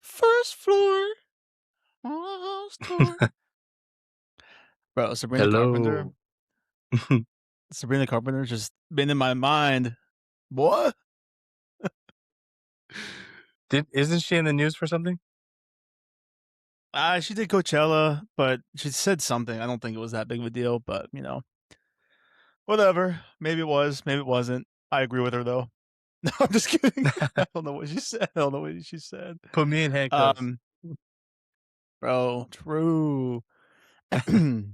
First floor. House tour. Bro, Hello. Sabrina Carpenter's just been in my mind. What? Isn't she in the news for something? She did Coachella, but she said something. I don't think it was that big of a deal, but whatever. Maybe it was, maybe it wasn't. I agree with her though. No, I'm just kidding. I don't know what she said. I don't know what she said. Put me in handcuffs. Bro, true.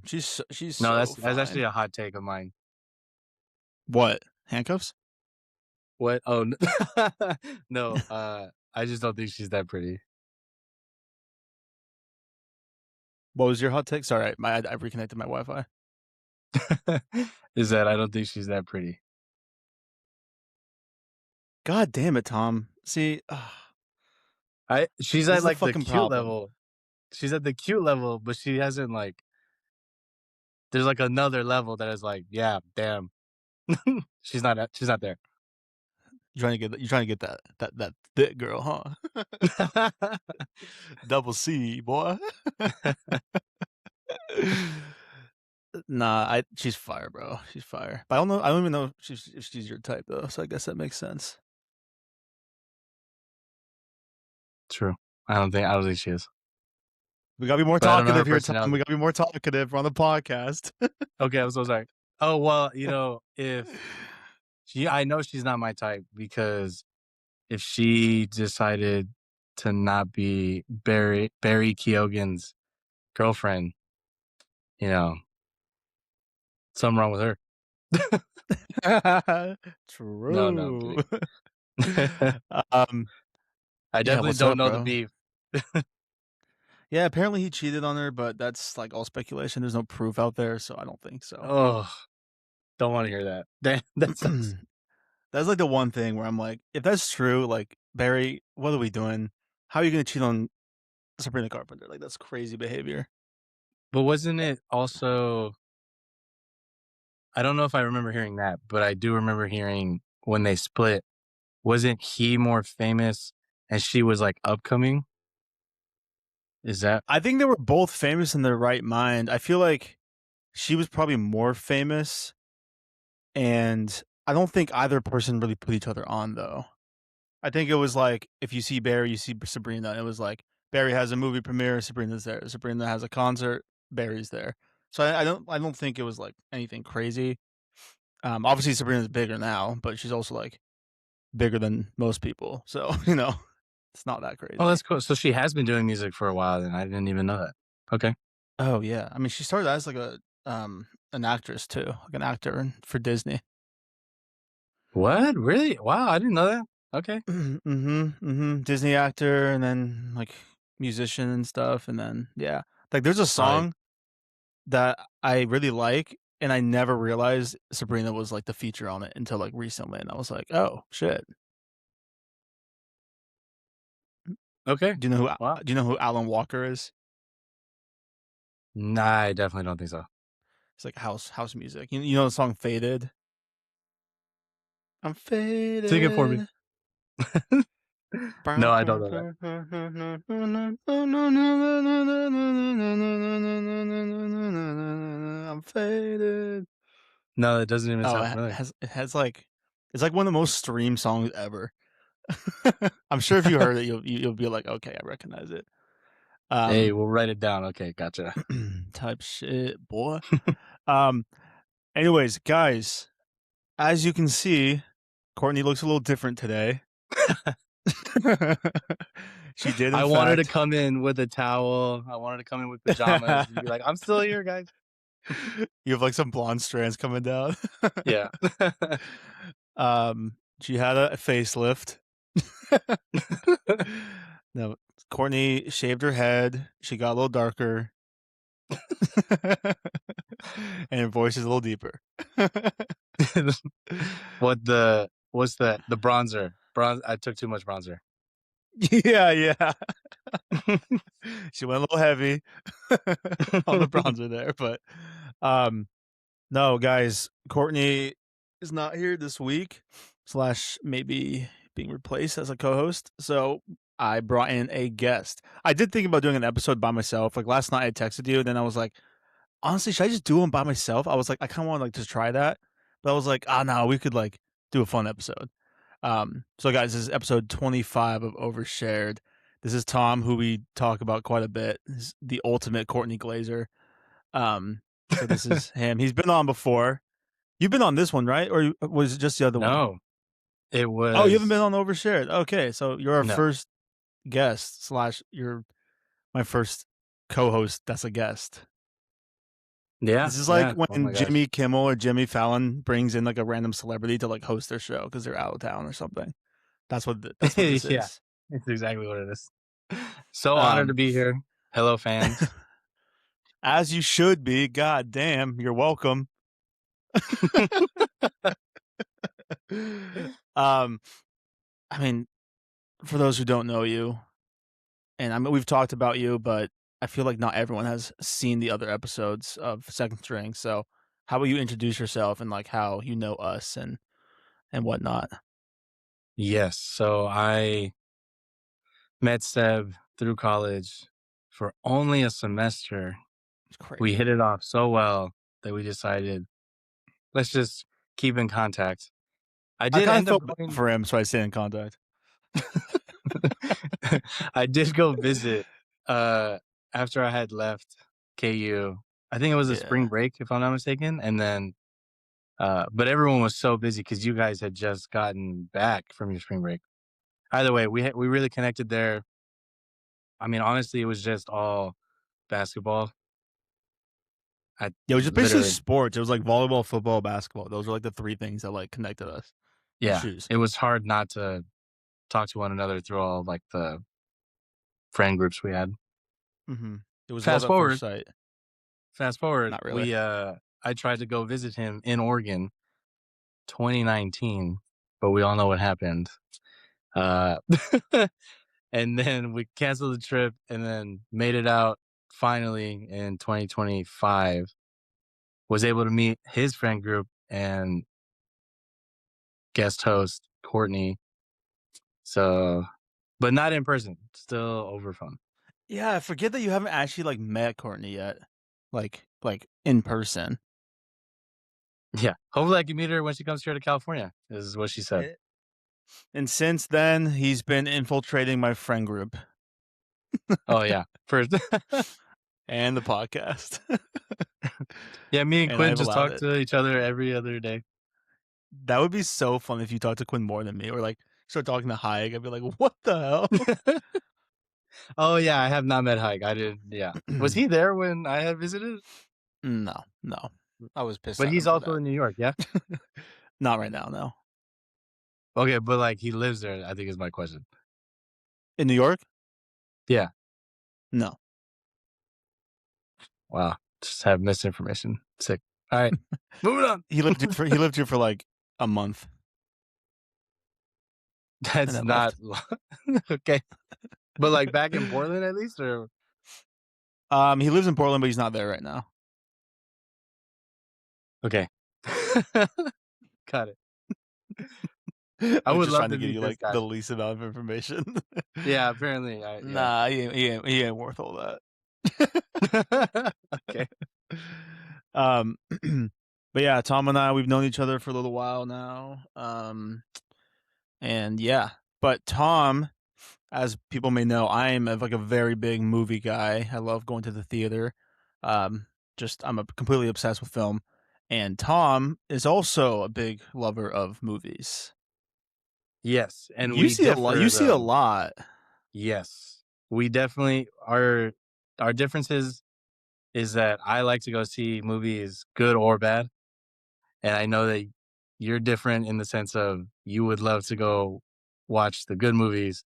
she's No, so that's actually fine. a hot take of mine. What? Handcuffs? What? Oh no. I just don't think she's that pretty. What was your hot take? Sorry, I reconnected my Wi-Fi. Is that I don't think she's that pretty. God damn it, Tom. See, She's this at is the like the fucking cute problem. level. She's at the cute level, but she hasn't like. There's like another level that is like, yeah, damn. She's not there. You're trying to get that thick girl, huh? Double C, boy. Nah, she's fire, bro. She's fire. But I don't even know if she's your type though. So I guess that makes sense. True. I don't think she is. We gotta be more But I don't know her talkative here, Tom. We personality. gotta be more talkative. We're on the podcast. Okay, I'm so sorry. Oh well, if I know she's not my type because if she decided to not be Barry Keoghan's girlfriend, something wrong with her. No, I'm True. kidding. I Yeah, definitely what's don't up, know the bro? beef. Yeah, apparently he cheated on her, but that's like all speculation. There's no proof out there, so I don't think so. Oh, don't want to hear that. That sucks. That's like the one thing where I'm like, if that's true, like Barry, what are we doing? How are you gonna cheat on Sabrina Carpenter? Like that's crazy behavior. But wasn't it also? I don't know if I remember hearing that, but I do remember hearing when they split. Wasn't he more famous and she was like upcoming? Is that I think they were both famous in their right mind. I feel like she was probably more famous, and I don't think either person really put each other on though. I think it was like if you see Barry, you see Sabrina. It was like Barry has a movie premiere, Sabrina's there. Sabrina has a concert, Barry's there. So I don't think it was like anything crazy. Obviously Sabrina's bigger now, but she's also like bigger than most people. So it's not that Oh, crazy. that's cool. So she has been doing music for a while, and I didn't even know that. Okay. Oh yeah, I mean she started as like an actress too, like an actor for Disney. What? Really? Wow, I didn't know that. Okay. Disney actor, and then like musician and stuff, and then yeah, like there's a Tight. song that I really like, and I never realized Sabrina was like the feature on it until like recently, and I was like, oh shit. Okay. Wow. Do you know who Alan Walker is? Nah, I definitely don't think so. It's like house music. You know the song Faded? I'm Sing it for me. faded. No, I don't know that. I'm faded. No, it doesn't even Oh, sound familiar. it has like it's like one of the most streamed songs ever. I'm sure if you heard it, you'll be like, okay, I recognize it. Hey, we'll write it down. Okay, gotcha. Type shit, boy. Um, anyways, guys, as you can see, Courtney looks a little different today. She did, in I wanted to fact. come in with a towel. I wanted to come in with pajamas and be like, I'm still here, guys. You have like some blonde strands coming down. Yeah. She had a facelift. No, Courtney shaved her head. She got a little darker. And her voice is a little deeper. What's that? The bronzer. I took too much bronzer. Yeah. She went a little heavy on the bronzer there, but no, guys, Courtney is not here this week, / maybe being replaced as a co-host. So I brought in a guest. I did think about doing an episode by myself. Like last night, I texted you, and then I was like, honestly, should I just do one by myself? I was like, I kind of want to like just try that, but I was like, ah, no, we could like do a fun episode. So guys, this is episode 25 of Overshared. This is Tom, who we talk about quite a bit. He's the ultimate Courtney Glazer. So this is him. He's been on before. You've been on this one, right? Or was it just the other one? No, it Oh, you haven't been was on Overshared. Okay, so you're our no. first guest slash you're my first co-host that's a guest. Yeah, This is like yeah. Oh when my gosh. Jimmy Kimmel or Jimmy Fallon brings in like a random celebrity to like host their show because they're out of town or something. That's what this Yeah, is. it's exactly what it is. So honored to Um, be here. Hello, fans. as you should be. God damn, you're welcome. um, I mean, for those who don't know you, and I mean we've talked about you, but I feel like not everyone has seen the other episodes of Second String. So, how about you introduce yourself and like how you know us and whatnot? Yes, so I met Seb through college for only a semester. It's We crazy. hit it off so well that we decided let's just keep in contact. I I did kind of end up felt bad going for him, so I stayed in contact. I did go visit after I had left KU. I think it was a Yeah. spring break if I'm not mistaken, and then but everyone was so busy because you guys had just gotten back from your spring break. Either way, we really connected there. I mean, honestly, it was just all basketball. I Yeah, it was just basically literally, sports. It was like volleyball, football, basketball. Those were like the three things that like connected us. And yeah, shoes. it was hard not to talk to one another through all like the friend groups we had. Mm-hmm. It was love Fast at first forward, sight. fast forward, Not really. I tried to go visit him in Oregon 2019, but we all know what happened. Uh, and then we canceled the trip and then made it out finally in 2025. Was able to meet his friend group and guest host Courtney. So, but not in person, still over phone. Yeah, I forget that you haven't actually like met Courtney yet. Like in person. Yeah. Hopefully I can meet her when she comes here to California, is what she said. Eh, And since then, he's been infiltrating my friend group Oh, yeah. First. and the podcast. Yeah, me and And Quinn I've just allowed talk it. to each other every other day. That would be so fun if you talked to Quinn more than me, or like start talking to Hayek. I'd be like, what the hell? Oh, yeah. I have not met Hike. I did. Yeah. Was he there when I had visited? No, no. I was pissed But at him he's for also that. in New York. Yeah. Not right now, no. Okay. But like he lives there, I think is my question. In New York? Yeah. No. Wow. Just have misinformation. Sick. All right. Moving on. He lived here for like a month and That's then not left. okay. But like back in Portland at least, or He lives in Portland, but he's not there right now. okay. Got it. I We're would just love trying to to give meet you this like guy. the least amount of information. Yeah, apparently, I yeah. Nah, he ain't worth all that. Okay. um, but yeah, Tom and I, we've known each other for a little while now. And yeah, but Tom, as people may know, I'm like a very big movie guy. I love going to the theater. Um, just I'm completely obsessed with film. And Tom is also a big lover of movies. Yes, and You we see a lot. You differ see a though. lot. Yes. We definitely our differences is that I like to go see movies good or bad, and I know that you're different in the sense of you would love to go watch the good movies,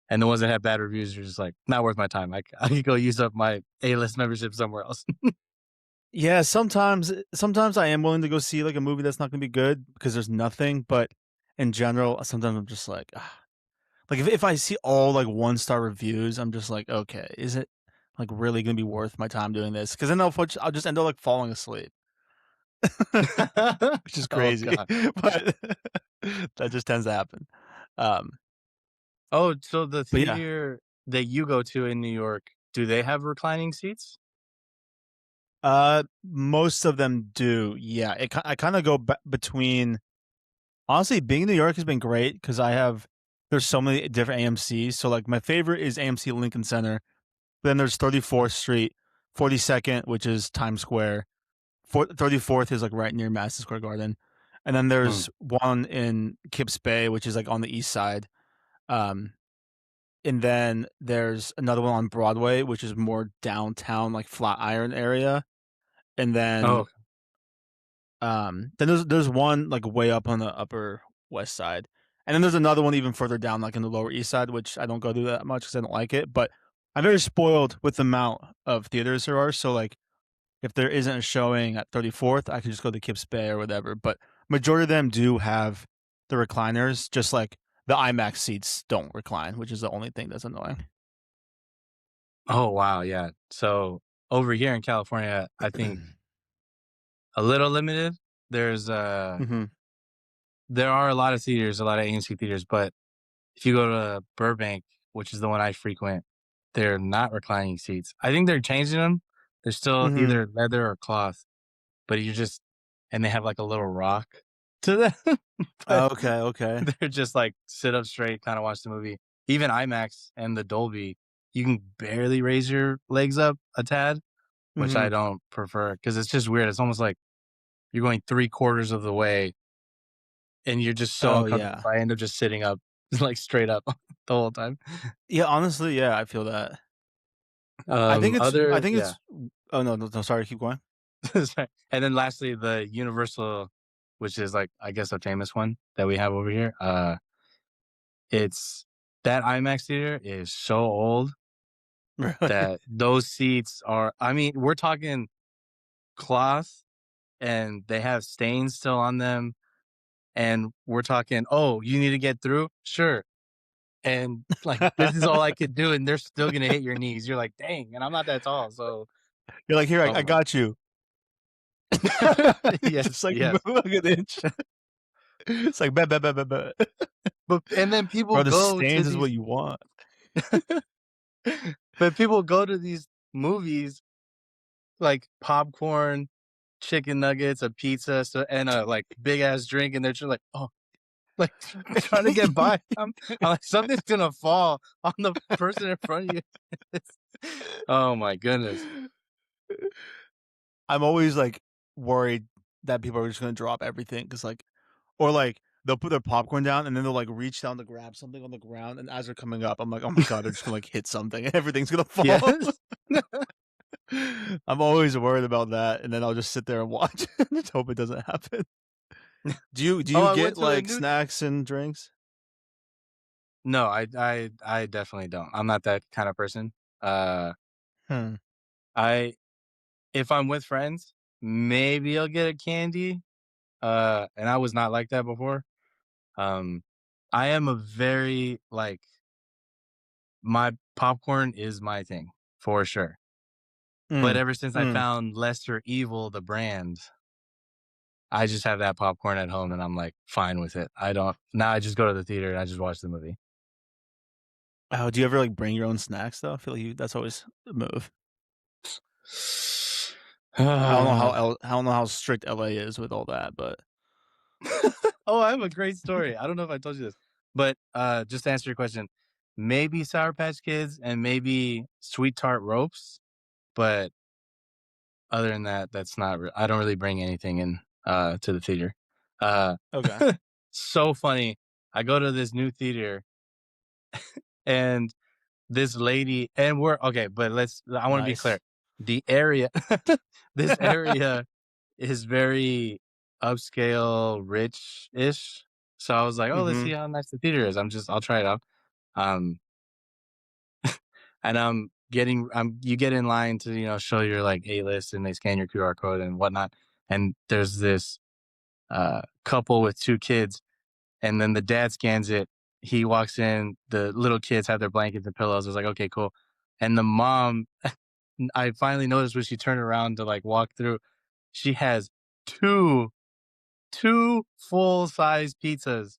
and the ones that have bad reviews, you're just like, "Not worth my time. I could go use up my A-list membership somewhere else." Yeah, sometimes I am willing to go see like a movie that's not going to be good because there's nothing. But in general, sometimes I'm just like, ah. Like if I see all like 1-star reviews, I'm just like, okay, is it like really going to be worth my time doing this? Because then I'll just end up like falling asleep, which is Oh crazy, god. but that just tends to happen. Um, Oh, so the But yeah, theater that you go to in New York, do they have reclining seats? most of them do. Yeah, I kind of go between. Honestly, being in New York has been great because there's so many different AMC's. So like my favorite is AMC Lincoln Center. Then there's 34th Street, 42nd, which is Times Square. 34th is like right near Madison Square Garden, and then Mm. there's one in Kips Bay, which is like on the east side. Um, and then there's another one on Broadway, which is more downtown, like Flatiron area. And Oh, then there's one like way up on the upper west side, and then there's another one even further down, like in the lower east side, which I don't go to that much because I don't like it. But I'm very spoiled with the amount of theaters there are. So like if there isn't a showing at 34th, I can just go to Kips Bay or whatever. But majority of them do have the recliners, just like the IMAX seats don't recline, which is the only thing that's annoying. oh wow, yeah. So over here in California, I think a little limited. There's hmm there are a lot of theaters, a lot of AMC theaters, but if you go to Burbank, which is the one I frequent, they're not reclining seats. I think they're changing them. They're still hmm either leather or cloth, but you just and they have like a little rock to them, but Okay, okay. they're just like sit up straight, kind of watch the movie. Even IMAX and the Dolby, you can barely raise your legs up a tad, which I hmm don't prefer because it's just weird. It's almost like you're going 3/4 of the way and you're just so Oh uncomfortable. yeah, So I end up just sitting up, like straight up the whole time. yeah. Honestly, yeah, I feel that. I Other think yeah. it's. Oh no, no, no, sorry. Keep going. Sorry. And then lastly, the Universal, which is like I guess a famous one that we have over here. It's that IMAX theater is so old Really? that those seats are. I mean, we're talking cloth, and they have stains still on them, and we're talking. Oh, you need to get through? Sure. And like this is all I could do, and they're still gonna hit your knees. You're like, dang, and I'm not that tall, so You're like, here, oh I my. got you. Yes, Just like move yes. like an inch. It's like, bet, bet, bet, bet, bet. But and then people Bro, the go to stains is what these you want. but people go to these movies like popcorn, chicken nuggets, a pizza, so and a like big ass drink, and they're just like, oh, like trying to get by. I'm like, something's gonna fall on the person in front of you. Oh my goodness. I'm always like worried that people are just gonna drop everything because like, or like they'll put their popcorn down and then they'll like reach down to grab something on the ground, and as they're coming up, I'm like, oh my god, they're just gonna like hit something and everything's gonna fall. Yes. I'm always worried about that, and then I'll just sit there and watch and just hope it doesn't happen. Do Oh, you I get went to a like new snacks and drinks? no, I definitely don't. I'm not that kind of person. Uh, Hmm. I if I'm with friends, maybe I'll get a candy. And I was not like that before. Um, I am a very like my popcorn is my thing for sure. But Mm. ever since I Mm. found Lesser Evil, the brand, I just have that popcorn at home and I'm like fine with it. I don't now I just go to the theater and I just watch the movie. Oh, do you ever like bring your own snacks though? I feel like that's always a move. I don't know how strict LA is with all that, but Oh, I have a great story. I don't know if I told you this, but just to answer your question, maybe Sour Patch Kids and maybe Sweet Tart Ropes, but other than that, that's not. I don't really bring anything in to the theater. Uh, okay. so funny. I go to this new theater and this lady, and we're okay. But let's. I want to be clear. Nice. The area, this area is very upscale, rich-ish. So I was like, oh, let's see Mhm. how nice the theater is. I'll try it out. Um, and I'm getting, you get in line to, show your like A list and they scan your QR code and whatnot. And there's this couple with two kids, and then the dad scans it. He walks in. The little kids have their blankets and pillows. I was like, okay, cool. And the mom, I finally noticed when she turned around to like walk through, she has two two full size pizzas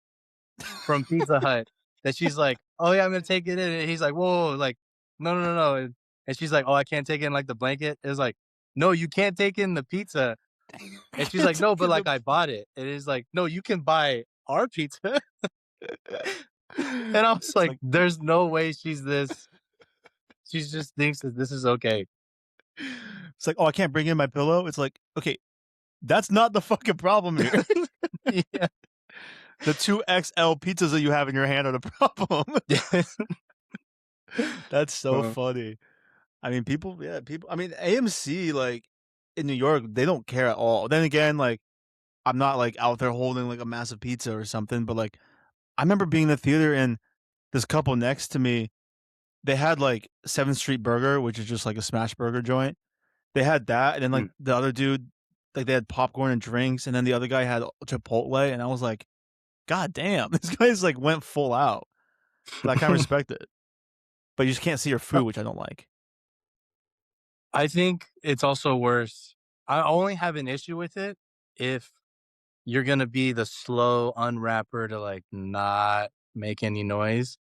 from Pizza Hut that she's like, "Oh yeah, I'm gonna take it in." And he's like, "Whoa, like, no, no, no, no." And she's like, "Oh, I can't take in like the blanket." It's like, "No, you can't take in the pizza." And she's like, It's "No, but like the I bought it." And it's like, "No, you can buy our pizza." And I was it's like, like "There's no way she's this." She just thinks that this is okay. it's like, "Oh, I can't bring in my pillow." It's like, "Okay, that's not the fucking problem here. Yeah. The 2XL pizzas that you have in your hand are the problem." That's so Uh, funny. I mean, people I mean, AMC, like, in New York, they don't care at all. Then again, like, I'm not, like, out there holding, like, a massive pizza or something, but, like, I remember being in the theater and this couple next to me, they had, like, 7th Street Burger, which is just, like, a smash burger joint. They had that, and then, like, mm. the other dude, like, they had popcorn and drinks, and then the other guy had Chipotle, and I was like, "God damn, this guy's, like, went full out." But I kinda respect it. But you just can't see your food, which I don't like. I think it's also worse. I only have an issue with it if you're gonna be the slow unwrapper to, like, not make any noise,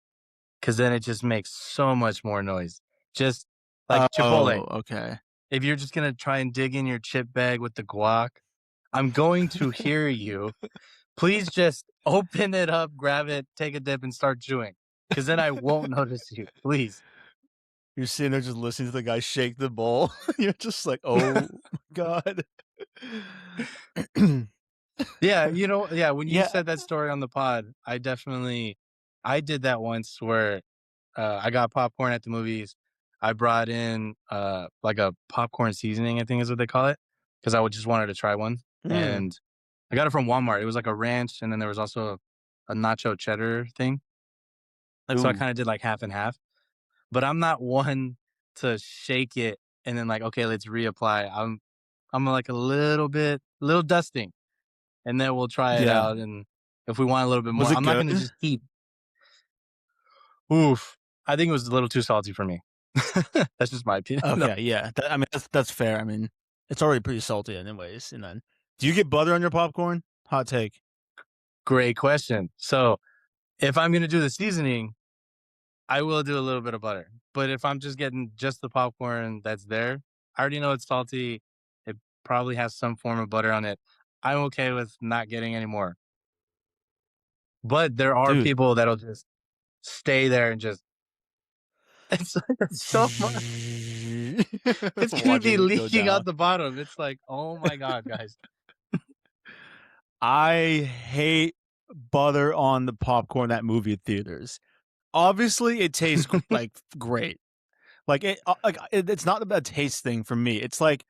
because then it just makes so much more noise. Just like Chipotle, Oh, okay. if you're just gonna try and dig in your chip bag with the guac, I'm going to hear you. Please just open it up, grab it, take a dip, and start chewing, because then I won't notice you, please. You're sitting there just listening to the guy shake the bowl. You're just like, "Oh my god." Yeah, yeah, when you Yeah. said that story on the pod, I did that once where, I got popcorn at the movies. I brought in, like a popcorn seasoning, I think is what they call it, because I would just wanted to try one, Mm. and I got it from Walmart. It was like a ranch, and then there was also a nacho cheddar thing, so I Ooh. kinda did like half and half, but I'm not one to shake it and then like, "Okay, let's reapply." I'm like a little dusting, and then we'll try it Yeah. out, and if we want a little bit Was more, it I'm not good? gonna just keep. Oof. I think it was a little too salty for me. That's just my opinion. No. Okay, yeah. I mean, that's fair. I mean, it's already pretty salty anyways, and then do you get butter on your popcorn? Hot take. Great question. So, if I'm gonna do the seasoning, I will do a little bit of butter, but if I'm just getting just the popcorn that's there, I already know it's salty, it probably has some form of butter on it. I'm okay with not getting any more, but there are Dude. people that'll just stay there and just it's like that's so much. It's gonna be Watching it go leaking down. out the bottom. It's like, "Oh my god, guys." I hate butter on the popcorn at movie theaters. Obviously, it tastes like great. It's not a taste thing for me. It's like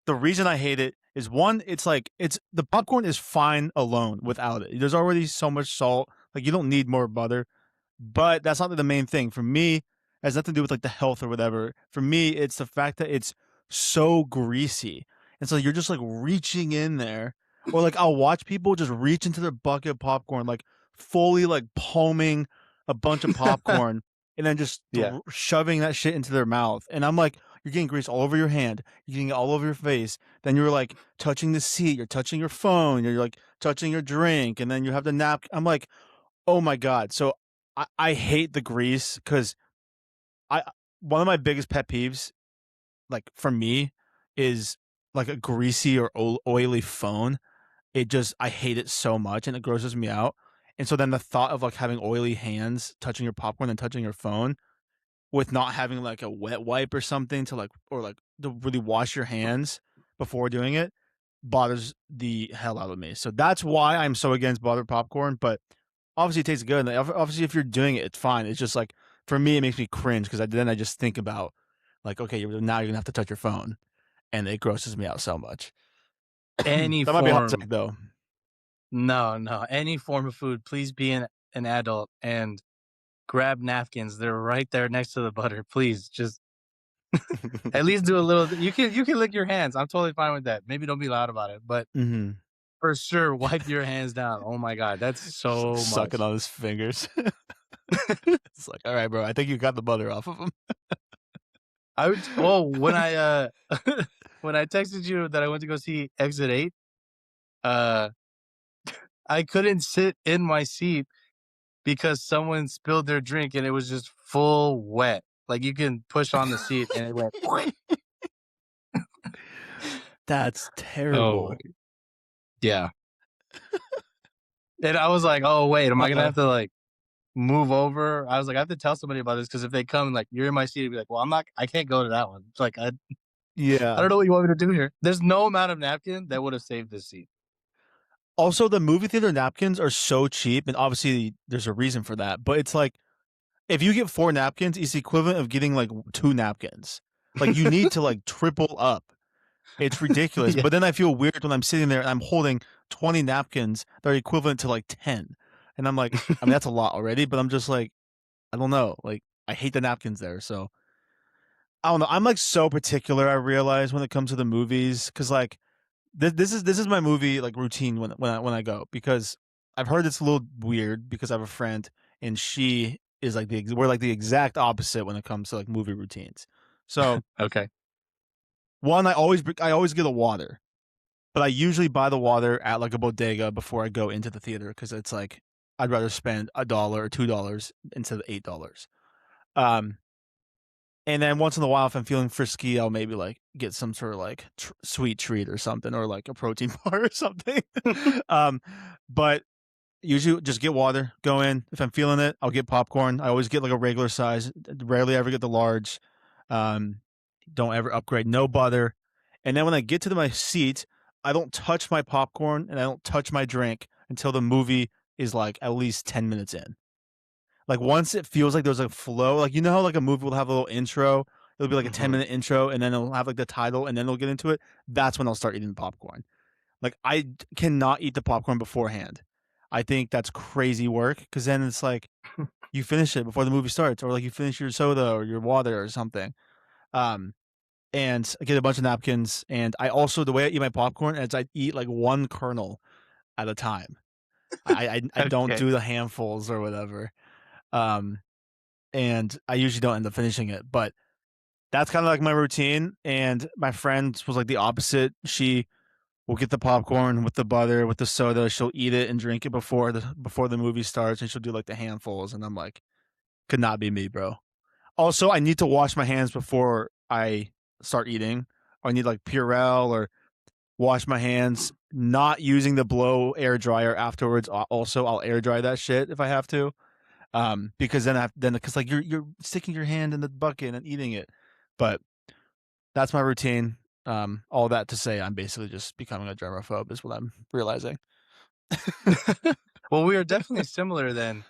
the reason I hate it is one, it's like it's the popcorn is fine alone without it. There's already so much salt. Like you don't need more butter. But that's not the main thing. For me, it has nothing to do with like the health or whatever. For me, it's the fact that it's so greasy. And so you're just like reaching in there. Or like I'll watch people just reach into their bucket of popcorn, like fully like palming a bunch of popcorn and then just Yeah. shoving that shit into their mouth. And I'm like, you're getting grease all over your hand, you're getting it all over your face. Then you're like touching the seat, you're touching your phone, you're like touching your drink, and then you have the napkin. I'm like, oh my god. So I hate the grease because I one of my biggest pet peeves, like for me, is like a greasy or oily phone. It just I hate it so much and it grosses me out. And so then the thought of like having oily hands touching your popcorn and touching your phone with not having like a wet wipe or something to like or like to really wash your hands before doing it bothers the hell out of me. So that's why I'm so against buttered popcorn. But obviously, it tastes good. Like, obviously, if you're doing it, it's fine. It's just like for me, it makes me cringe because then I just think about like, okay, now you're gonna have to touch your phone, and it grosses me out so much. Any That might be a hot form take though. No, no, any form of food, please be an adult and grab napkins. They're right there next to the butter. Please, just at least do a little you can lick your hands. I'm totally fine with that. Maybe don't be loud about it, but Mm-hmm. for sure, wipe your hands down. Oh my god, that's Just like so sucking much. on his fingers. It's like, all right, bro. I think you got the butter off of him. I would when I when I texted you that I went to go see Exit 8, uh I couldn't sit in my seat because someone spilled their drink and it was just full wet. Like you can push on the seat and it went. That's Oh terrible. yeah. And I was like, oh wait, am I gonna Uh, have to like move over? I was like, I have to tell somebody about this because if they come like you're in my seat, I'd be like, well, I can't go to that one. It's like I yeah. don't know what you want me to do here. There's no amount of napkin that would have saved this seat. Also, the movie theater napkins are so cheap, and obviously there's a reason for that. But it's like if you get 4 napkins, it's the equivalent of getting like 2 napkins. Like you need to like triple up. It's ridiculous. Yeah. But then I feel weird when I'm sitting there and I'm holding 20 napkins that are equivalent to like 10. And I'm like, I mean, that's a lot already, but I'm just like, I don't know. Like, I hate the napkins there. So I don't know. I'm like so particular, I realize, when it comes to the movies. Cause like this is my movie like routine when I go, because I've heard it's a little weird because I have a friend and she is like we're like the exact opposite when it comes to like movie routines. So Okay. one, I always get a water, but I usually buy the water at like a bodega before I go into the theater because it's like I'd rather spend $1 or $2 instead of $8. Um, and then once in a while, if I'm feeling frisky, I'll maybe like get some sort of like sweet treat or something, or like a protein bar or something. um, but usually just get water, go in. If I'm feeling it, I'll get popcorn. I always get like a regular size. Rarely ever get the large. Um, don't ever upgrade. No butter. And then when I get to my seat, I don't touch my popcorn and I don't touch my drink until the movie is like at least 10 minutes in. Like once it feels like there's a flow, like you know how like a movie will have a little intro, it'll be like a 10 Mhm. minute intro and then it'll have like the title and then they'll get into it. That's when I'll start eating the popcorn. Like cannot eat the popcorn beforehand. I think that's crazy work because then it's like you finish it before the movie starts, or like you finish your soda or your water or something. Um, and I get a bunch of napkins. And I also, the way I eat my popcorn is I eat like one kernel at a time. I don't Okay. do the handfuls or whatever. Um, and I usually don't end up finishing it, but that's kind of like my routine. And my friend was like the opposite. She will get the popcorn with the butter, with the soda. She'll eat it and drink it before the movie starts, and she'll do like the handfuls. And I'm like, could not be me, bro. Also, I need to wash my hands before I start eating. Or I need like Purell or wash my hands. Not using the blow air dryer afterwards. Also, I'll air dry that shit if I have to. Because then because like you're sticking your hand in the bucket and eating it. But that's my routine. All that to say, I'm basically just becoming a germaphobe, is what I'm realizing. Well, we are definitely similar then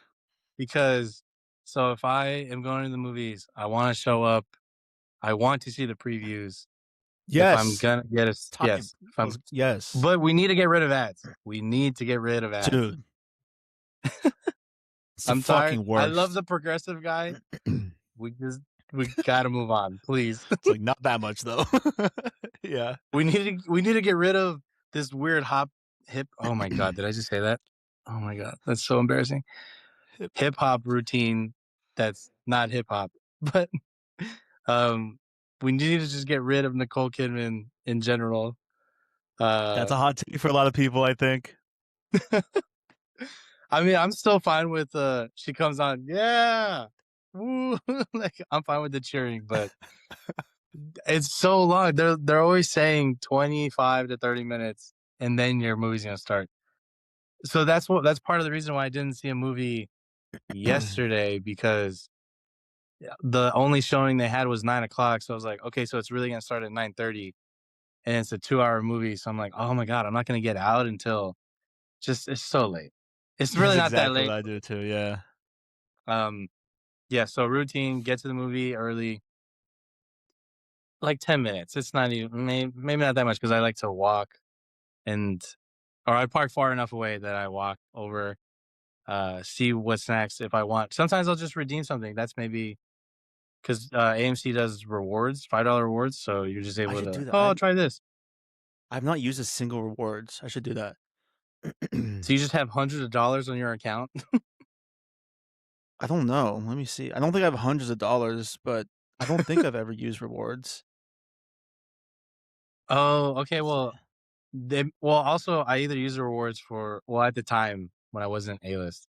because so if I am going to the movies, I want to show up. I want to see the previews. If I'm Yes, gonna get a time. yes, if I'm, Yes, but we need to get rid of ads. We need to get rid of ads. dude, it's the I'm tired. fucking I love worst. the progressive guy. It's We just we gotta move on, please. like not that much though. Yeah. We need to get rid of this weird hip. Oh my god, did I just say that? Oh my god, that's so embarrassing. Hip hop routine that's not hip hop, but um, we need to just get rid of Nicole Kidman in general. That's Uh, a hot take for a lot of people, I think. I mean, I'm still fine with she comes on, yeah, woo, like I'm fine with the cheering, but it's so long. They're always saying 25 to 30 minutes, and then your movie's gonna start. So that's part of the reason why I didn't see a movie yesterday because the only showing they had was 9 o'clock. So I was like, okay, so it's really gonna start at 9:30, and it's a 2 hour movie. So I'm like, oh my god, I'm not gonna get out until just it's so late. It's That's really not that exactly what late. I do too. Yeah. Um, yeah. So routine: get to the movie early, like 10 minutes. It's not even maybe not that much because I like to walk and or I park far enough away that I walk over, see what's next if I want. Sometimes I'll just redeem something. That's maybe because AMC does rewards, $5 rewards, so you're just I able should to, do that. oh, I'll try this. I've not used a single rewards. I should do that. So you just have hundreds of dollars on your account. I don't know. Let me see. I don't think I have hundreds of dollars, but I don't think I've ever used rewards. Oh, okay. Let's see. Also I either use the rewards for well at the time when I wasn't A list.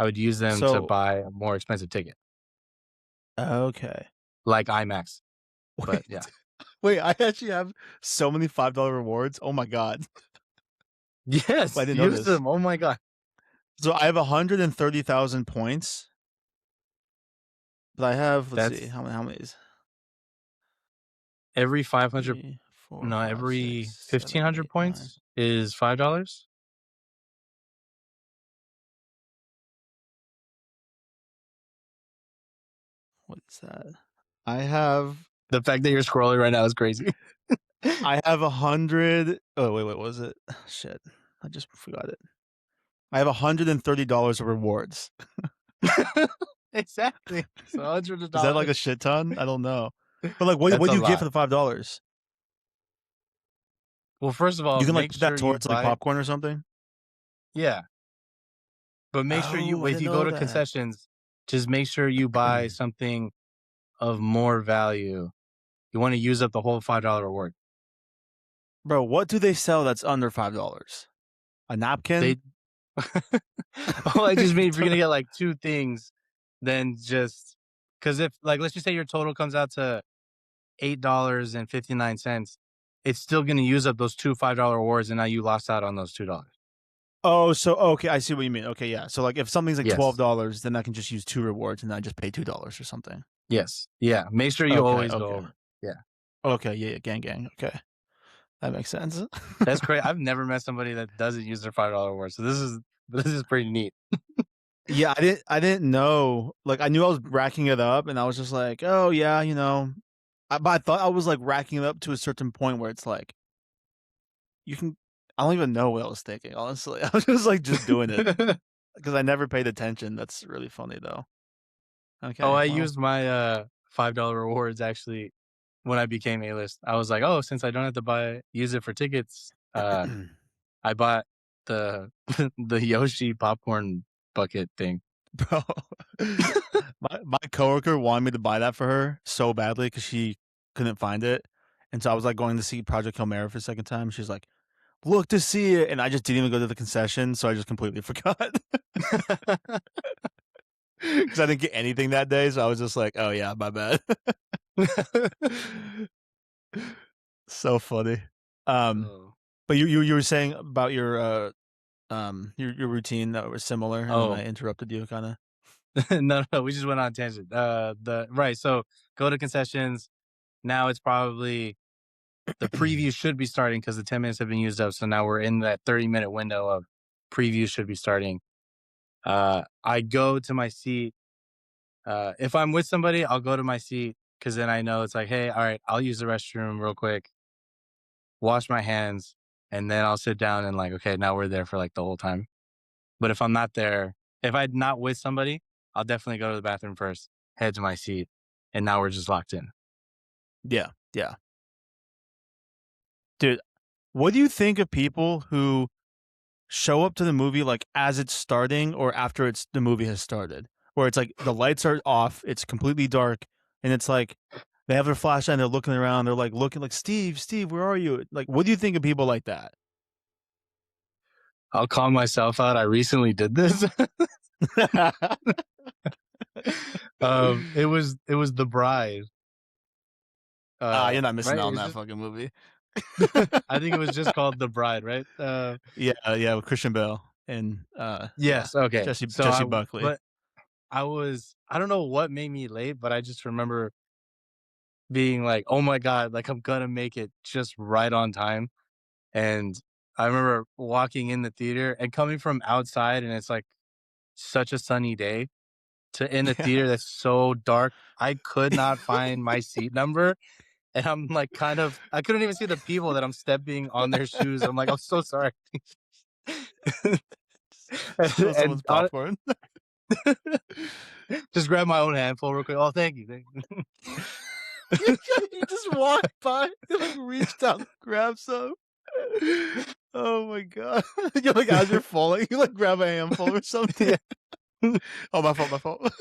I would use them to So buy a more expensive ticket, okay. like IMAX. But yeah. Wait. Wait, I actually have so many $5 rewards. Oh my god. I Yes, didn't know use this. them. Oh my god. So I have 130,000 points, but I have, let's see, That's how many is every 500. 3, 4, No, 5, 6, every 7, 1,500 8, 9. points is $5. What is that? I have The fact that you're scrolling right now is crazy. I have 100. Oh wait, what was it? Shit, I just forgot it. I have $130 of rewards. Exactly. So hundreds of Is that like dollars. a shit ton? I don't know. But like, what That's do a you get for lot. the $5? Well, first of all, You can like make put that sure you towards like buy. popcorn or something. Yeah, but make sure Oh, you, I if didn't you go know to that. concessions, just make sure you buy something of more value. You want to use up the whole $5 reward. Bro, what do they sell that's under $5? A napkin? They Oh, I just mean if you're gonna get like two things, then just because if like let's just say your total comes out to $8.59, it's still gonna use up those two $5 rewards, and now you lost out on those $2. Oh, so okay, I see what you mean. Okay, yeah. So like, if something's like Yes. $12, then I can just use 2 rewards, and then I just pay $2 or something. Yes. Yeah. Make sure you Okay, always go okay, over. Yeah. okay. Yeah, yeah. Gang. Okay, that makes sense. That's great. I've never met somebody that doesn't use their $5 reward. So this is pretty neat. Yeah, I didn't know. Like, I knew I was racking it up, and I was just like, oh yeah, but I thought I was like racking it up to a certain point where it's like you can. I don't even know what I was thinking. Honestly, I was just like just doing it because I never paid attention. That's really funny though. Oh, Okay, I well, used my $5 rewards actually when I became A-list. I was like, oh, since I don't have to use it for tickets, I bought the the Yoshi popcorn bucket thing. bro, my coworker wanted me to buy that for her so badly because she couldn't find it, and so I was like going to see Project Hail Mary for a second time. She's like, look to see it, and I just didn't even go to the concession, so I just completely forgot because I didn't get anything that day. So I was just like, "Oh yeah, my bad." So funny. Um, Oh. but you were saying about your routine that was similar, and then Oh, I interrupted you, kind of. no, we just went on a tangent. So go to concessions. Now it's probably the preview should be starting because the 10 minutes have been used up. So now we're in that 30-minute window of preview should be starting. I go to my seat. If I'm with somebody, I'll go to my seat because then I know it's like, hey, all right, I'll use the restroom real quick, wash my hands, and then I'll sit down and like, okay, now we're there for like the whole time. But if I'm not there, if I'm not with somebody, I'll definitely go to the bathroom first, head to my seat, and now we're just locked in. Yeah, yeah, dude. What do you think of people who show up to the movie like as it's starting or after the movie has started, where it's like the lights are off, it's completely dark, and it's like they have their flashlight and they're looking around, they're like looking like Steve, where are you? Like, what do you think of people like that? I'll call myself out. I recently did this. It was The Bride. You're not missing Right? out on that fucking movie. I think it was just called The Bride, right? Yeah, with Christian Bale and yeah, Yes. Okay. Jesse Buckley. But I don't know what made me late, but I just remember being like, oh my God, like I'm gonna make it just right on time. And I remember walking in the theater and coming from outside, and it's like such a sunny day to in a Yeah. theater that's so dark. I could not find my seat number. And I'm like I couldn't even see the people that I'm stepping on their shoes. I'm like, I'm so sorry. Steal someone's and popcorn. just grab my own handful real quick. Oh, thank you. Thank you. You just walk by, you like reach down, grab some. Oh my god! You're like as you're falling, you like grab a handful or something. Yeah. Oh, my fault, my fault.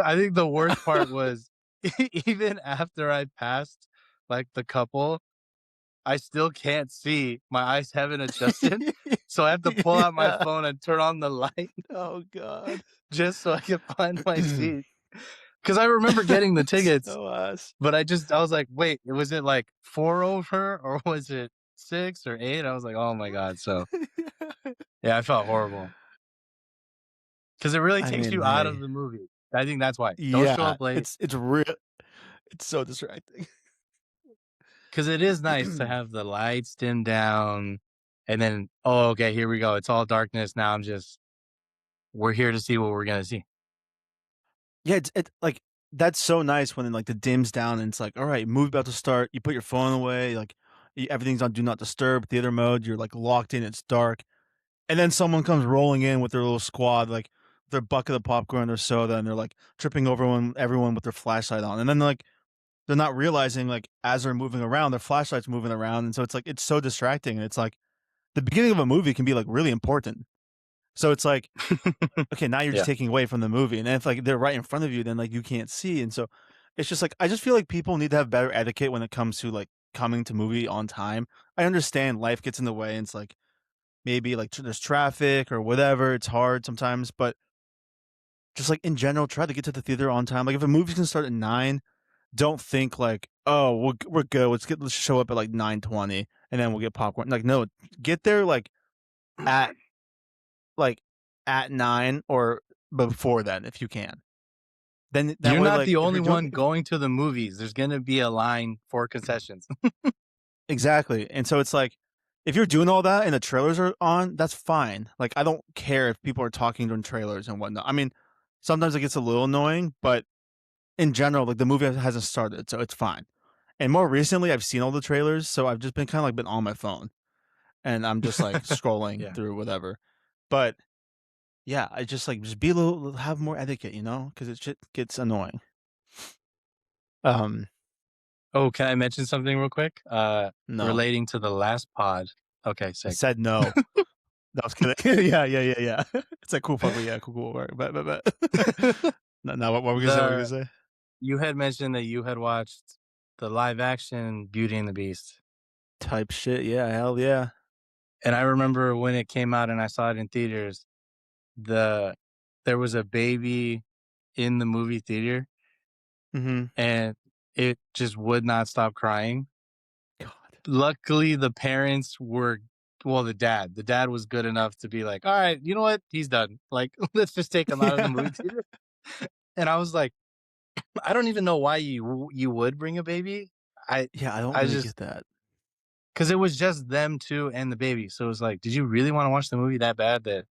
I think the worst part was even after I passed like the couple, I still can't see. My eyes haven't adjusted. So I have to pull out my Yeah. phone and turn on the light Oh god. just so I can find my seat. Because I remember getting the tickets, So ass. but I was like, wait, was it like 4 over or was it 6 or 8? I was like, oh my God. So yeah, I felt horrible because it really I takes mean, you out of hey. the movie. I think that's why. Don't show Yeah, up late it's real it's so distracting. because it is nice to have the lights dimmed down and then, oh, okay, here we go. It's all darkness. Now we're here to see what we're going to see. Yeah, it's like, that's so nice when, like, the dims down and it's like, "Alright, movie about to start." You put your phone away, like, everything's on do not disturb, theater mode, you're, like, locked in, it's dark, and then someone comes rolling in with their little squad, like, their bucket of popcorn, their soda, and they're, like, tripping over everyone with their flashlight on, and then, like, they're not realizing, like, as they're moving around, their flashlight's moving around, and so it's, like, it's so distracting, and it's, like, the beginning of a movie can be, like, really important. So it's, like, okay, now you're just Yeah. taking away from the movie, and then if, like, they're right in front of you, then, like, you can't see, and so it's just, like, I just feel like people need to have better etiquette when it comes to, like, coming to movie on time. I understand life gets in the way, and it's, like, maybe, like, there's traffic or whatever, it's hard sometimes, but just, like, in general, try to get to the theater on time. Like, if a movie's gonna start at 9, don't think, like, "Oh, we're good, let's show up at, like, 9:20, and then we'll get popcorn." Like, no, get there, at like, at 9 or before then if you can. Then that You're way, not like, the if you're only doing one going to the movies. There's going to be a line for concessions. exactly, and so it's like, if you're doing all that and the trailers are on, that's fine. Like, I don't care if people are talking during trailers and whatnot. I mean, sometimes it gets a little annoying, but in general, like, the movie hasn't started, so it's fine. And more recently, I've seen all the trailers, so I've just been kinda, like, been on my phone, and I'm just, like, scrolling Yeah. through whatever. But, yeah, I just, like, just be a little have more etiquette, you know, because it shit gets annoying. Um, Oh, can I mention something real quick? no. Relating to the last pod. Okay, I sick. said no. No, I was kidding. Yeah, yeah, yeah, yeah. It's like, "Cool, fuck with, yeah, cool, cool, alright, bet." No, what were we gonna say, what were we the gonna say? You had mentioned that you had watched the live action Beauty and the Beast. Type shit, yeah, hell yeah. And I remember when it came out and I saw it in theaters, the there was a baby in the movie theater Mhm. and it just would not stop crying. God. Luckily, the parents were well, the dad was good enough to be like, "All right, you know what? He's done. Like, let's just take him out of the movie Yeah. theater." And I was like, I don't even know why you would bring a baby. I Yeah, I don't I really just get that. because it was just them 2 and the baby, so it was like, did you really wanna watch the movie that bad that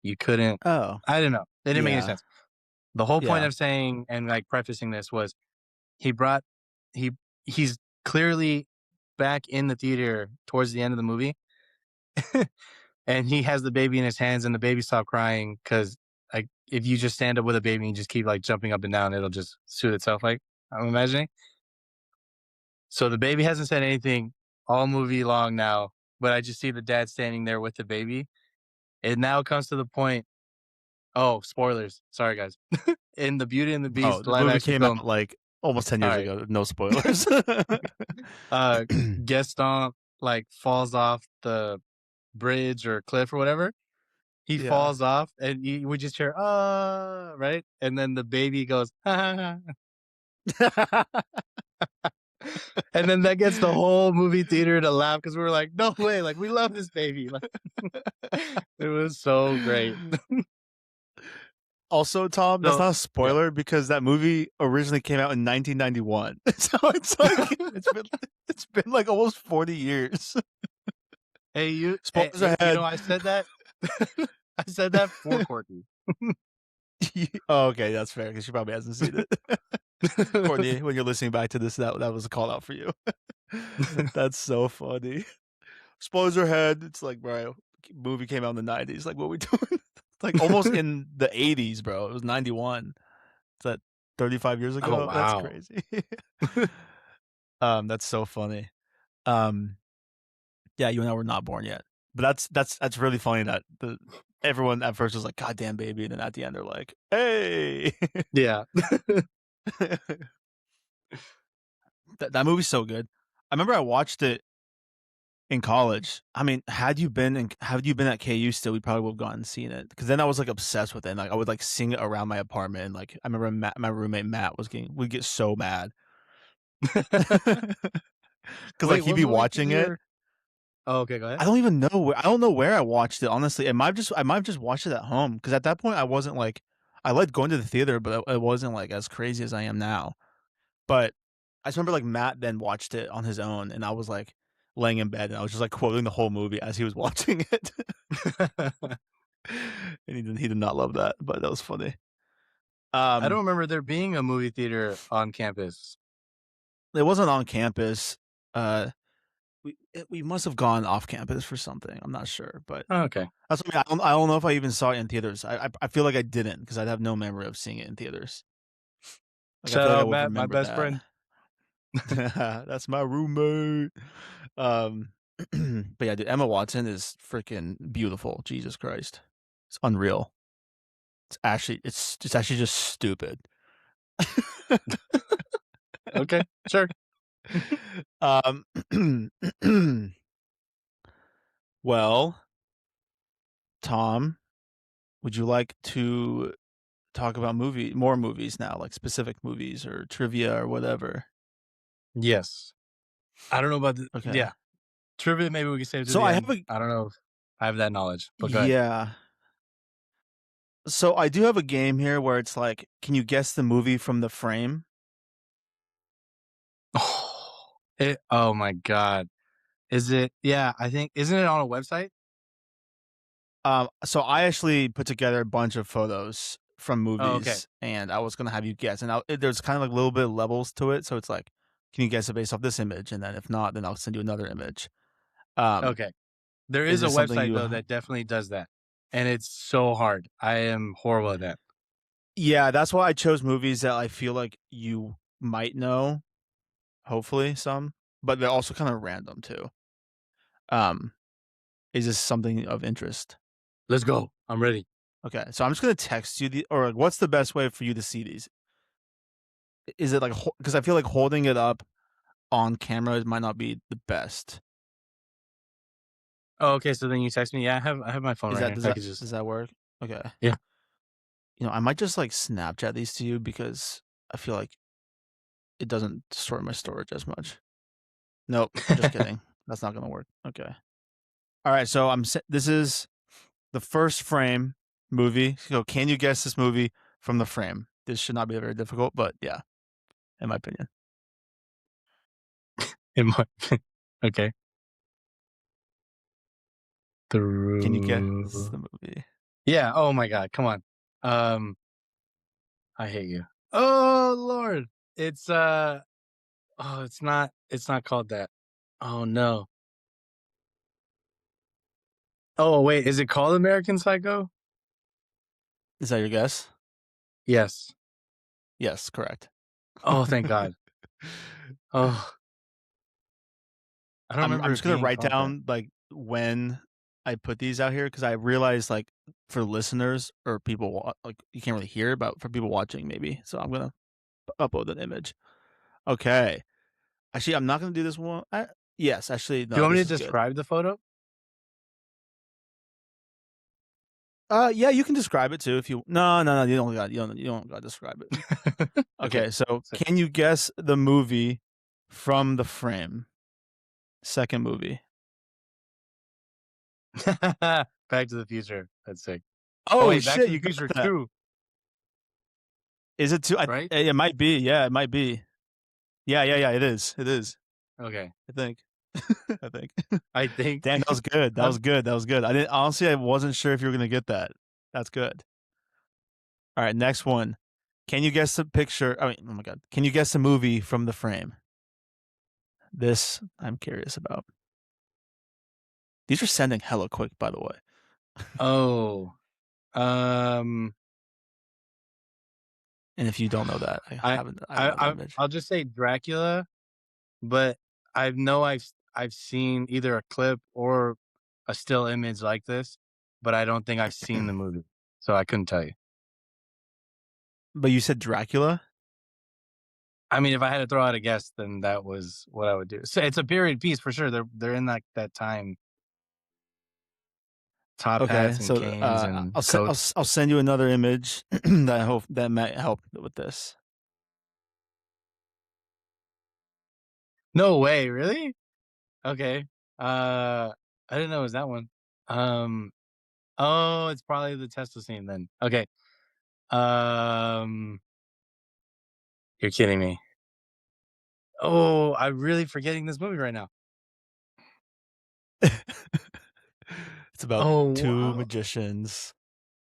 you couldn't Oh, I don't know. It didn't make any yeah, sense. The whole point yeah. of saying and, like, prefacing this was he brought he he's clearly back in the theater towards the end of the movie, and he has the baby in his hands, and the baby stopped crying because, like, if you just stand up with a baby and you just keep, like, jumping up and down, it'll just soothe itself, like, I'm imagining. So the baby hasn't said anything all movie long now, but I just see the dad standing there with the baby. It now comes to the point. Oh, spoilers. Sorry, guys. In the Beauty and the Oh, Beast the live movie action came out, film, like, almost 10 all years right, ago, no spoilers. uh, Gaston like falls off the bridge or cliff or whatever. He Yeah. falls off, and we just hear ah, right, and then the baby goes ha ha ha, and then that gets the whole movie theater to laugh because we were like, no way, like we love this baby, like it was so great. Also, Tom, that's So not a yeah, spoiler because that movie originally came out in 1991. So it's like it's been, like, almost 40 years. Spoilers you ahead. know, I said that, I said that for Courtney. Oh, okay, that's fair because she probably hasn't seen it. Courtney, when you're listening back to this, that was a call out for you. That's so funny. Spoilers ahead. It's like, bro, movie came out in the 90s. Like, what we doing? Like almost in the 80s, bro. It was 91. Is that 35 years Oh ago? That's wow. crazy. That's so funny. Um, yeah, you and I were not born yet. But that's really funny that everyone at first was like, "God damn, baby," and then at the end they're like, "Hey." Yeah. That movie's so good. I remember I watched it in college. I mean, had you been at KU still, we probably would have gone and seen it. Because then I was like obsessed with it. And, like I would like sing it around my apartment. And like I remember my roommate Matt would get so mad because like Wait, he'd what be movie did watching it. your Oh, okay, go ahead. I don't even know where I don't know where I watched it. Honestly, I might have just watched it at home because at that point I wasn't like I liked going to the theater, but it wasn't like as crazy as I am now. But I just remember like Matt then watched it on his own, and I was like laying in bed, and I was just like quoting the whole movie as he was watching it, and he did not love that, but that was funny. I don't Um, remember there being a movie theater on campus. it wasn't on campus. Uh, we must have gone off campus for something. I'm not sure, but Oh, okay. that's what I mean. I don't know if I even saw it in theaters. I feel like I didn't because I'd have no memory of seeing it in theaters. Like I Shout feel like I out would have Matt, my remembered best that. friend. That's my roommate. Um, but yeah, dude, Emma Watson is freaking beautiful. Jesus Christ, it's unreal. It's actually just stupid. Okay, sure. um, well, Tom, would you like to talk about more movies now, like specific movies or trivia or whatever? Yes. I don't know about Okay. yeah. Trivia, maybe we can save to So the I have end. a I don't know if I have that knowledge, but go ahead. yeah. So I do have a game here where it's like, can you guess the movie from the frame? Oh my god. Is it yeah, I think isn't it on a website? So I actually put together a bunch of photos from Oh, okay. movies, and I was gonna have you guess. And there's kind of like a little bit of levels to it, so it's like, can you guess it based off this image? And then if not, then I'll send you another image. Um, Okay. There is is a this something website you? though that definitely does that. And it's so hard. I am horrible at that. Yeah, that's why I chose movies that I feel like you might know. Hopefully, some, but they're also kind of random too. Um, is this something of interest? Let's go. I'm ready. Okay, so I'm just gonna text you or like, what's the best way for you to see these? Is it like because I feel like holding it up on camera might not be the best. Oh, okay, so then you text me. Yeah, I have my phone Is right that here. I could just does that work? Okay. yeah. I might just like Snapchat these to you because I feel like it doesn't store my storage as much. Nope, just kidding. That's not gonna work. Okay. All right. So this is the first frame movie. So can you guess this movie from the frame? This should not be very difficult, but yeah, in my opinion. In my okay. Can you guess the Through movie? yeah. Oh my god. Come on. Um, I hate you. Oh Lord. It's oh, it's not called that. Oh no. Oh wait, is it called American Psycho? Is that your guess? Yes. Yes, correct. Oh, thank God. Oh, I don't I'm remember it just gonna being write called that. down like when I put these out here because I realized like for listeners or people like you can't really hear, but for people watching maybe. So I'm gonna upload an image. Okay. Actually, I'm not gonna do this one. Yes, actually, Do you no. want me This to is good. describe the photo? Yeah, you can describe it too if you. No, no, no. You don't got to describe it. Okay. Okay, so So can you guess the movie from the frame? Second movie. Back to the Future. That's sick. Oh Oh wait, Back shit! to the You got Future that. 2, Is it too? right? It might be. Yeah, it might be. Yeah, yeah, yeah. It is. It is. Okay. I think. I think. I think Damn, that was good. That I'm was good. That was good. I didn't honestly. I wasn't sure if you were gonna get that. That's good. All right, next one. Can you guess the picture? I mean, oh my god. Can you guess the movie from the frame? This I'm curious about. These are sending hella quick, by the way. oh. Um And if you don't know that, I I have another I image. I'll just say Dracula, but I know I've seen either a clip or a still image like this, but I don't think I've seen the movie. So I couldn't tell you. But you said Dracula? I mean, if I had to throw out a guess, then that was what I would do. So it's a period piece for sure. They're in like that time, top Okay, hats and so canes and I'll coats. I'll send you another image that I hope that might help with this. No way, really? Okay. I didn't know it was that one. Um, oh, it's probably the Tesla scene then. Okay. Um, you're kidding me. Oh, I'm really forgetting this movie right now. It's about Oh, two wow. magicians.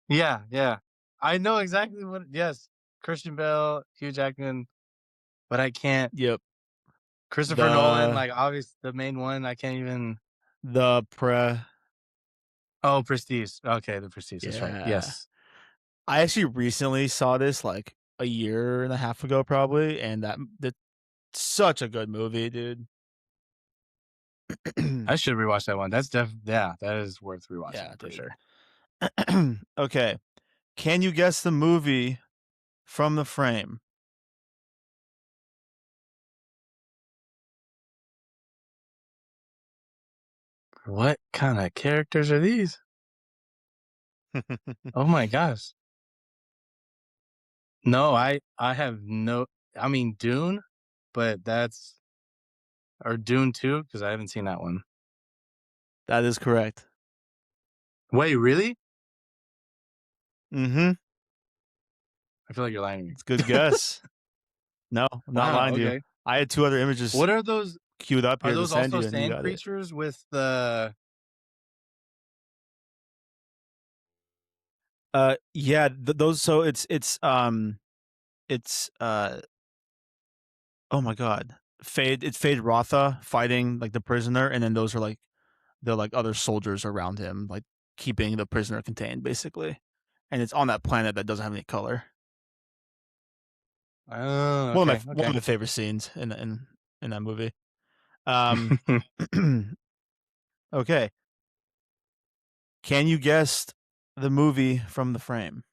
Yeah, yeah. I know exactly what. Yes, Christian Bale, Hugh Jackman, but I can't. Yep. Christopher Nolan, The like obvious the main one. I can't even. the pre Oh, Prestige. Okay, the Prestige. That's right. Yeah. Yes, I actually recently saw this like a year and a half ago probably, and that's such a good movie, dude. I should rewatch that one. That's yeah, that is worth Yeah, rewatching for dude. sure. Okay. Can you guess the movie from the frame? What kind of characters are these? Oh my gosh. No, I have no. I mean Dune, but that's or Dune 2 because I haven't seen that one. That is correct. Wait, really? Mm-hmm. I feel like you're lying to me. It's a good guess. No, I'm not Wow. lying to you. Okay. I had two other images What are those? queued up Are here to those send also you, and you sand got it. creatures with the? Yeah, those. So it's oh my god, Fade. It's Fade Rotha fighting like the prisoner, and then those are like the like other soldiers around him, like keeping the prisoner contained, basically. And it's on that planet that doesn't have any color. Oh, okay, One of okay. my favorite scenes in that movie. Um, okay, can you guess the movie from the frame?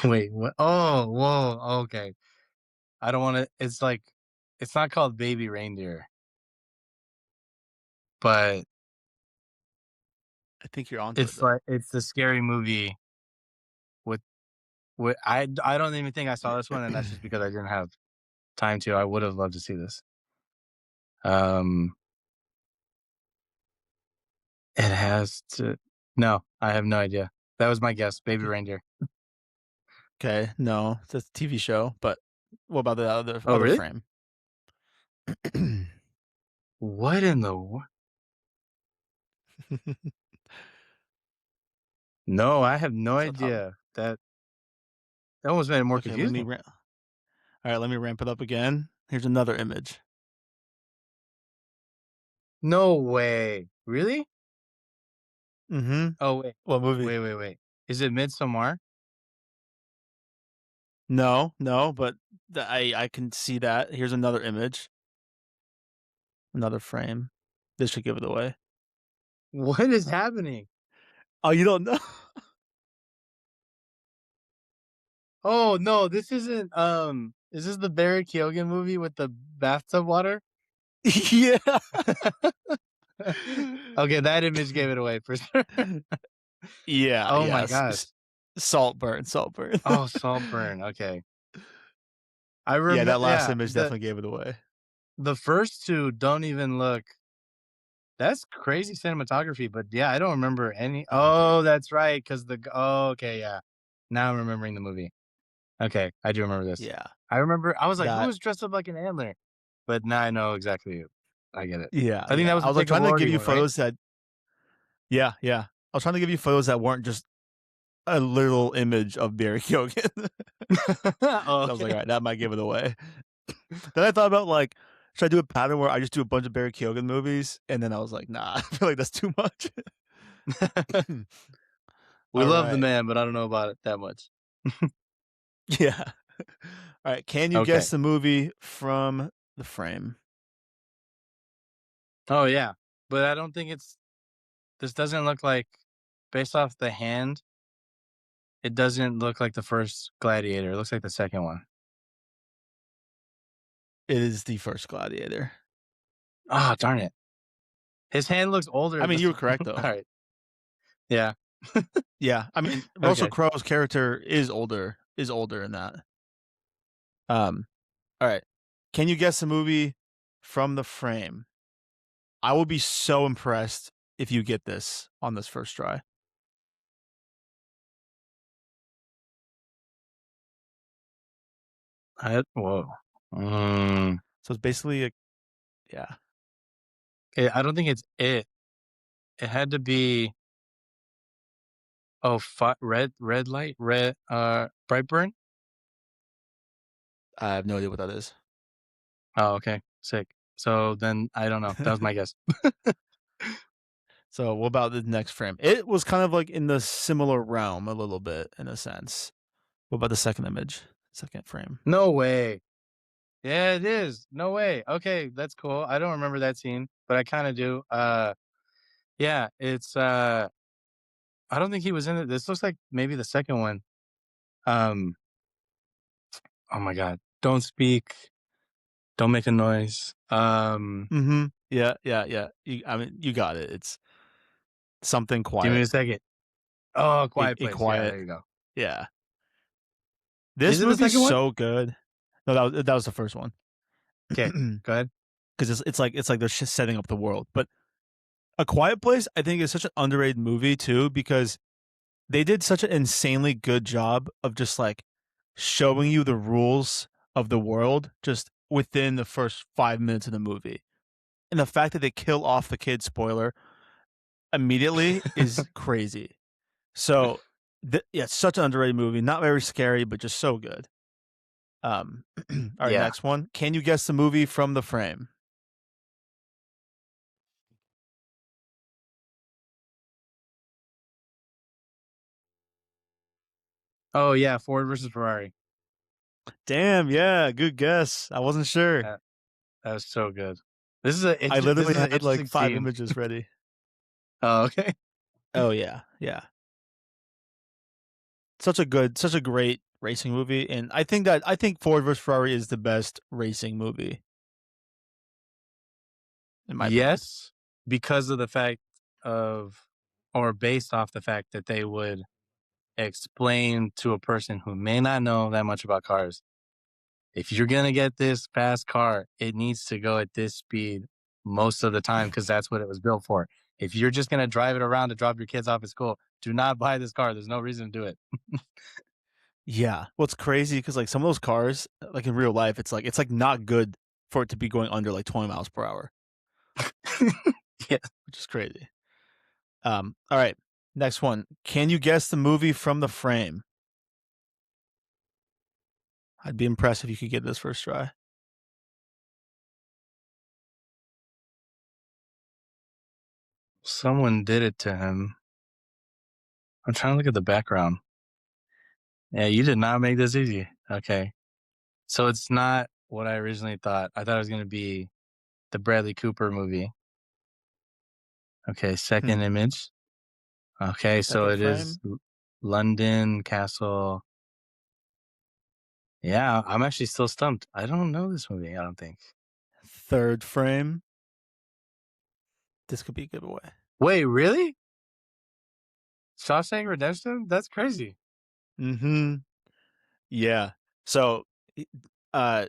Wait, what? Oh, whoa. Okay. I don't want to. It's like, it's not called Baby Reindeer, but I think you're onto it it's though. like it's the scary movie with I don't even think I saw this one, and that's just because I didn't have time to. I would have loved to see this. Um, it has to. No, I have no idea. That was my guess. Baby Reindeer. Okay, no, it's a TV show, but what about the Oh, other really? frame? What in the? No, I have no So idea. That almost made it more okay, let me confusing. all right, let me ramp it up again. Here's another image. No way. Really? Mm-hmm. Oh wait, What movie? wait. Is it Midsommar? No, no, but I can see that. Here's another image, another frame. This should give it away. What is happening? Oh, you don't know? Oh no, this isn't. Is this the Barry Keoghan movie with the bathtub water? Yeah. Okay, that image gave it away for sure. Yeah, Oh my yes. gosh. Saltburn, Saltburn. Oh, Saltburn. Okay, I Yeah, remember. that last Yeah, image definitely gave it away. the first two don't even look. That's crazy cinematography, but yeah, I don't remember any. Oh, Oh, dude. that's right, because oh, okay, yeah. Now I'm remembering the movie. Okay, I do remember this. Yeah. I remember I was like, "Who That is dressed up like an antler?" But now I know exactly. I get it. yeah, I think that yeah. was I the was like Jacob trying to give Elordi you one, right? photos that yeah, yeah. I was trying to give you photos that weren't just a little image of Barry Keoghan. Oh, I was like, okay. all right, that might give it away. Then I thought about like, should I do a pattern where I just do a bunch of Barry Keoghan movies? And then I was like, nah, I feel like that's too much. We All love the right. man, but I don't know about it that much. Yeah. All right. Can you Okay. guess the movie from the frame? Oh, yeah, but I don't think it's this doesn't look like based off the hand, it doesn't look like the first Gladiator. It looks like the second one. It is the first Gladiator. Ah, darn it. His hand looks older I mean, this you were one. correct though. All right. Yeah. Yeah, I mean, Russell Okay. Crowe's character is older in that. All right. Can you guess the movie from the frame? I will be so impressed if you get this on this first try. Whoa. Mm, So it's basically a yeah. I don't think it's it. It had to be red light, Brightburn. I have no idea what that is. Oh, okay, sick. So then I don't know. That was my guess. So what about the next frame? It was kind of like in the similar realm a little bit in a sense. What about the second image? Second frame. No way. Yeah, it is. No way. Okay, that's cool. I don't remember that scene, but I kind of do. Yeah, it's I don't think he was in it. This looks like maybe the second one. Um, oh my god. Don't speak. Don't make a noise. Mm-hmm. Yeah, yeah, yeah. I mean, you got it. It's something Give me quiet. a second. Oh, Quiet A Place. Yeah, quiet. there you go. Yeah. This Is it the movie's second one? so good. No, that was the first one. Okay, go ahead. Because it's like they're just setting up the world. But A Quiet Place, I think, is such an underrated movie too because they did such an insanely good job of just like showing you the rules of the world just within the first 5 minutes of the movie. And the fact that they kill off the kid, spoiler, immediately is crazy. So, yeah, it's such an underrated movie. Not very scary, but just so good. All right, Yeah. next one. Can you guess the movie from the frame? Oh yeah, Ford versus Ferrari. Damn, yeah, good guess. I wasn't sure. That, that was so good. I This literally is an had like interesting 5 scene. images ready. Oh, okay. Oh yeah, yeah. Such a great racing movie, and I think Ford vs Ferrari is the best racing movie, in my opinion. Yes, because of the fact of, or based off the fact that they would explain to a person who may not know that much about cars, if you're gonna get this fast car, it needs to go at this speed most of the time because that's what it was built for. If you're just gonna drive it around to drop your kids off at school, do not buy this car. There's no reason to do it. Yeah, well, it's crazy because like some of those cars, like in real life, it's like not good for it to be going under like 20 miles per hour, Yeah. which is crazy. All right, next one. Can you guess the movie from the frame? I'd be impressed if you could get this first try. Someone did it to him. I'm trying to look at the background. Yeah, you did not make this easy. Okay. So it's not what I originally thought. I thought it was going to be the Bradley Cooper movie. Okay, second Hmm. image. Okay, so Second it is frame, London Castle. Yeah, I'm actually still stumped. I don't know this movie, I don't think. third frame. This could be a giveaway. Wait, really? Shawshank Redemption? That's crazy. Mm-hmm. Yeah. So, uh,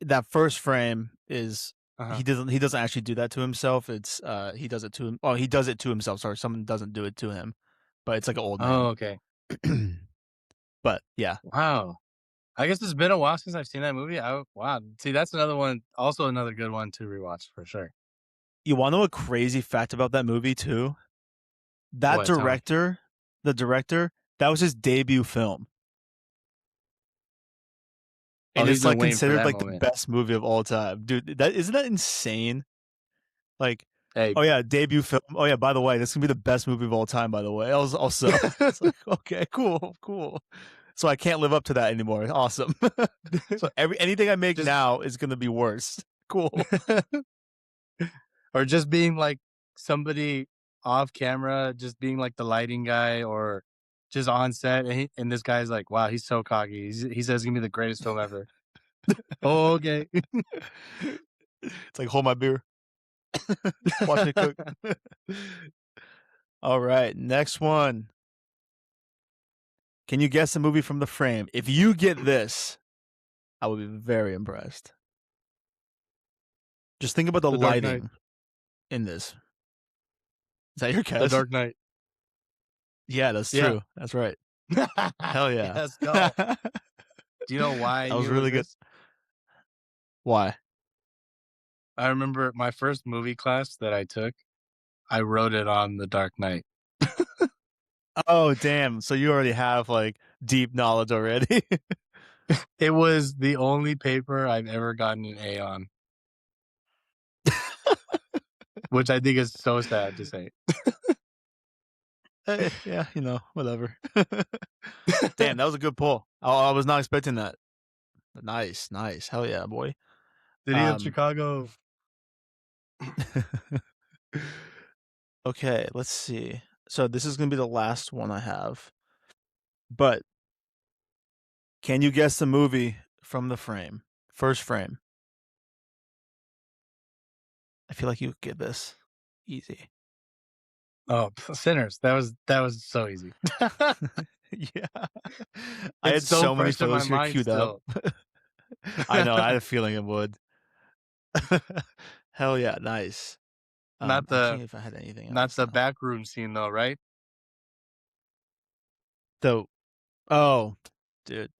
that first frame is Uh-huh. he doesn't actually do that to himself. It's he does it to him. Oh, he does it to himself. Sorry, someone doesn't do it to him, but it's like an old Oh, man. okay. But yeah, Wow. I guess it's been a while since I've seen that movie. Wow. See, that's another one, also another good one to rewatch for sure. you want to know a crazy fact about that movie too? That What? Tell me. director, the director, that was his debut film, Oh, and he's it's been like waiting for considered that like the moment. best movie of all time, dude. That isn't that insane? Like, Hey. oh yeah, debut film. Oh yeah, by the way, this can be the best movie of all time. By the way, I was also it's like okay, cool. So I can't live up to that anymore. Awesome. So anything I make Just now is gonna be worse. Cool. or just being like somebody off camera, just being like the lighting guy or just on set, and, and this guy's like, "Wow, he's so cocky." He says, "Give me the greatest film ever." Oh, okay. It's like, hold my beer. Watch me cook. All right, next one. Can you guess the movie from the frame? If you get this, I will be very impressed. Just think about the The Dark Knight. lighting in this. Is that your The guess? Dark Knight. Yeah, that's Yeah. true. That's right. Hell yeah. Let's go. Do you know why I That was knew it was really good. this? Why? I remember my first movie class that I took, I wrote it on The Dark Knight. Oh, damn. So you already have like deep knowledge already. It was the only paper I've ever gotten an A on, which I think is so sad to say. Yeah, whatever. Damn, that was a good pull. I was not expecting that. Nice, nice. Hell yeah, boy. City of Um, Chicago. okay, let's see. So this is gonna be the last one I have. But can you guess the movie from the frame? First frame. I feel like you could get this easy. Oh, Sinners. That was so easy. Yeah. I It's had so so many fresh in my photos here mind queued up. still. I know, I had a feeling it would. Hell yeah, nice. Not I'm the seeing if I had anything not else the now. backroom scene though, right? So, oh, dude,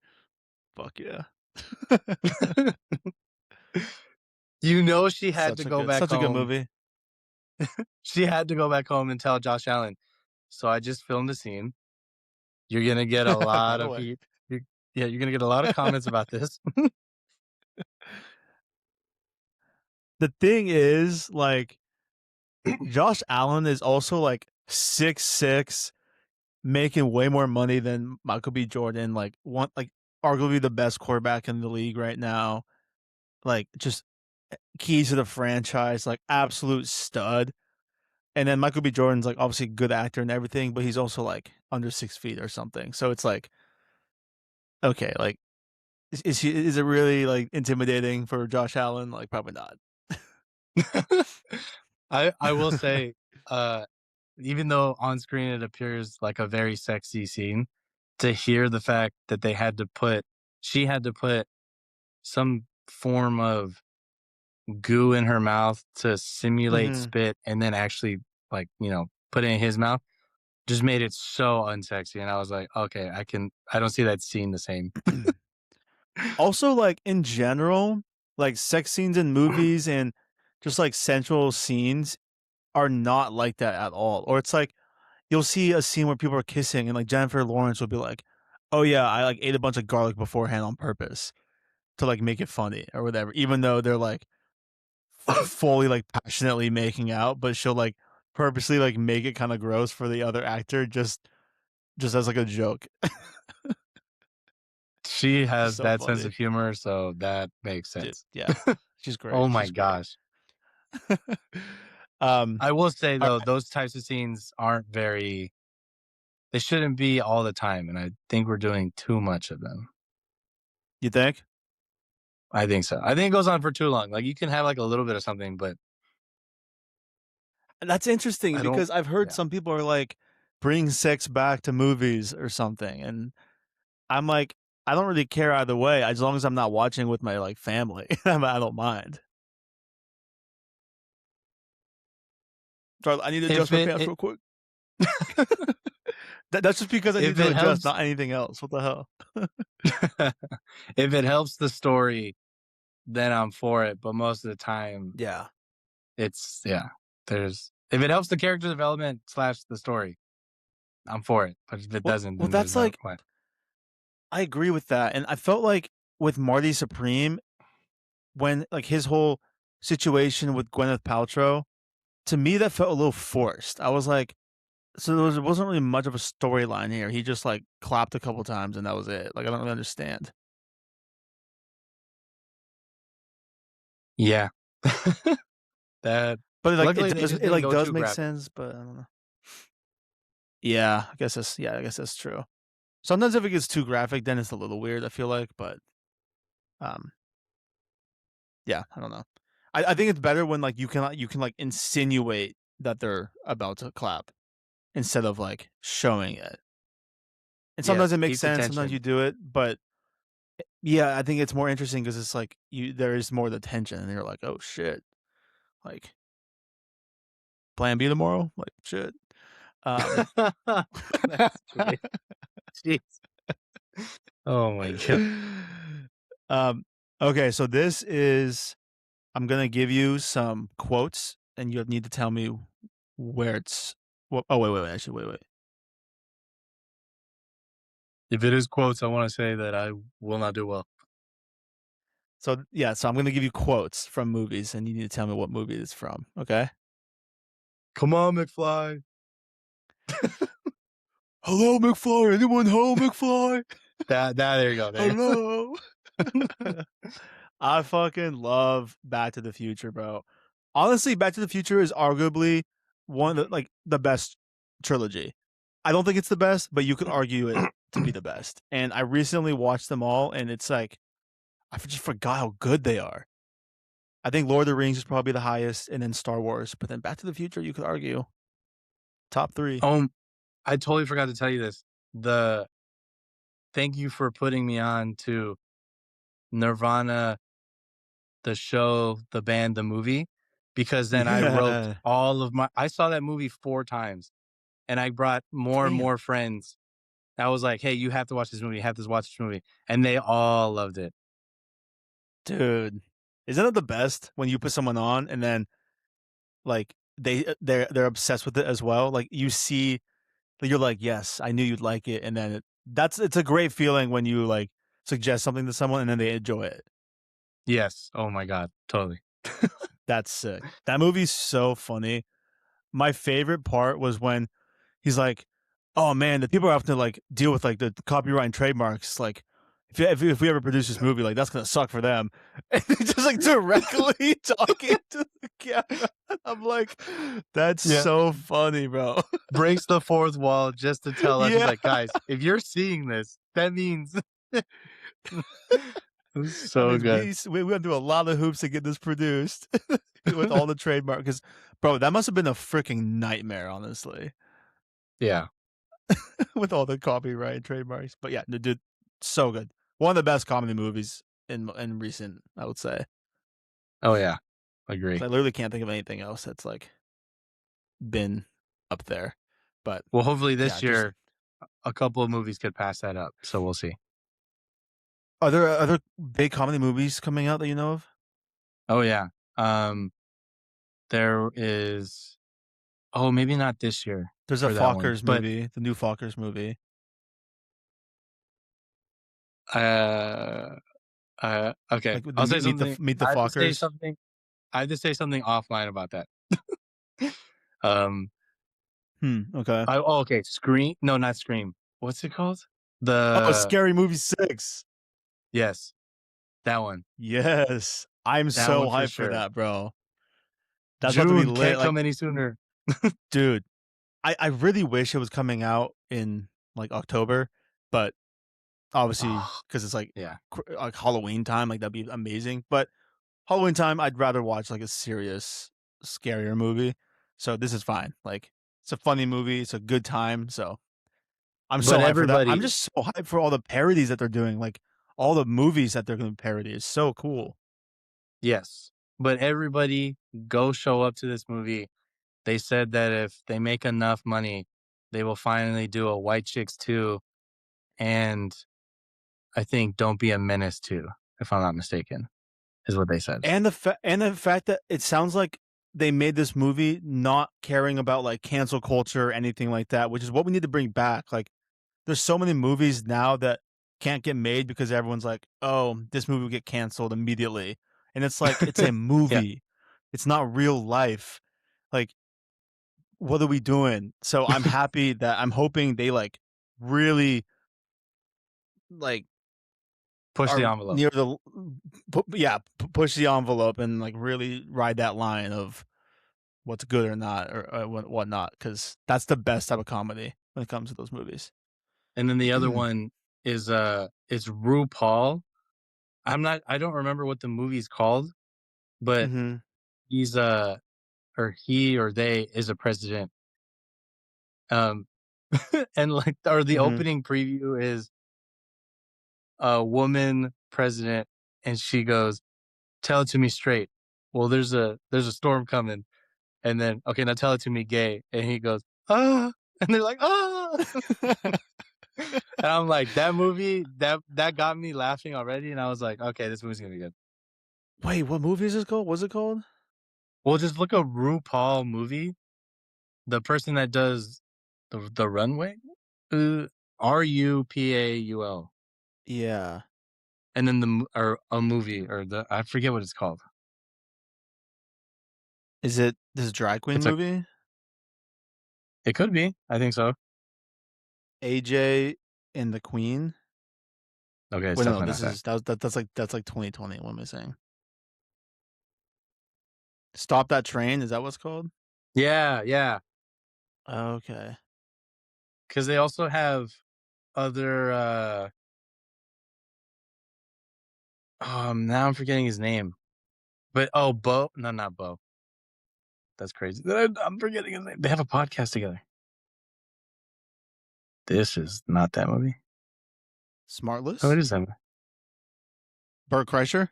fuck yeah. You know she had to go back Such a good home. movie. She had to go back home and tell Josh Allen. So I just filmed the scene. You're gonna get a By lot the of way. heat. Yeah, you're gonna get a lot of comments about this. The thing is, like, Josh Allen is also like 6'6", making way more money than Michael B. Jordan, like arguably the best quarterback in the league right now. Like just keys to the franchise, like absolute stud. And then Michael B. Jordan's like obviously a good actor and everything, but he's also like under 6 feet or something. So it's like, okay, like is it really like intimidating for Josh Allen? Like probably not. I will say, uh, even though on screen it appears like a very sexy scene, to hear the fact that she had to put some form of goo in her mouth to simulate Hmm. spit and then actually like, put it in his mouth just made it so unsexy. And I was like, okay, I don't see that scene the same. Also, like in general, like sex scenes in movies and just like sensual scenes are not like that at all. Or it's like you'll see a scene where people are kissing and like Jennifer Lawrence will be like, "Oh yeah, I like ate a bunch of garlic beforehand on purpose to like make it funny or whatever," even though they're like fully like passionately making out, but she'll like purposely like make it kind of gross for the other actor just as like a joke. She She's has so that sense funny. of humor, so that makes Dude, sense. yeah. She's Oh great. my She's great. gosh. um I will say all though, right. those types of scenes they shouldn't be all the time, and I think we're doing too much of them. You think? I think so. I think it goes on for too long. Like you can have like a little bit of something, but That's interesting I don't because I've heard yeah. some people are like bring sex back to movies or something and I'm like I don't really care either way as long as I'm not watching with my like family. I don't mind. Charlie, I need to If adjust my it, pants it real quick. That's just because I need if to it adjust, helps not anything else. What the hell? if it helps the story, then I'm for it. But most of the time, Yeah. it's yeah. There's if it helps the character development slash the story, I'm for it. But if it Well, doesn't, well, then there's that's no like point. I agree with that, and I felt like with Marty Supreme when like his whole situation with Gwyneth Paltrow, to me that felt a little forced. I was like, so there wasn't really much of a storyline here. He just like clapped a couple times and that was it. Like I don't really understand. Yeah. That But like luckily they just it didn't like go does too make graphic. sense. But I don't know. I guess that's true. Sometimes if it gets too graphic, then it's a little weird, I feel like, but, um, yeah, I don't know. I think it's better when, like, you can, like, insinuate that they're about to clap instead of, like, showing it. And sometimes Yes, it makes keep the sense, sometimes you tension. do it, but yeah, I think it's more interesting because it's like there is more the tension, and you're like, "Oh, shit." Like, plan B tomorrow? Like, shit. Um That's great. Jeez. Oh my god. Um, okay, so this is I'm gonna give you some quotes, and you'll need to tell me where it's oh, wait, actually, wait. If it is quotes, I want to say that I will not do well. So, yeah, so I'm gonna give you quotes from movies, and you need to tell me what movie it's from, okay? Come on, McFly. "Hello, McFly, anyone home, McFly? That there you go. There you Hello?" go. I fucking love Back to the Future, bro. Honestly, Back to the Future is arguably one of the best trilogy. I don't think it's the best, but you could argue it to be the best. And I recently watched them all, and it's like I just forgot how good they are. I think Lord of the Rings is probably the highest, and then Star Wars, but then Back to the Future, you could argue top three. I totally forgot to tell you this. The Thank you for putting me on to Nirvana, the show, the band, the movie, because then I wrote Yeah, all of my I saw that movie 4 times, and I brought more and damn, more friends. I was like, "Hey, you have to watch this movie, you have to watch this movie," and they all loved it. dude, isn't it the best when you put someone on and then like they're obsessed with it as well? Like you see, you're like, yes, I knew you'd like it, and then it's a great feeling when you like suggest something to someone and then they enjoy it. Yes. Oh my god, totally. That's sick. That movie's so funny. My favorite part was when he's like, "Oh man, the people have to like deal with like the copyright and trademarks. Like, if we ever produce this movie, like that's gonna suck for them." And he's just like directly talking to the camera. I'm like, that's Yeah. so funny, bro. Breaks the fourth wall just to tell us, he's Yeah, like, "Guys, if you're seeing this, that means." It was that so means good. we went through a lot of hoops to get this produced with all the trademark. Because, bro, that must have been a freaking nightmare, honestly, Yeah. with all the copyright and trademarks. But yeah, the dude, so good. One of the best comedy movies in recent, I would say. Oh, yeah. 'Cause Agree. I literally can't think of anything else that's like been up there. But Well, hopefully yeah, this just year, a couple of movies could pass that up, so we'll see. are there other big comedy movies coming out that you know of? Oh, yeah. Um, there is maybe not this year There's a for that one, Fockers but, movie, the new Fockers movie. uh okay, Like with the I'll say something. Meet the I have to say Fockers. something I have to say something offline about that. Um, Okay. okay, Scream no, not Scream. What's it called? Oh, The Scary Movie 6. Yes, that one. Yes. I'm That so one for hyped for sure. that, bro. That's about to be June lit. can't Like, come any sooner. dude, I really wish it was coming out in like October, but obviously Oh, because it's like yeah. like Halloween time, like that'd be amazing. But Halloween time, I'd rather watch like a serious, scarier movie. So this is fine. Like it's a funny movie. It's a good time. So I'm so But hyped for that. I'm everybody just so hyped for all the parodies that they're doing. Like all the movies that they're going to parody is so cool. Yes, but everybody go show up to this movie. They said that if they make enough money, they will finally do a White Chicks 2, and I think Don't Be a Menace 2, if I'm not mistaken, is what they said. And the fact that it sounds like they made this movie not caring about like cancel culture or anything like that, which is what we need to bring back. Like there's so many movies now that can't get made because everyone's like, "Oh, this movie will get canceled immediately." And it's like it's a Yeah. movie. It's not real life. Like what are we doing? So I'm hoping they like really like Push the are envelope. near the yeah, push the envelope and like really ride that line of what's good or not or whatnot because that's the best type of comedy. when it comes to those movies. And then the other one is it's RuPaul. I don't remember what the movie's called, but Hmm. he's or he or they is a president. Um and like or the Hmm. opening preview is a woman president and she goes, "Tell it to me straight." Well, there's a storm coming. And then, okay, now tell it to me gay. And he goes, "Ah." And they're like, "Ah." And I'm like, that movie, that got me laughing already. And I was like, okay, this movie's gonna be good. Wait, what movie is this called? What's it called? Well, just look up RuPaul movie. The person that does the runway, RuPaul, Yeah. and then or a movie or the I forget what it's called. Is it this drag queen It's a movie? it could be. I think so. AJ and the Queen. Okay, it's Wait, no, definitely this not that. is that's like 2020. What am I saying? Stop That Train. Is that what's called? Yeah, yeah. Okay. Because they also have other. Now I'm forgetting his name. But Bo. No, not Bo. That's crazy. I'm forgetting his name. They have a podcast together. This is not that movie. Oh, it Smartless. is that movie. Bert Kreischer.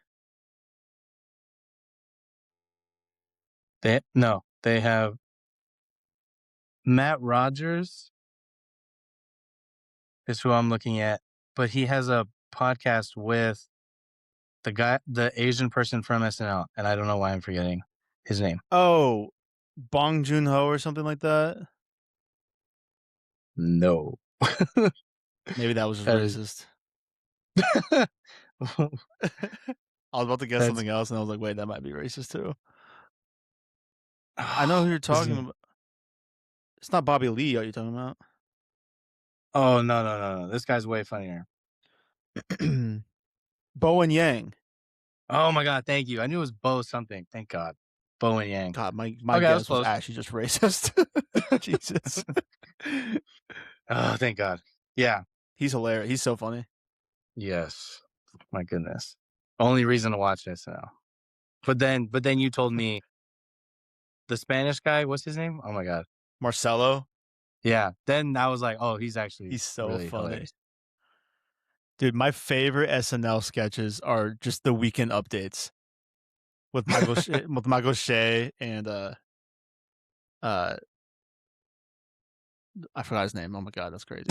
They have Matt Rogers is who I'm looking at, but he has a podcast with the Asian person from SNL, and I don't know why I'm forgetting his name. Oh, Bong Joon Ho or something like that. No, Maybe that was just that is racist. I was about to guess that's something else, and I was like, wait, that might be racist too. I know who you're is talking he? about. It's not Bobby Lee. Are you talking about? Oh no! This guy's way funnier. Bowen Yang. Oh my god, thank you. I knew it was Bo something. Thank God, Bo and Yang. God, my Okay, I was guess was close. actually just racist. Jesus. Oh, thank God. Yeah. He's hilarious. He's so funny. Yes. My goodness. Only reason to watch this now. But then you told me the Spanish guy, what's his name? Oh my God. Marcelo. Yeah. Then I was like, oh, he's actually He's so really funny. hilarious. Dude, my favorite SNL sketches are just the weekend updates with Michael Shea and uh I forgot his name. Oh my god, that's crazy.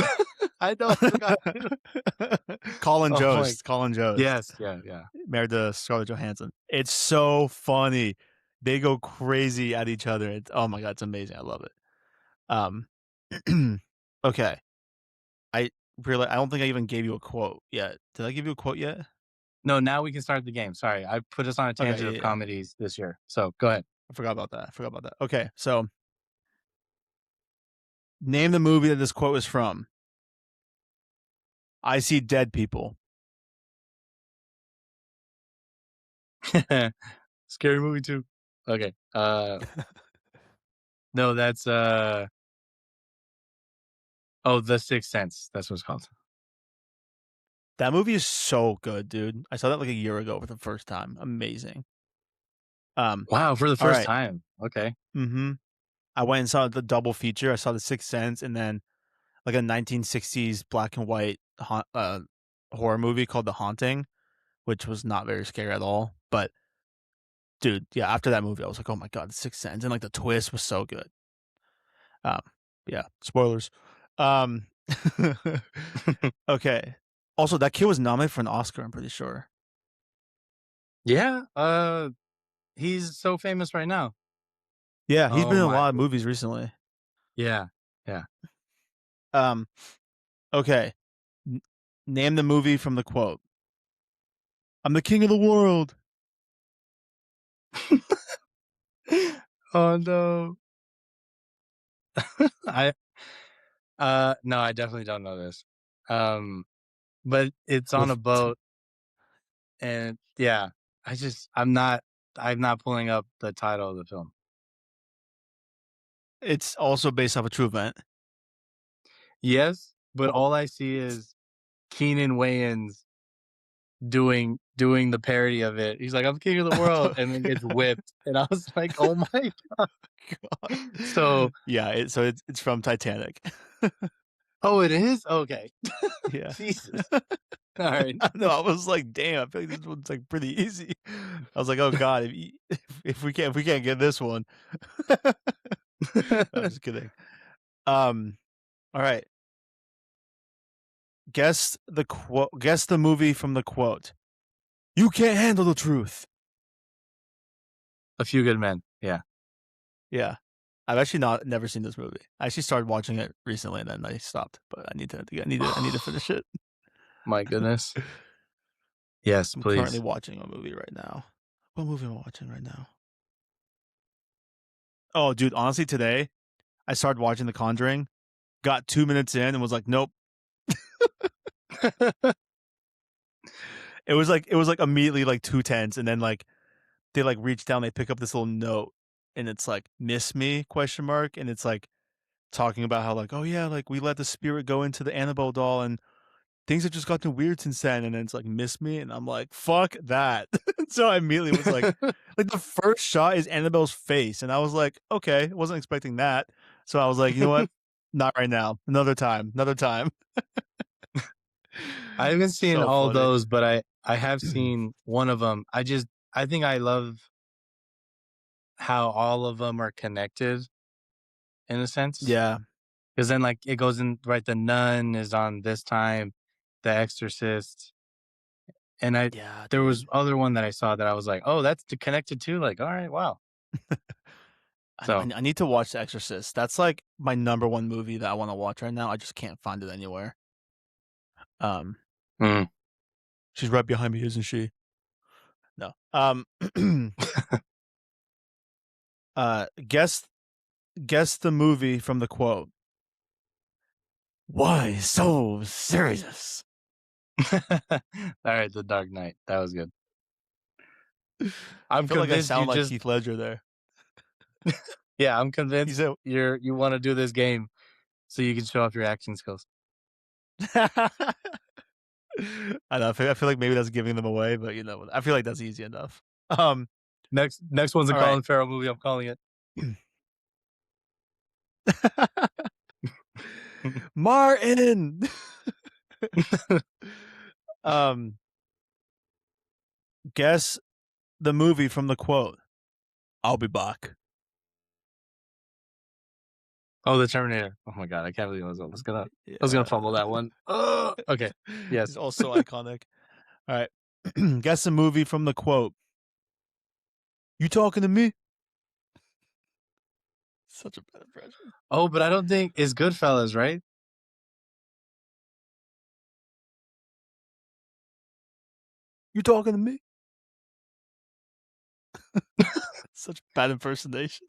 I know, I forgot too. Colin Oh my Jost. Colin Jost. yes, yeah. Married to Scarlett Johansson. It's so funny. They go crazy at each other. Oh my god, it's amazing. I love it. Okay. I I don't think I even gave you a quote yet. Did I give you a quote yet? No, now we can start the game. Sorry. I put us on a Okay, tangent of yeah, yeah. comedies this year. So go ahead. I forgot about that. I forgot about that. Okay, so name the movie that this quote is from. I see dead people. Scary movie too. Okay. No, that's The Sixth Sense. That's what it's called. That movie is so good, dude. I saw that like a year ago for the first time. Amazing. Wow, for the All first right. time. Okay. Mm-hmm. I went and saw the double feature. I saw The Sixth Sense and then like a 1960s black and white horror movie called The Haunting, which was not very scary at all. But dude, yeah, after that movie, I was like, oh my god, The Sixth Sense, and like the twist was so good. Um, yeah, spoilers. Um, okay. Also, that kid was nominated for an Oscar. I'm pretty sure. Yeah. He's so famous right now. Yeah, he's Oh been in a my lot of goodness. movies recently. Yeah. Yeah. Um, okay. N- Name the movie from the quote. I'm the king of the world. Oh no. I no, I definitely don't know this. Um, but it's Well, on a boat and yeah, I'm not pulling up the title of the film. it's also based off a true event. Yes, but Well, all I see is Keenan Wayans doing the parody of it. He's like, "I'm king of the world," and then gets whipped, and I was like, "Oh my god." God. So Yeah, it's from Titanic. oh, it is? Okay. Yeah. Jesus. Alright. No, I was like, "Damn, I feel like this one's, like, pretty easy." I was like, "Oh god, if we can't get this one." I'm just kidding. Um, alright. Guess the movie from the quote. "You can't handle the truth." A Few Good Men, yeah. Yeah. I've actually never seen this movie. I actually started watching it recently and then I stopped, but I need to finish it. My goodness. Yes, I'm currently please. watching a movie right now. What movie am I watching right now? Oh, dude, honestly, today I started watching The Conjuring, got 2 minutes in and was like, "Nope." It was like immediately like too tense and then like they like reach down, they pick up this little note and it's like "miss me?" question mark and it's like talking about how like, "Oh yeah, like we let the spirit go into the Annabelle doll and things have just gotten weird since then," and then it's like "miss me," and I'm like, "Fuck that." So I immediately was like the first shot is Annabelle's face, and I was like, "Okay, wasn't expecting that." So I was like, "You know what? Not right now. Another time. Another time." I haven't seen So all funny. those, but I have seen one of them. I think I love how all of them are connected in a sense. Yeah. Because then, like, it goes in right, The Nun is on this time, The Exorcist, and Yeah, there dude. was other one that I saw that I was like, "Oh, that's t connected too?" Like, "Alright, wow." So, I need to watch The Exorcist. That's like my number one movie that I want to watch right now. I just can't find it anywhere. Um, mm. she's right behind me, isn't she? No. Uh, guess guess the movie from the quote. Why so serious? Alright, The Dark Knight. That was good. I I'm feel like I convinced you sound like just Heath Ledger there. yeah, I'm He convinced said, you wanna do this game so you can show off your acting skills. I know. I feel like maybe that's giving them away, but you know, I feel like that's easy enough. Um. Next one's a All right. Colin Farrell movie, I'm calling it. Martin. um. Guess the movie from the quote. I'll be back. Oh, The Terminator. Oh my god, I can't believe I was gonna Yeah. fumble that one. Okay. It's Yes. also iconic. All right. Guess the movie from the quote. You talking to me? Such a bad impression. Oh, but I don't think it's Goodfellas, right? You talking to me? Such bad impersonation.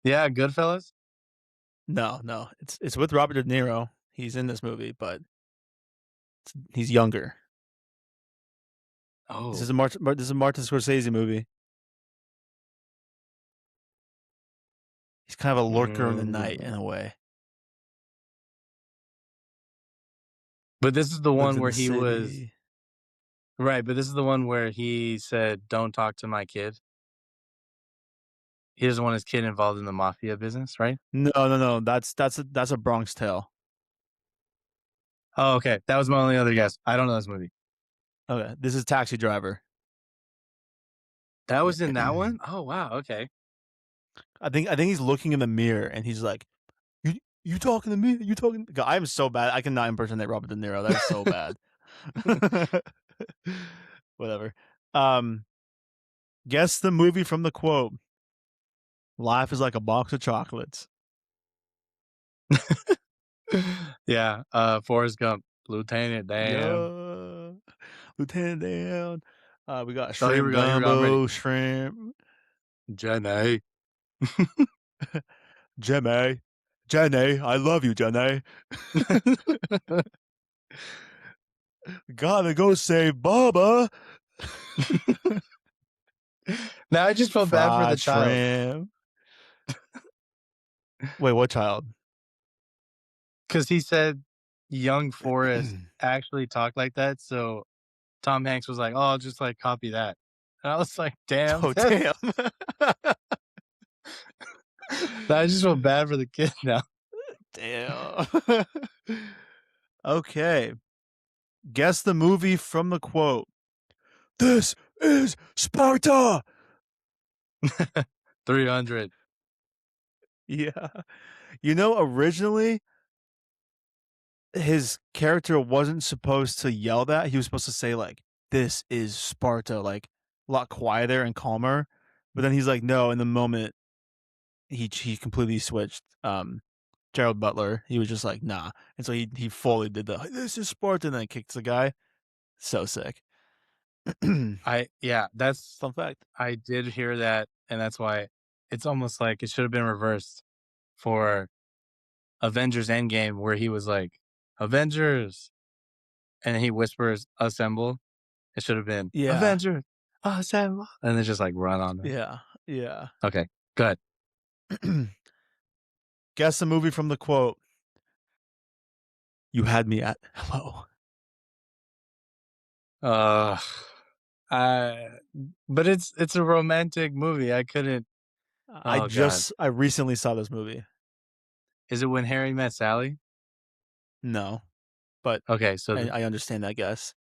Yeah, Goodfellas? No, no. It's with Robert De Niro. He's in this movie, but he's younger. Oh. This is a Martin Scorsese movie. He's kind of a lurker in the night in Mm. a way. But this is the Lives one in where the he was city. right, but this is the one where he said, "Don't talk to my kid." He doesn't want his kid involved in the mafia business, right? No, no, no. That's a Bronx Tale. Oh, okay. That was my only other guess. I don't know this movie. Okay, this is Taxi Driver. That was in that one? Oh, wow, okay. I think he's looking in the mirror and he's like, "You you talking to me? You talking?" God, I'm so bad. I cannot impersonate Robert De Niro. That is so bad. Whatever. Um, guess the movie from the quote. Life is like a box of chocolates. Yeah, Forrest Gump, Lieutenant Dan. Yeah, Lieutenant Dan. We got Oh, shrimp here we go, I'm ready. gumbo, shrimp. Jenny. Jenny, Jenny, I love you, Jenny. Gotta go save Baba. Now I just felt bad for the Fried child. shrimp. Wait, what child? because he said young Forrest actually talked like that, so Tom Hanks was like, "Oh, I'll just, like, copy that." And I was like, "Damn, Oh, that's damn. I just feel bad for the kid now." Damn. Okay. Guess the movie from the quote. This is Sparta. 300. Yeah. Originally his character wasn't supposed to yell that. He was supposed to say like, "This is Sparta," like a lot quieter and calmer. But then he's like, "No." In the moment, he completely switched. Gerald Butler, he was just like, "Nah," and so he fully did the "This is Sparta," and then kicks the guy. So sick. Fun That's fact. I did hear that, and that's why it's almost like it should have been reversed for Avengers Endgame, where he was like, "Avengers," and then he whispers, "Assemble." It should have been, Yeah, "Avengers, assemble," and then just, like, run on them. yeah, yeah. Okay, good. Guess the movie from the quote. You had me at hello. Uh, I but it's a romantic movie, I couldn't oh god. I recently saw this movie. Is it When Harry Met Sally? No, but Okay, so I understand that guess.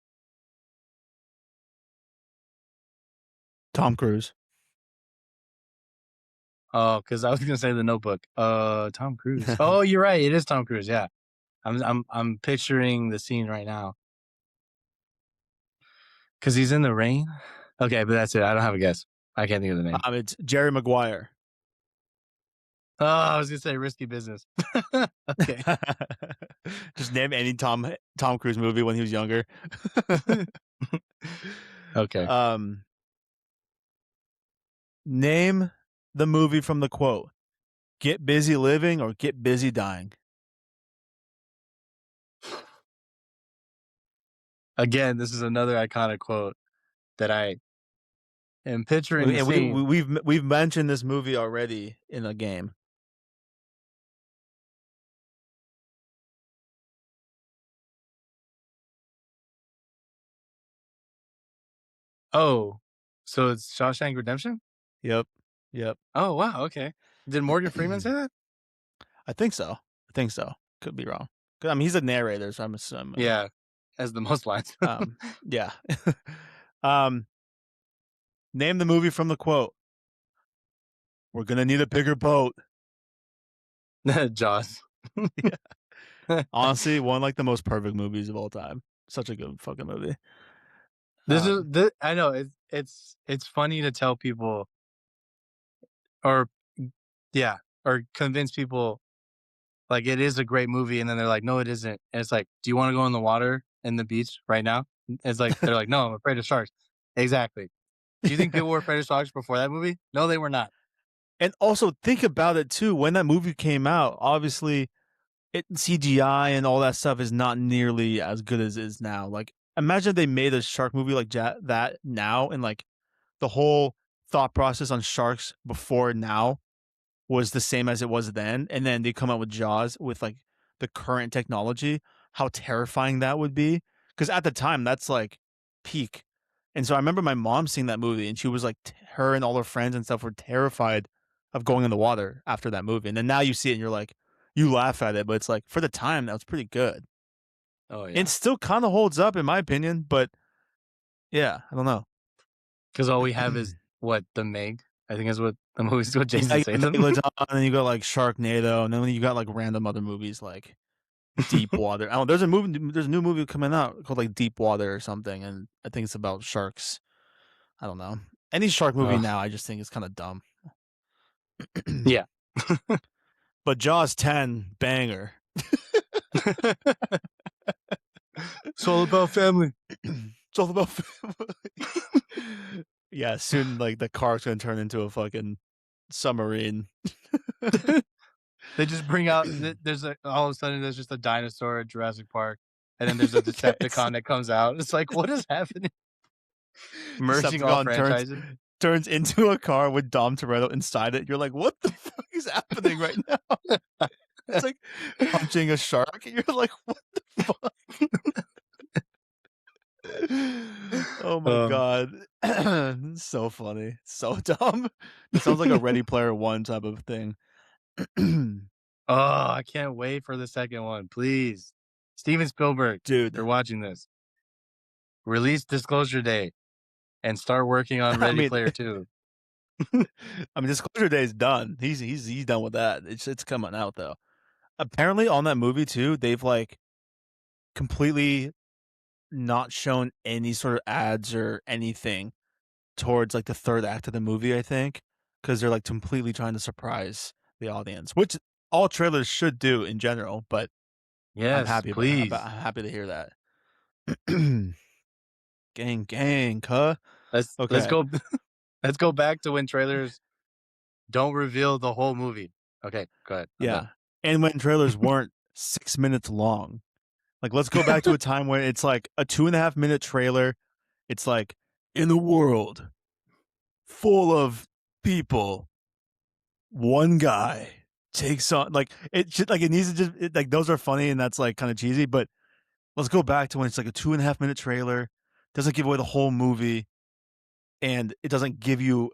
Tom Cruise. because I was gonna say The Notebook. Tom Cruise. Oh, you're right, it is Tom Cruise, yeah. I'm picturing the scene right now. Because he's in the rain? Okay, but that's it, I don't have a guess. I can't think of the name. It's Jerry Maguire. Oh, I was gonna say Risky Business. Okay. Just name any Tom Cruise movie when he was younger. Okay. um, Name the movie from the quote. Get busy living or get busy dying. Again, this is another iconic quote that I am picturing the And scene. we've mentioned this movie already in a game. Oh, so it's Shawshank Redemption? Yep. Yep. Oh, wow, okay. Did Morgan Freeman say that? I think so. Could be wrong. I mean, he's a narrator, so I'm assuming. Yeah, has the most lines. Yeah. um, Name the movie from the quote. We're gonna need a bigger boat. Jaws. Yeah. Honestly, one of like the most perfect movies of all time. Such a good fucking movie. I know it's funny to tell people or yeah, or convince people like it is a great movie, and then they're like, "No, it isn't." And it's like, "Do you want to go in the water in the beach right now?" It's like they're like, "No, I'm afraid of sharks." Exactly. Do you think people were afraid of sharks before that movie? No, they were not. And also think about it too. When that movie came out, obviously CGI and all that stuff is not nearly as good as it is now. Like, imagine they made a shark movie like that now, and like the whole thought process on sharks before now was the same as it was then, and then they come out with Jaws with like the current technology. How terrifying that would be! Because at the time, that's like peak. And so I remember my mom seeing that movie, and she was like, her and all her friends and stuff were terrified of going in the water after that movie. And then now you see it, and you're like, you laugh at it, but it's like for the time that was pretty good. Oh And yeah, still kind of holds up in my opinion, but yeah, I don't know. because all we have is what the Meg. I think is what the movie's what Yeah, Jason you got Statham. Megalodon, and you got like Sharknado, and then you got like random other movies like Deep Water. Oh, there's a new movie coming out called like Deep Water or something, and I think it's about sharks. I don't know. Any shark movie now, I just think is kind of dumb. Yeah. But Jaws 10 banger. It's all about family. It's all about family. Yeah, soon like the car's gonna turn into a fucking submarine. They just bring out there's all of a sudden there's just a dinosaur at Jurassic Park, and then there's a Decepticon that comes out. It's like, what is happening? Merging all Decepticon franchises. turns into a car with Dom Toretto inside it. You're like, what the fuck is happening right now? It's like punching a shark. You're like, what the fuck? Oh my god. So funny. So dumb. It sounds like a Ready Player One type of thing. Oh, I can't wait for the second one. Please. Steven Spielberg, if Dude, you're watching this, release Disclosure Day and start working on I Ready mean Player 2. Disclosure Day is done. He's done with that. It's coming out though. Apparently on that movie too, they've like completely not shown any sort of ads or anything towards like the third act of the movie, I think, because they're like completely trying to surprise the audience, which all trailers should do in general, but I'm Yes, happy please. I'm happy to hear that. Gang, cuh. Let's Okay. go let's go back to when trailers don't reveal the whole movie. Okay, go ahead. I'm done. Yeah. And when trailers weren't 6 minutes long. Like, let's go back to a time when it's like a 2.5 minute trailer. It's like, in a world full of people, one guy takes on like it should like it needs to just like those are funny and that's like kind of cheesy, but let's go back to when it's like a 2.5 minute trailer, doesn't give away the whole movie, and it doesn't give you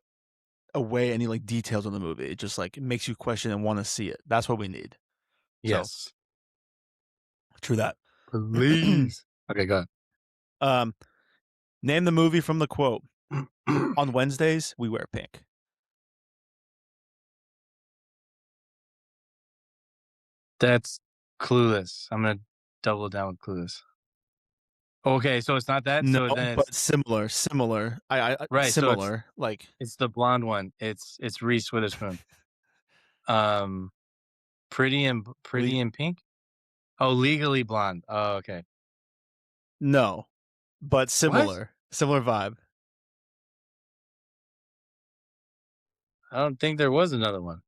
away any like details of the movie. It just like it makes you question and want to see it. That's what we need. So Yes. true that. Please. Okay, go um, name the movie from the quote. ahead. On Wednesdays, we wear pink. That's Clueless. I'm gonna double down with Clueless. Okay, so it's not that. No, So then it's but similar. right. So Similar. Like it's the blonde one. It's Reese Witherspoon. Um, le- Pretty in Pink. Oh, Legally Blonde. Oh, okay. no, but What? similar vibe. I don't think there was another one.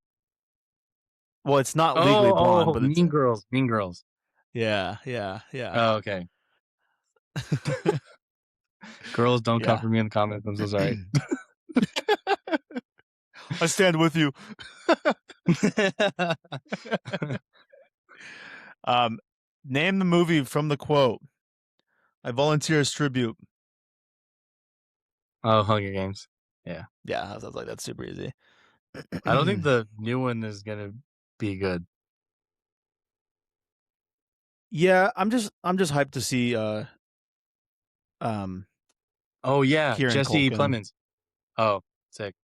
Well, it's not Legally Blonde, Oh, but it's Mean Girls. Mean Girls. yeah. Oh, okay. Girls, don't come Yeah. for me in the comments. I'm so sorry. I stand with you. um, name the movie from the quote. I volunteer as tribute. Oh, Hunger Games. Yeah. Yeah, I was like, that's super easy. I don't think the new one is gonna be good. Yeah, I'm just hyped to see um Oh yeah, Kieran Jesse Culkin. Plemons. Oh, sick.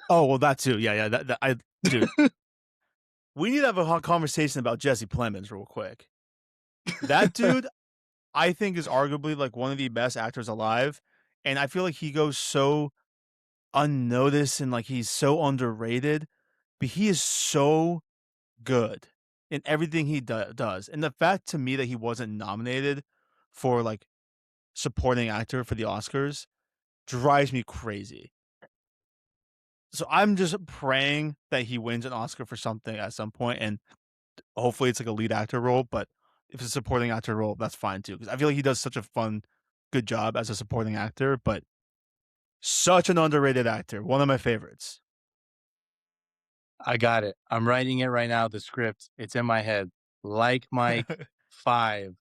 Oh well, that too. Yeah. That I dude, we need to have a hot conversation about Jesse Plemons real quick. That dude, I think, is arguably like one of the best actors alive, and I feel like he goes so unnoticed and like he's so underrated, but he is so good in everything he does. And the fact to me that he wasn't nominated for like supporting actor for the Oscars drives me crazy. So I'm just praying that he wins an Oscar for something at some point, and hopefully it's like a lead actor role. But if it's a supporting actor role, that's fine too, because I feel like he does such a fun, good job as a supporting actor. But such an underrated actor, one of my favorites. I got it. I'm writing it right now, the script. It's in my head. Like Mike 5,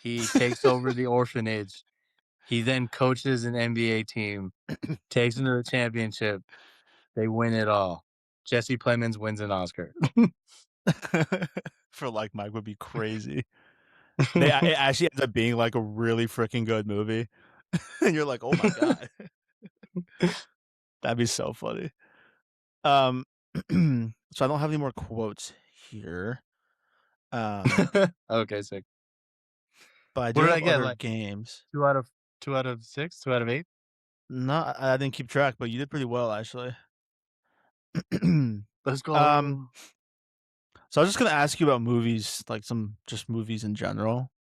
he takes over the orphanage. He then coaches an NBA team, takes them to the championship. They win it all. Jesse Plemons wins an Oscar. For like Mike would be crazy. It actually ends up being like a really freaking good movie, and you're like, oh my god, that'd be so funny. Um, so I don't have any more quotes here. Okay, sick. But I What do did I have get? other Like games. 2 out of 6? 2 out of 8? No, I didn't keep track, but you did pretty well actually. Let's um, go. so I was just gonna ask you about movies, like some just movies in general,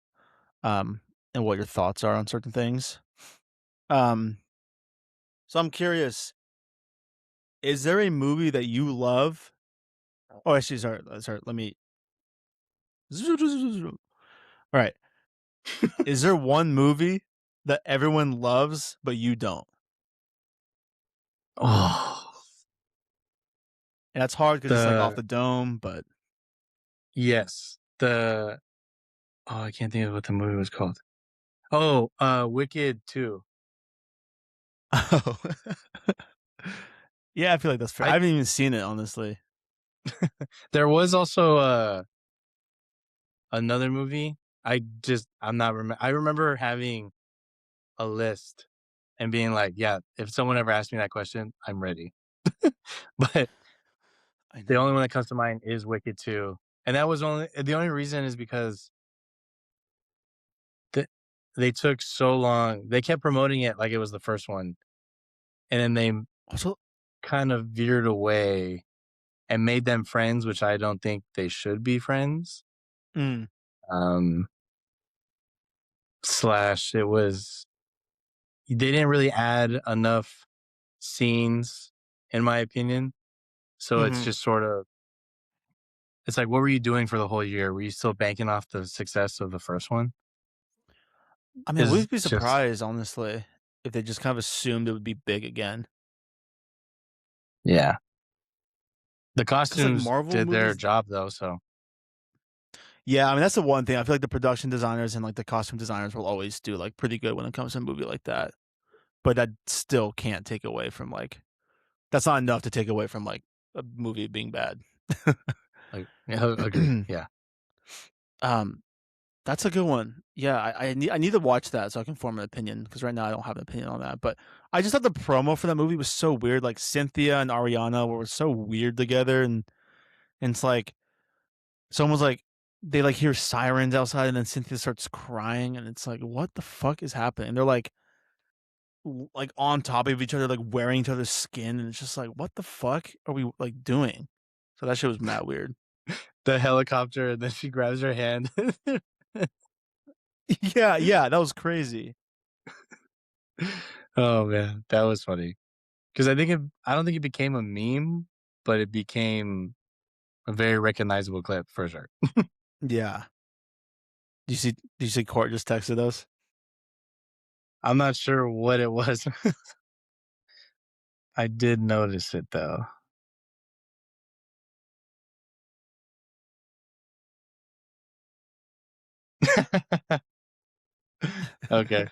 um, and what your thoughts are on certain things. Um, so I'm curious, is there a movie that you love? Oh, actually, sorry. Let me. All right. Is there one movie that everyone loves but you don't? Oh, And that's hard because it's like off the the dome, but yes, the I can't think of what the movie was called. Oh, Wicked 2. Oh. Yeah, I feel like that's fair. I I haven't even seen it, honestly. There was also another movie. I'm not I remember having a list and being like, yeah, if someone ever asked me that question, I'm ready. But I the only know. one that comes to mind is Wicked 2. And that was only the only reason is because th- they took so long. They kept promoting it like it was the first one. And then they Also, kind of veered away and made them friends, which I don't think they should be friends. mm, Um, slash, it was, they didn't really add enough scenes, in my opinion. So it's mhm. just sort of, it's like, what were you doing for the whole year? Were you still banking off the success of the first one? I mean, I Is wouldn't be just, surprised, honestly, if they just kind of assumed it would be big again. yeah. The Because like costumes Marvel did their movies, job though. So, yeah, I mean that's the one thing. I feel like the production designers and like the costume designers will always do like pretty good when it comes to a movie like that. But that still can't take away from like that's not enough to take away from like a movie being bad. like, yeah, agreed. Yeah. um, that's a good one. Yeah, I need to watch that so I can form an opinion because right now I don't have an opinion on that. But I just thought the promo for that movie was so weird. Like Cynthia and Ariana were so weird together, and it's like someone's like they like hear sirens outside, and then Cynthia starts crying, and it's like what the fuck is happening? They're like on top of each other, like wearing each other's skin, and it's just like what the fuck are we like doing? So that shit was mad weird. The helicopter, and then she grabs her hand. Yeah, yeah, that was crazy. Oh man, that was funny. Because I don't think it became a meme, but it became a very recognizable clip for sure. Yeah. Do you see Court just texted us? I'm not sure what it was. I did notice it though. Okay.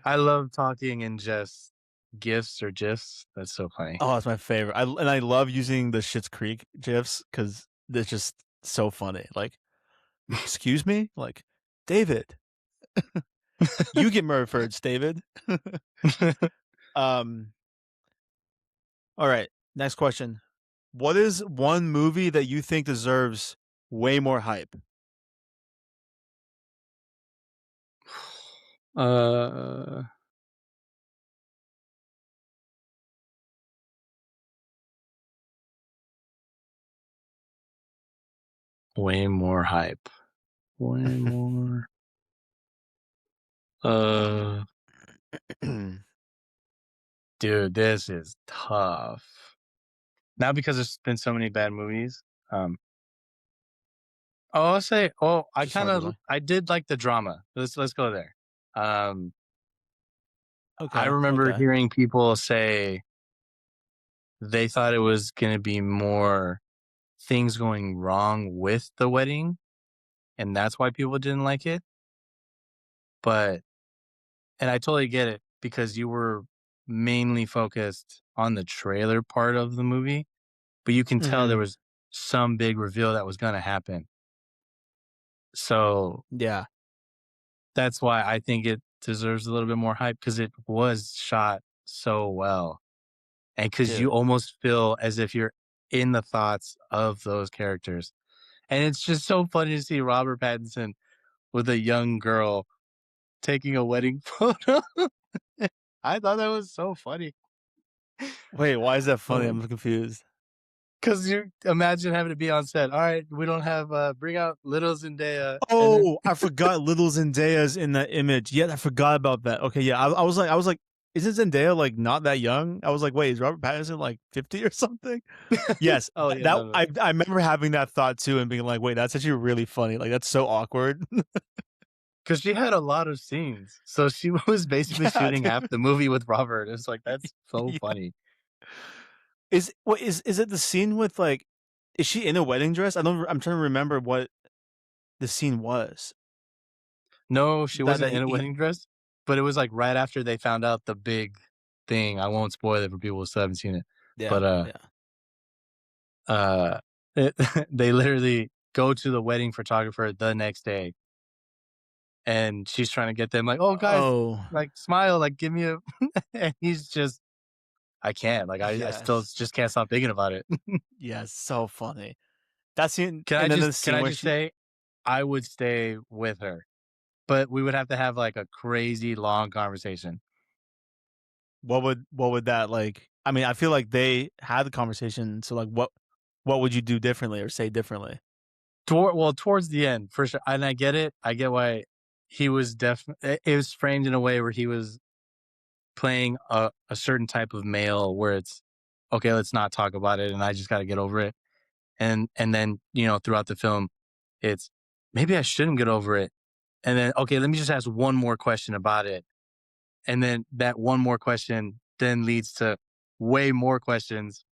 I love talking in just gifs or gifs. That's so funny. Oh, it's my favorite. I love using the Schitt's Creek gifs because it's just so funny. Like, excuse me, like David, you get murdered first, David. um. All right. Next question. What is one movie that you think deserves way more hype? uh, way more hype. Way more. Uh, Dude, this is tough. Not because there's been so many bad movies. Um, I'll say, Just hard to like. I did like the drama. Let's go there. Um, I Okay. remember Okay. hearing people say they thought it was going to be more things going wrong with the wedding, and that's why people didn't like it. But and I totally get it because you were mainly focused on the trailer part of the movie, but you can tell there Mm-hmm. was some big reveal that was going to happen. So Yeah. that's why I think it deserves a little bit more hype because it was shot so well. And because you Dude. almost feel as if you're in the thoughts of those characters. And it's just so funny to see Robert Pattinson with a young girl taking a wedding photo. I thought that was so funny. Wait, why is that funny? Oh, I'm confused. because you imagine having to be on set. All right, we don't have bring out little Zendaya, and then Oh, I forgot Little Zendaya's in that image. Yeah, I forgot about that. Okay, yeah, I was like, isn't Zendaya like not that young? I was like, wait, is Robert Pattinson like 50 or something? Yes, oh that, yeah, that no, no, I remember having that thought too and being like, wait, that's actually really funny. Like that's so awkward. because she had a lot of scenes, so she was basically Yeah, shooting half the movie with Robert. It's like that's so yeah. funny. Is what is it the scene with like? Is she in a wedding dress? I don't. I'm trying to remember what the scene was. No, she That wasn't that in a he wedding dress, but it was, like, right after they found out the big thing. I won't spoil it for people who still haven't seen it, yeah, but, yeah. uh, it they literally go to the wedding photographer the next day, and she's trying to get them like, "Oh, guys, Oh, like, smile, like, give me a" and he's just, "I can't, like, I still yes. just can't stop thinking about it." Yes, so funny. That scene Can I and then just the can scene I where just she say, I would stay with her, but we would have to have, like, a crazy long conversation. what would that, like I mean, I feel like they had the conversation, so, like, what would you do differently or say differently? Towards the end, for sure, and I get it. I get why he was it was framed in a way where he was playing a certain type of male where it's, "Okay, let's not talk about it, and I just gotta get over it." And then, throughout the film, it's, "Maybe I shouldn't get over it." And then, "Okay, let me just ask one more question about it." And then that one more question then leads to way more questions.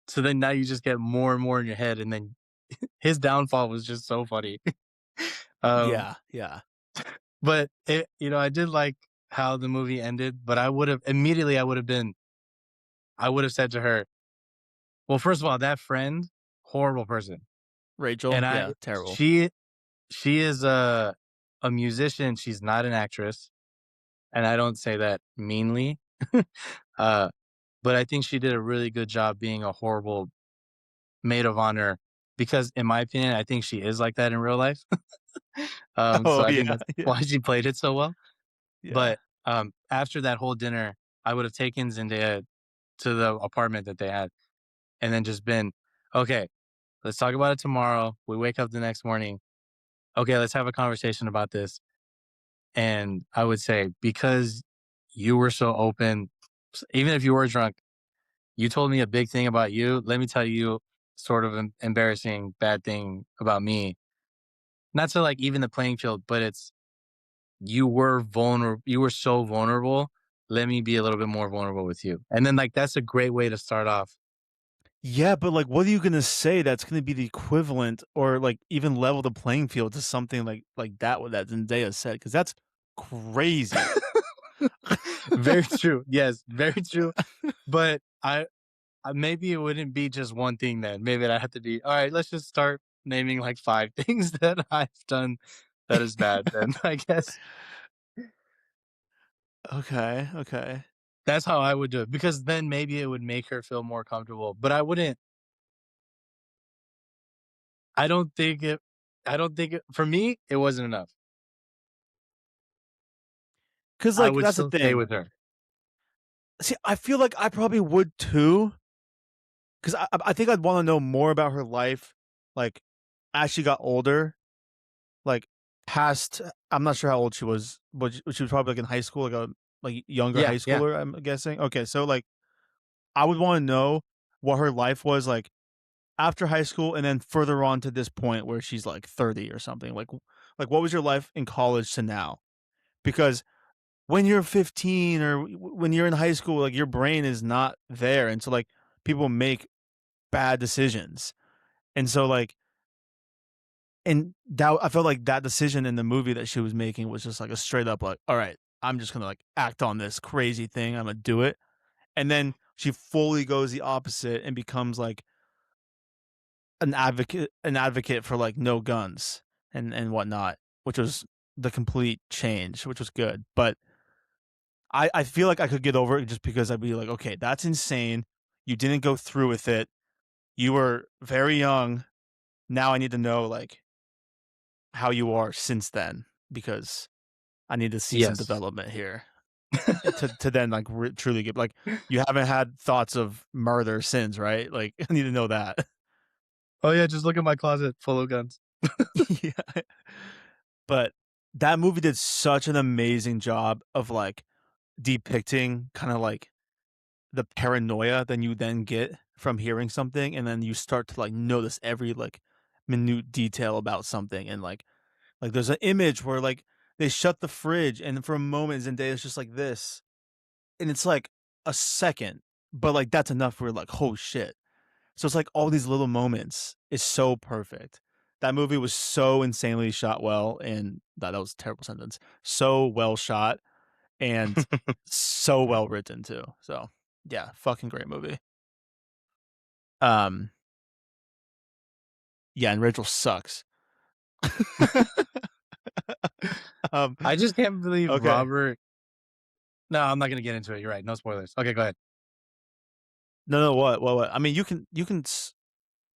So then now you just get more and more in your head, and then his downfall was just so funny. Um, Yeah, yeah. but I did like how the movie ended, but I would have said to her, well, first of all, that friend, horrible person. Rachel? And Yeah, terrible. she is a musician. She's not an actress. And I don't say that meanly. uh, but I think she did a really good job being a horrible maid of honor because in my opinion, I think she is like that in real life. So Oh, I think yeah, that's yeah, why she played it so well. yeah. But, after that whole dinner, I would have taken Zendaya to the apartment that they had and then just been, "Okay, let's talk about it tomorrow. We wake up the next morning. Okay, let's have a conversation about this." And I would say, because you were so open, even if you were drunk, you told me a big thing about you. Let me tell you sort of an embarrassing bad thing about me. Not to like even the playing field, but it's you were vulnerable. You were so vulnerable. Let me be a little bit more vulnerable with you. And then like that's a great way to start off. Yeah, but, like, what are you gonna say that's gonna be the equivalent or, like, even level the playing field to something like that what that Zendaya said? Because that's crazy. Very true. Yes, very true. But maybe it wouldn't be just one thing then. Maybe I'd have to be, all right, let's just start naming like five things that I've done that is bad. Then I guess Okay, okay. that's how I would do it because then maybe it would make her feel more comfortable. But I wouldn't, I don't think it, I don't think it, for me, it wasn't enough. Because I like, would that's the still stay thing. with her. See, I feel like I probably would too. Because I think I'd wanna know more about her life, like, as she got older, like, past I'm not sure how old she was, but she was probably, like, in high school, like, a younger Yeah. high Yeah. schooler, I'm guessing? Okay, so, like, I would wanna know what her life was like after high school and then further on to this point where she's, like, 30 or something, like, what was your life in college to now? Because when you're 15 or when you're in high school, like, your brain is not there, and so, like, people make bad decisions, and so, like and that I felt like that decision in the movie that she was making was just, like, a straight up, like, "Alright, I'm just gonna, like, act on this crazy thing, Imma do it," and then she fully goes the opposite and becomes, like, an advocate for, like, no guns and whatnot, which was the complete change, which was good, but I feel like I could get over it just because I'd be like, "Okay, that's insane. You didn't go through with it. You were very young. Now I need to know, like, how you are since then because I need to see some Yes. development here." To then, like, truly get like, you haven't had thoughts of murder since, right? Like, I need to know that. Oh yeah. Just look at my closet full of guns. Yeah. But that movie did such an amazing job of, like, depicting kinda, like, the paranoia that you then get from hearing something, and then you start to, like, notice every, like, minute detail about something, and, like, there's an image where, like, they shut the fridge, and for a moment, Zendaya's just like this, and it's, like, a second, but, like, that's enough for, like, "Oh, shit." So it's like all these little moments is so perfect. That movie was so insanely shot well, and that was a terrible sentence. So well shot and so well written too. So yeah, fucking great movie. Um, yeah, and Rachel sucks. um, I just can't believe okay. Robert. No, I'm not gonna get into it. You're right. No spoilers. Okay, go ahead. No, what? I mean,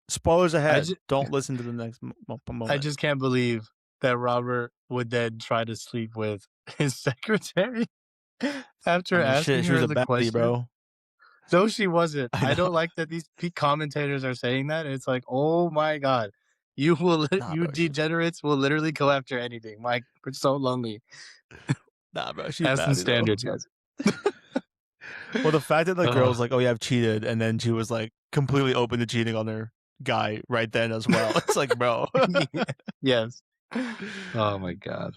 spoilers I ahead. just Don't listen to the next I moment. just can't believe that Robert would then try to sleep with his secretary I after mean, asking shit, she was her a the baddie, question. bro. No, she wasn't. I I know. don't like that these commentators are saying that. It's like, oh my god, Nah, you bro, degenerates will literally go after anything. Mike, we're so lonely. she's That's the baddie though. standards, guys. Well, the fact that the girl Ugh. was like, "Oh yeah, I've cheated," and then she was like completely open to cheating on her guy right then as well. It's like, bro. Yes. Oh my god.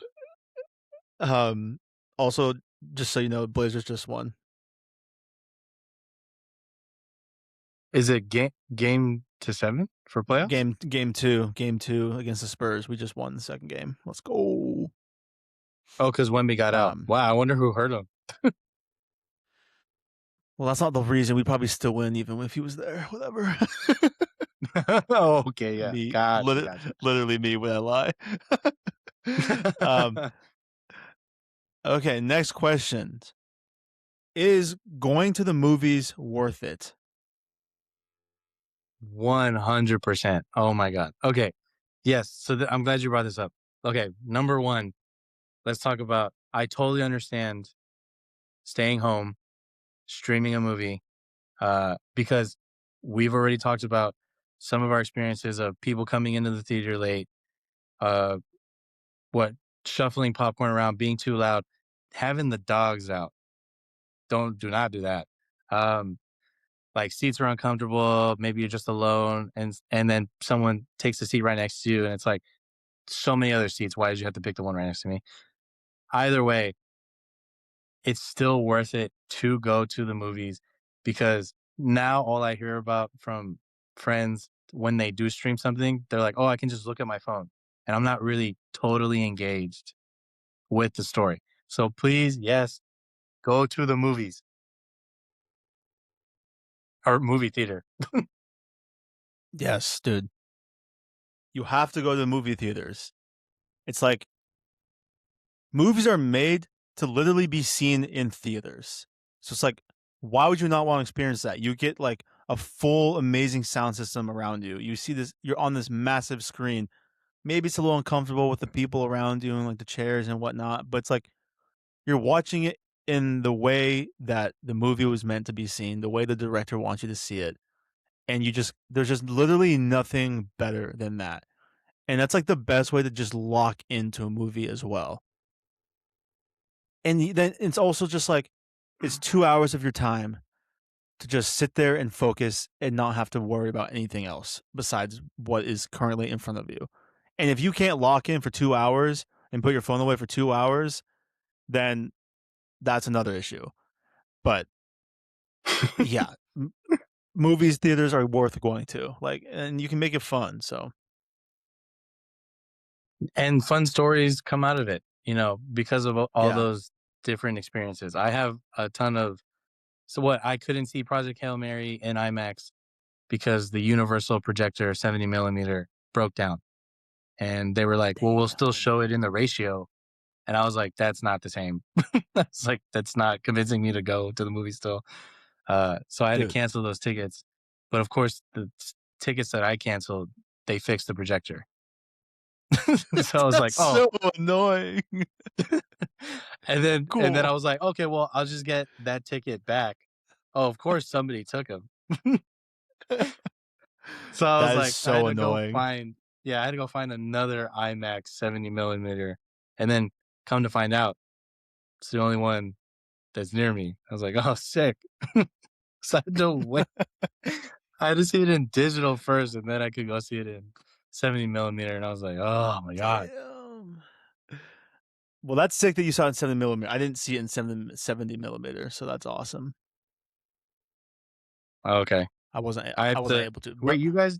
um. Also, just so you know, Blazers just won Is it game to 7 for playoffs? game two against the Spurs. We just won the second game. Let's go. Oh, because Wemby got out. Um. Wow, I wonder who hurt him. Well, that's not the reason. We'd probably still win even if he was there. Whatever. Oh, okay, yeah. Me, Gotcha, gotcha. literally me when I lie. um. Okay. Next question: is going to the movies worth it? 100%. Oh my god. Okay. Yes, so I'm glad you brought this up. Okay, number 1, let's talk about I totally understand staying home, streaming a movie, because we've already talked about some of our experiences of people coming into the theater late, uh, what shuffling popcorn around, being too loud, having the dogs out. Do not do that. Um, like seats are uncomfortable, maybe you're just alone, and then someone takes the seat right next to you, and it's like so many other seats. Why did you have to pick the one right next to me? Either way, it's still worth it to go to the movies because now all I hear about from friends when they do stream something, they're like, "Oh, I can just look at my phone." And I'm not really totally engaged with the story. So please, yes, go to the movies or movie theater. Yes, dude. You have to go to the movie theaters. It's like movies are made to literally be seen in theaters. So it's like, why would you not want to experience that? You get like a full amazing sound system around you. You see this, you're on this massive screen. Maybe it's a little uncomfortable with the people around you and like the chairs and whatnot, but it's like you're watching it in the way that the movie was meant to be seen, the way the director wants you to see it. And there's just literally nothing better than that. And that's like the best way to just lock into a movie as well. And then it's also just like it's 2 hours of your time to just sit there and focus and not have to worry about anything else besides what is currently in front of you. And if you can't lock in for 2 hours and put your phone away for 2 hours, then that's another issue. But yeah, movies, theaters are worth going to. Like, and you can make it fun. So And fun stories come out of it, because of all yeah, those different experiences. I have a ton of so what I couldn't see Project Hail Mary in IMAX because the universal projector 70 millimeter broke down. And they were like, well, we'll still damn, show it in the ratio. And I was like, that's not the same. That's not convincing me to go to the movie still. So I had to dude, cancel those tickets. But of course, the tickets that I canceled, they fixed the projector. So I was like, that's oh. so annoying. And then Cool. I was like, okay, well, I'll just get that ticket back. Oh, of course somebody took them. So I was That is like, I had so to go annoying. find, yeah, I had to go find another IMAX 70 millimeter, and then come to find out it's the only one that's near me. I was like, oh, sick. So I had to wait. I had to see it in digital first, and then I could go see it in 70 millimeter. And I was like, oh my god. Damn. Well, that's sick that you saw it in 7 millimeter. I didn't see it in 70 millimeter, so that's awesome. Okay. I wasn't I I have wasn't to. able to. Wait, you guys,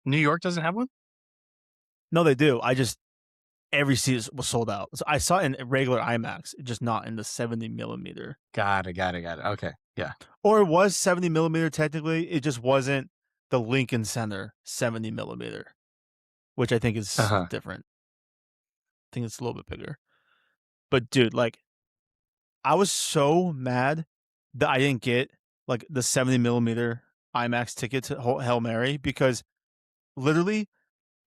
New York doesn't have one? No, they do. I just every seat was sold out. So I saw it in regular IMAX, just not in the 70 millimeter. Got it. Okay. Yeah. Or it was 70 millimeter technically. It just wasn't the Lincoln Center 70 millimeter, which I think Uh is huh. different. I think it's a little bit bigger. But dude, like I was so mad that I didn't get like the 70 millimeter IMAX ticket to Hail Mary because literally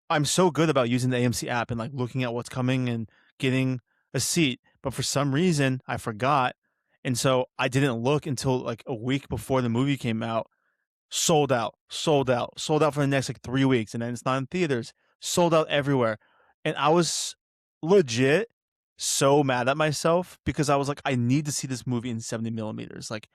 I'm so good about using the AMC app and like looking at what's coming and getting a seat. But for some reason I forgot. And so I didn't look until like a week before the movie came out. Sold out, sold out, sold out for the next like 3 weeks. And then it's not in theaters, sold out everywhere. And I was legit so mad at myself because I was like, I need to see this movie in 70 millimeters. Like,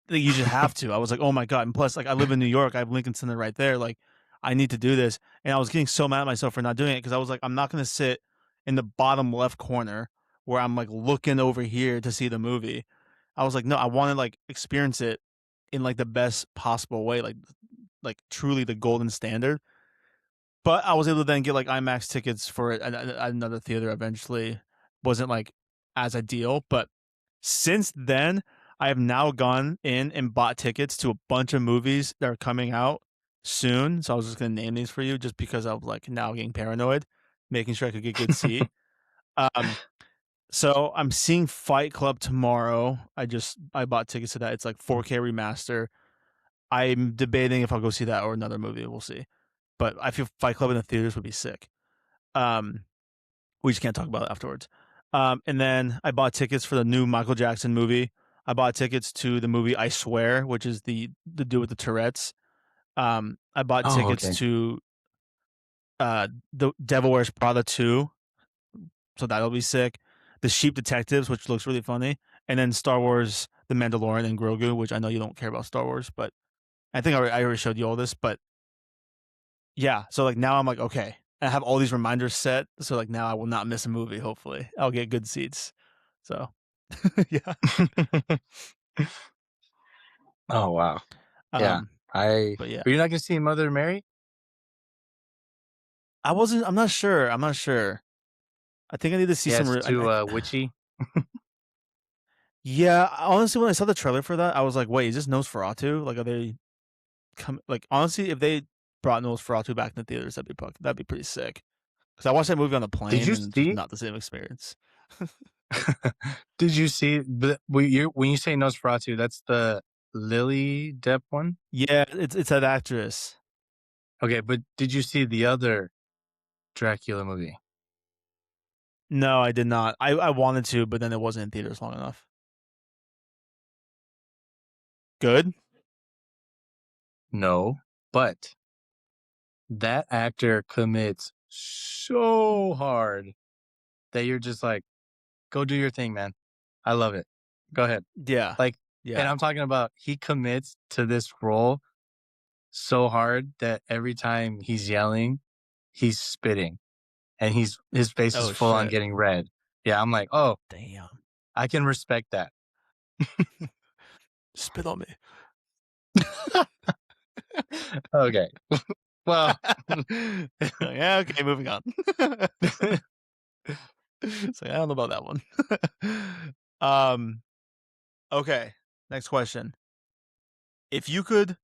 you just have to. I was like, oh my God. And plus, like, I live in New York. I have Lincoln Center right there. Like, I need to do this. And I was getting so mad at myself for not doing it because I was like, I'm not going to sit in the bottom left corner where I'm like looking over here to see the movie. I was like, no, I want to like experience it in like the best possible way, like truly the golden standard. But I was able to then get like IMAX tickets for it at another theater eventually. Wasn't like as ideal, but since then, I have now gone in and bought tickets to a bunch of movies that are coming out soon. So I was just gonna name these for you, just because I was like now getting paranoid, making sure I could get a good seat. Um, so I'm seeing Fight Club tomorrow. I bought tickets to that. It's like 4K remaster. I'm debating if I'll go see that or another movie. We'll see. But I feel Fight Club in the theaters would be sick. Um, we just can't talk about it afterwards. And then I bought tickets for the new Michael Jackson movie. I bought tickets to the movie I Swear, which is the dude with the Tourette's. I bought Oh, tickets okay. to the Devil Wears Prada 2, so that'll be sick. The Sheep Detectives, which looks really funny, and then Star Wars: The Mandalorian and Grogu, which I know you don't care about Star Wars, but I think I already showed you all this. But yeah, so like now I'm like, okay, I have all these reminders set, so like now I will not miss a movie. Hopefully, I'll get good seats. So yeah. Oh wow. Yeah. Um, I. but yeah, Are you not gonna see Mother Mary? I wasn't. I'm not sure. I'm not sure. I think I need to see Yeah, some. it's too witchy. Yeah, honestly, when I saw the trailer for that, I was like, wait, is this Nosferatu? Like, are they come? Like, honestly, if they brought Nosferatu back in the theaters, that'd be pretty sick. Because I watched that movie on the Did plane you and it's just see? not the same experience. Did you see? But when you say Nosferatu, that's the Lily Depp one. Yeah, it's that actress. Okay, but did you see the other Dracula movie? No, I did not. I wanted to, but then it wasn't in theaters long enough. Good. No, but that actor commits so hard that you're just like, go do your thing, man. I love it. Go ahead. Yeah, Like, and yeah. I'm talking about he commits to this role so hard that every time he's yelling, he's spitting and his face is Oh full on shit. getting red. Yeah, I'm like, oh, Damn. I can respect that. Spit on me. Okay. Well, Yeah. Okay. Moving on. So I don't know about that one. um. Okay. Next question. If you could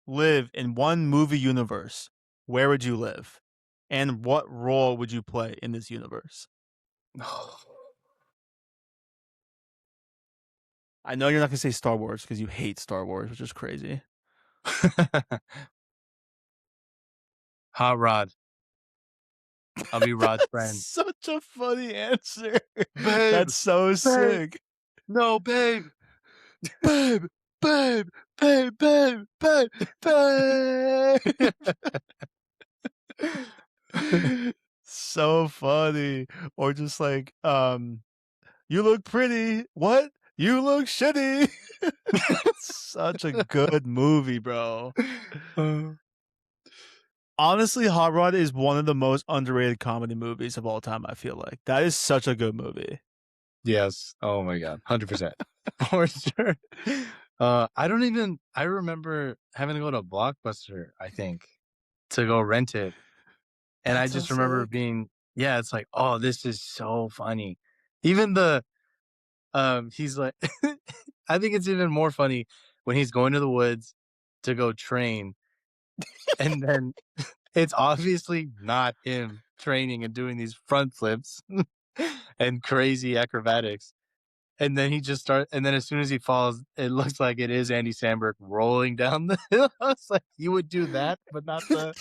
live in one movie universe, where would you live? And what role would you play in this universe? I know you're not going to say Star Wars because you hate Star Wars, which is crazy. Hot Rod. I'll be Rod's That's friend. such a funny answer. Babe, That's so babe, sick. no, babe. Babe, babe, babe, babe, babe, babe. So funny. Or just like, you look pretty. What? You look shitty. Such a good movie, bro. Honestly, Hot Rod is one of the most underrated comedy movies of all time, I feel like. That is such a good movie. Yes. Oh my God. 100%. For sure. I remember having to go to Blockbuster, I think, to go rent it, and I That's so just remember sick. being yeah, it's like, "Oh, this is so funny." Even the, he's like I think it's even more funny when he's going to the woods to go train, and then it's obviously not him training and doing these front flips and crazy acrobatics. And then he just start and then as soon as he falls, it looks like it is Andy Samberg rolling down the hill. I was like, "You would do that, but not the."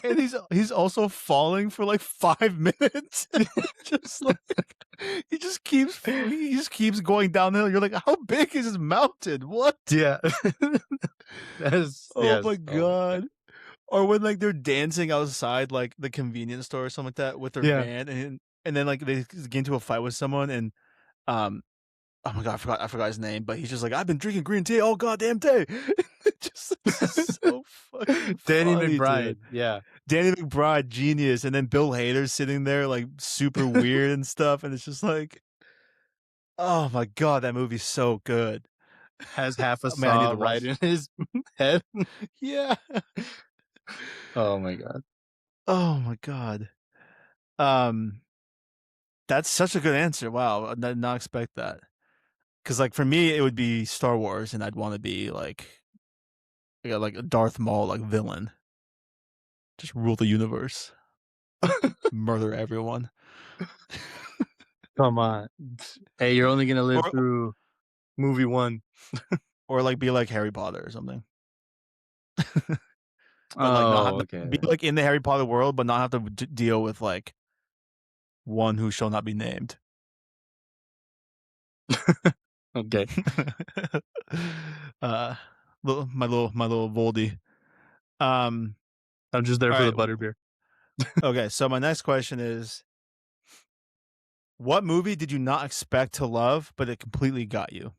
And he's also falling for like 5 minutes. Just like he just keeps going downhill. You're like, "How big is this mountain? What?" Yeah. That is Oh my yes. Oh my god. god. Or when, like, they're dancing outside, like, the convenience store or something like that with their Yeah. band, and then, like, they get into a fight with someone and, um oh my god, I forgot his name, but he's just like, "I've been drinking green tea all goddamn day." It's just so fucking Danny funny, dude. McBride, yeah. Danny McBride, genius, and then Bill Hader's sitting there, like, super weird and stuff, and it's just like, oh my god, that movie's so good. Has half a Oh, man, I need saw to right watch. in his head. Yeah. Oh my god. Oh my god. Um, that's such a good answer. Wow, I did not expect that. Because like, for me, it would be Star Wars, and I'd wanna be like yeah, like a Darth Maul, like, villain. Just rule the universe, murder everyone. Come on. Hey, you're only gonna live Or through movie 1. or, like, be like Harry Potter or something. But, like, not have Oh, to be, okay. like, in the Harry Potter world, but not have to deal with, like, one who shall not be named. Okay. Uh, my little Voldy. Um, I'm just there for alright, the butterbeer. okay, so my next question is, what movie did you not expect to love, but it completely got you?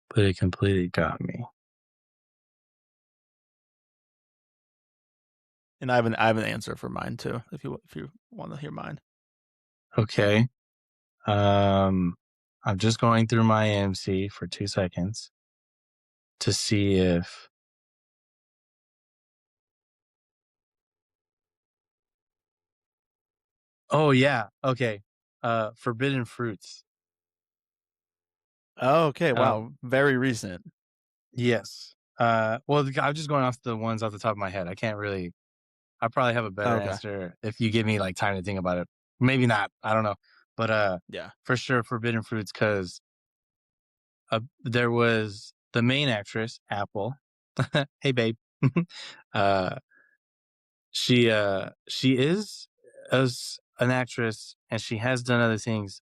But it completely got me. And I have an answer for mine too, if you wanna hear mine. Okay. Um, I'm just going through my AMC for 2 seconds to see if oh, yeah, okay. Forbidden Fruits. Oh, okay, Uh, wow, very recent. yes. Well, I'm just going off the ones off the top of my head. I probably have a better Okay, answer if you give me, like, time to think about it. Maybe not, I don't know. But, yeah. for sure, Forbidden Fruits 'cause, there was the main actress, Apple. "Hey, babe." Uh she is as an actress, and she has done other things.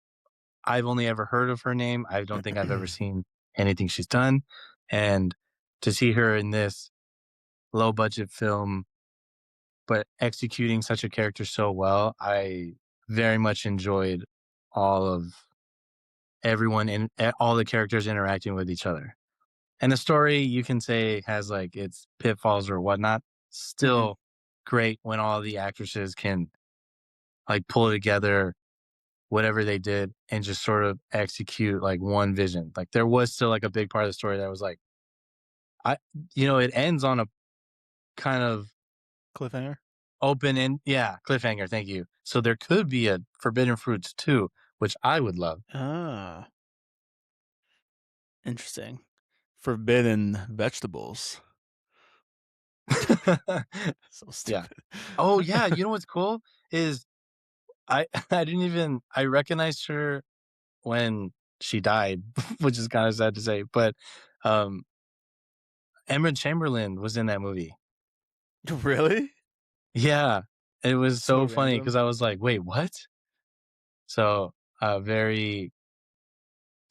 I've only ever heard of her name. I don't think I've ever seen anything she's done, and to see her in this low budget film, but executing such a character so well, I very much enjoyed all of everyone in all the characters interacting with each other. And the story you can say has like its pitfalls or whatnot, Mhm, still great when all the actresses can like pull together whatever they did and just sort of execute like one vision. Like there was still like a big part of the story that was like I it ends on a kind of cliffhanger? open and yeah, cliffhanger, thank you. So there could be a Forbidden Fruits too, which I would love. Ah, interesting. Forbidden vegetables. So Yeah. stupid. Oh yeah, you know what's cool is I recognized her when she died, which is kind of sad to say, but um Emma Chamberlain was in that movie. Really? Yeah, it was So so funny random. because I was like, "Wait, what?" So, very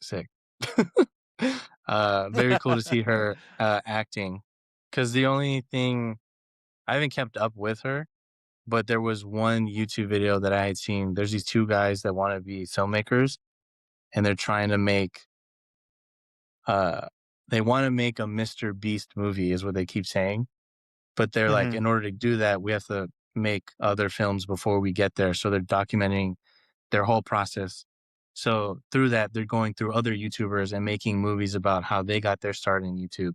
sick. Very cool to see her, acting. Because the only thing I haven't kept up with her, but there was one YouTube video that I had seen. There's these 2 guys that wanna be filmmakers, and they're trying to make, uh they wanna make a Mr. Beast movie is what they keep saying, but they're like, Mhm. "In order to do that, we have to make other films before we get there. So they're documenting their whole process. So through that, they're going through other YouTubers and making movies about how they got their start in YouTube.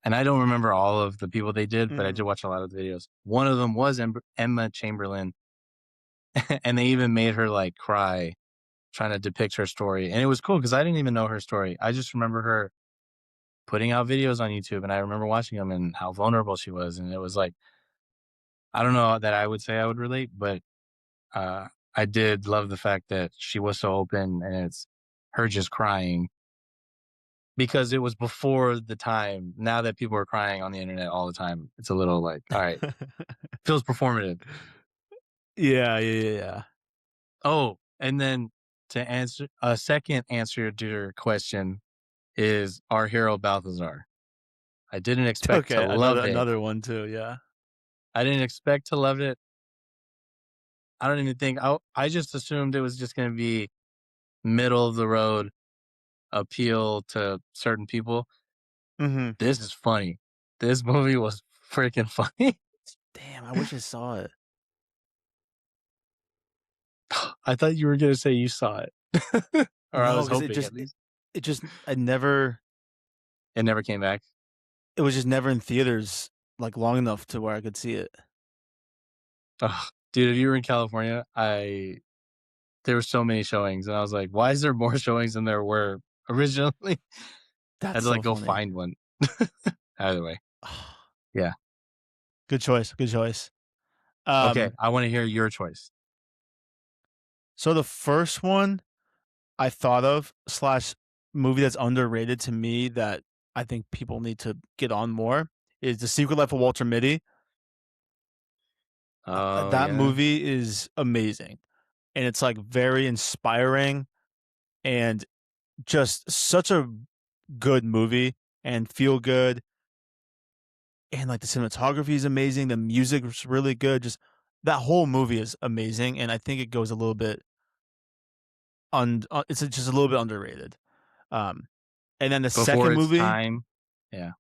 And I don't remember all of the people they did, but I Mhm. did watch a lot of the videos. One of them was Emma Chamberlain, and they even made her like cry trying to depict her story. And it was cool because I didn't even know her story. I just remember her putting out videos on YouTube, and I remember watching them and how vulnerable she was. And it was like, I don't know that I would say I would relate, but uh, I did love the fact that she was so open and it's her just crying because it was before the time. Now that people are crying on the internet all the time, it's a little like, all right, feels performative. Yeah, yeah. Oh, and then to answer a second answer to your question is our hero Balthazar. I didn't expect to Okay, love it. another one too, yeah. I didn't expect to love it. I don't even think I just assumed it was just going to be middle of the road appeal to certain people. Mhm. This is funny. This movie was freaking funny. Damn, I wish I saw it. I thought you were going to say you saw it. Or I No, was because hoping at least. it just I never It never came back. it was just never in theaters, like, long enough to where I could see it. Ugh. Dude, if you were in California, there were so many showings and I was like, why is there more showings than there were originally? I That's had to like so go funny. find one. Either way. Yeah. Good choice, good choice. Okay. Um, I want to hear your choice. so the first one I thought of slash movie that's underrated to me that I think people need to get on more is The Secret Life of Walter Mitty. Oh That yeah. movie is amazing, and it's, like, very inspiring and just such a good movie and feel good, and, like, the cinematography is amazing, the music is really good, just that whole movie is amazing, and I think it goes a little bit it's just a little bit underrated. Um, and then the Before second its movie. time. Yeah.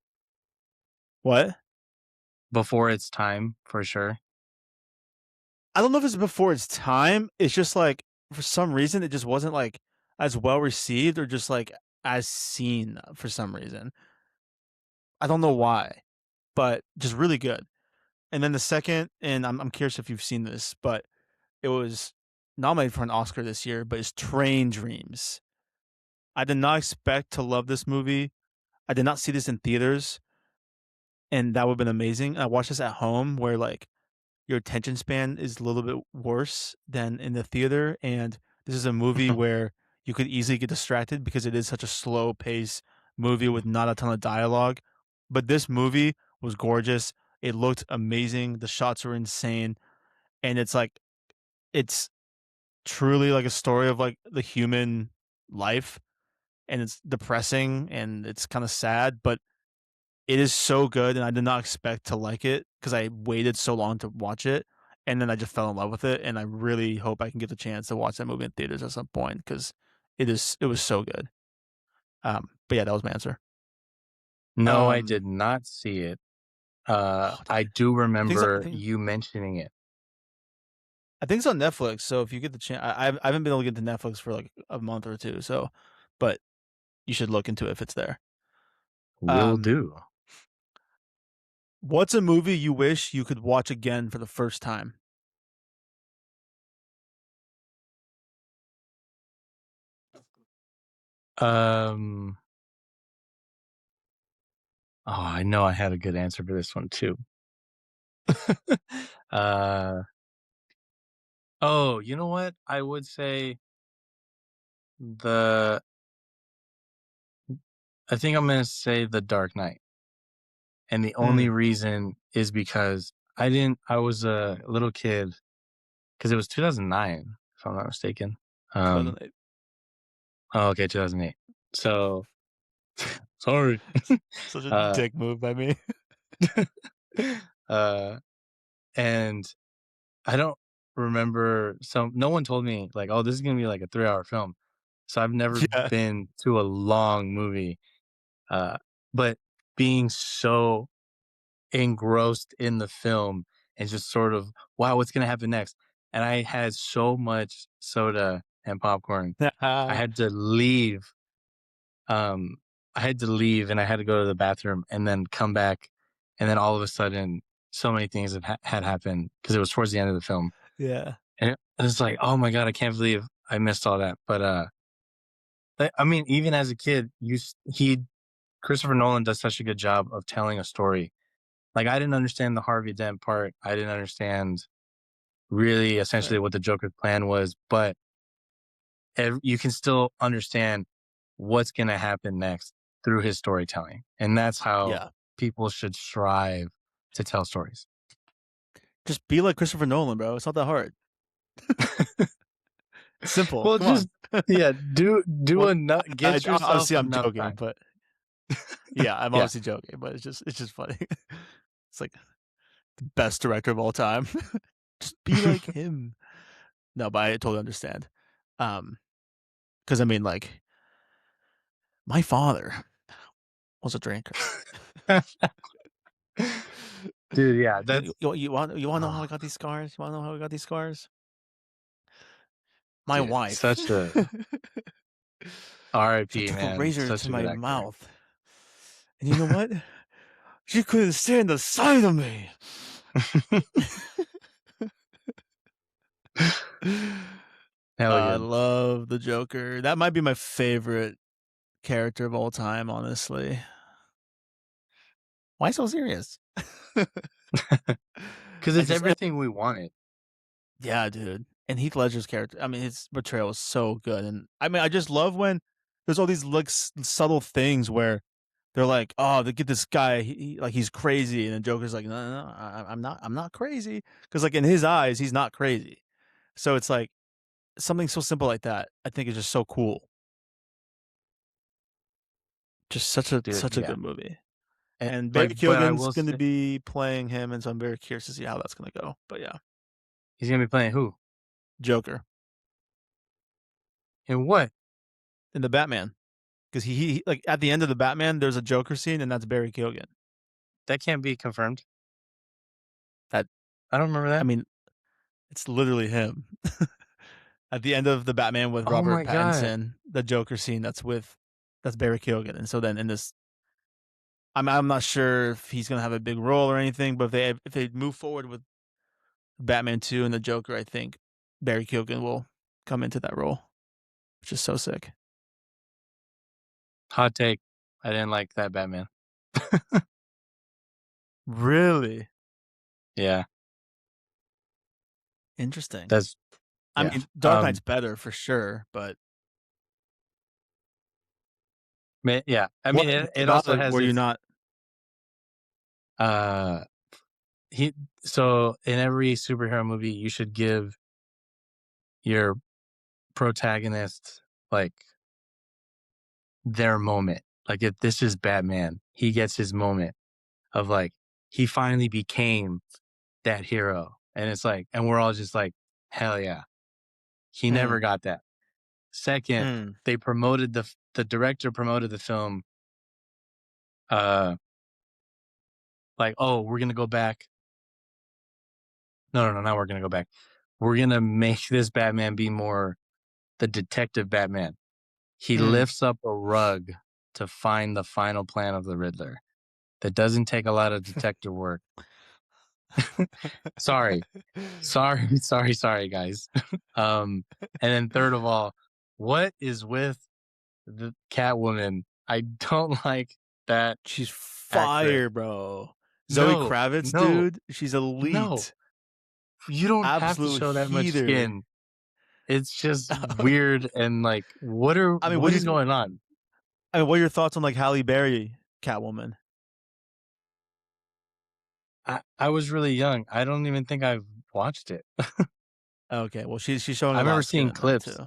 What? Before its time, for sure. I don't know if it's before its time, it's just, like, for some reason, it just wasn't, like, as well received or just, like, as seen for some reason. I don't know why, but just really good. And then the second, and I'm curious if you've seen this, but it was nominated for an Oscar this year, but it's Train Dreams. I did not expect to love this movie. I did not see this in theaters, and that would've been amazing. I watched this at home where, like, your attention span is a little bit worse than in the theater, and this is a movie where you could easily get distracted because it is such a slow pace movie with not a ton of dialogue. But this movie was gorgeous. It looked amazing. The shots were insane, and it's truly like a story of, like, the human life, and it's depressing and it's kind of sad, but it is so good, and I did not expect to like it because I waited so long to watch it, and then I just fell in love with it, and I really hope I can get the chance to watch that movie in theaters at some point because it was so good. But yeah, that was my answer. No, I Um, did not see it. oh, I dude, do I think remember you mentioning it. I think it's on Netflix. So if you get the chance, I haven't been able to get to Netflix for like a month or two. So, but you should look into it if it's there. Will Um, do. what's a movie you wish you could watch again for the first time? Um, oh, I know I had a good answer for this one too. uh, oh, you know what? I would say the, I think I'm going to say The Dark Knight. And the only Mm, reason is because I was a little kid because it was 2009, if I'm not mistaken. Um, 2008. oh, okay, 2008. So sorry. Such a uh, dick move by me. uh, and I don't remember no one told me like, "Oh, this is gonna be like a 3-hour film." So I've never Yeah. been to a long movie, uh, but being so engrossed in the film and just sort of, wow, what's gonna happen next? And I had so much soda and popcorn. I had to leave. Um, I had to leave and I had to go to the bathroom and then come back. And then all of a sudden, so many things had happened because it was towards the end of the film. Yeah. And it was like, oh my God, I can't believe I missed all that. But I mean, even as a kid, Christopher Nolan does such a good job of telling a story. Like I didn't understand the Harvey Dent part. I didn't understand really essentially Right. what the Joker's plan was, but you can still understand what's going to happen next through his storytelling. And that's how Yeah. people should strive to tell stories. Just be like Christopher Nolan, bro. It's not that hard. Simple. Well, Come on. just yeah, do Well, enough, get yourself obviously I'm enough joking, time. but yeah, I'm Yeah. obviously joking, but it's just funny. It's like the best director of all time. Just be like him. No, but I totally understand. Because I mean, like, my father was a drinker. Dude, yeah, You, that's you want to know how oh, I got these scars? You want to know how I got these scars? My dude, wife. such a She RIP, took a man. razor Such to a good my actor. mouth. And you know what? She couldn't stand the sight of me. Hell I yeah. love the Joker. That might be my favorite character of all time, honestly. Why so serious? Because I it's just, everything we wanted. yeah, dude. And Heath Ledger's character, I mean, his portrayal is so good. And I mean, I just love when there's all these like subtle things where they're like, oh, they get this guy, like he's crazy, and the Joker's like, no, I'm not crazy, because like in his eyes, he's not crazy. So it's like something so simple like that. I think is just so cool. Just Dude, such a yeah. good movie. And, And Barry like, but I Keoghan's will going to say be playing him, and so I'm very curious to see how that's going to go. But yeah, he's gonna be playing who? Joker And what? in the Batman, because he like at the end of the Batman, there's a Joker scene, and that's Barry Keoghan. That can't be confirmed. That I don't remember I that. mean, it's literally him. At the end of the Batman with Oh Robert my God. Pattinson, the Joker scene, that's Barry Keoghan. And so then in this, I'm not sure if he's gonna have a big role or anything, but if they move forward with Batman 2 and the Joker, I think Barry Keoghan will come into that role, which is so sick. Hot take. I didn't like that Batman. Really Yeah. interesting. That's I yeah. mean, Dark Knight's better for sure, but Yeah. I mean, what it about also it has were you its not? uh he so in every superhero movie you should give your protagonist like their moment. Like if this is Batman, he gets his moment of like he finally became that hero. And it's like and we're all just like hell yeah. He never Mm, got that. Second, mm. they promoted the director promoted the film uh like, "Oh, we're going to go back. No, now we're going to go back. We're going to make this Batman be more the detective Batman. He Mm. lifts up a rug to find the final plan of the Riddler. That doesn't take a lot of detective work. Sorry. Sorry, guys. And then third of all, what is with the Catwoman? I don't like that She's actress. fire, bro. Zoe No, Kravitz, no, dude, she's no. elite. You don't have to Absolute show that much heater. skin. It's just weird and like, I mean, what is going on? what are your thoughts on like Halle Berry, Catwoman? I was really young. I don't even think I've watched it. Okay, well she's showing I a lot remember of skin seeing in that clips. too.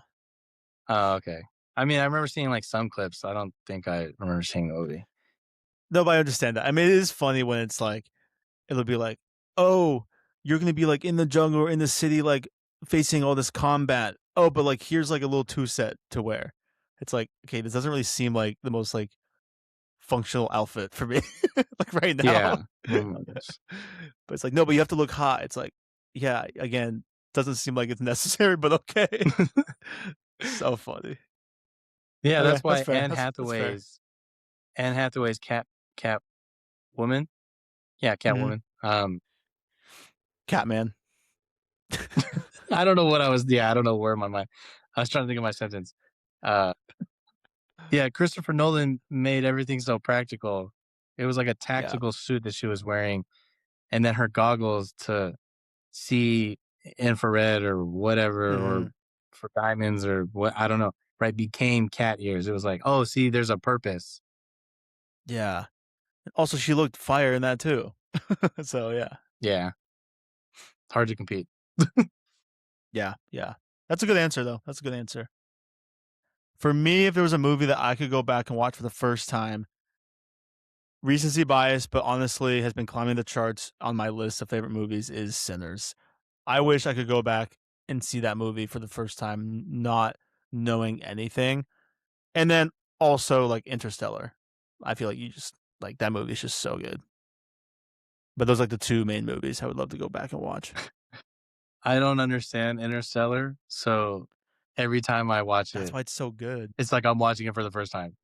Oh, okay. I mean, I remember seeing like some clips. I don't think I remember seeing the movie. No, but I understand that. I mean, it is funny when it's like it'll be like, oh, you're gonna be like in the jungle or in the city, like facing all this combat. Oh, but like here's like a little two set to wear. It's like, okay, this doesn't really seem like the most like functional outfit for me, like right now. Yeah. Oh my gosh. But it's like, no, but you have to look hot. It's like, yeah, again, doesn't seem like it's necessary, but okay. So funny. Yeah, Okay, that's that's why fair. That's fair. Anne Hathaway's Catwoman. Yeah, Hmm. Catwoman. Catman. I don't know what I was. Yeah, I don't know where my mind. I was trying to think of my sentence. Uh, yeah, Christopher Nolan made everything so practical. It was like a Yeah. tactical suit that she was wearing, and then her goggles to see infrared or whatever, or Hmm. for diamonds or what, I don't know. Right, became cat ears. It was like, oh, see, there's a purpose. Yeah. Also, she looked fire in that too. So yeah. Yeah, it's hard to compete. Yeah. Yeah. That's a good answer though. That's a good answer. For me, if there was a movie that I could go back and watch for the first time, recency bias, but honestly has been climbing the charts on my list of favorite movies is Sinners. I wish I could go back and see that movie for the first time, not knowing anything. And then also like Interstellar. I feel like you just like that movie is just so good. But those are like the two main movies I would love to go back and watch. I don't understand Interstellar, so every time I watch That's it, why it's so good. it's like I'm watching it for the first time.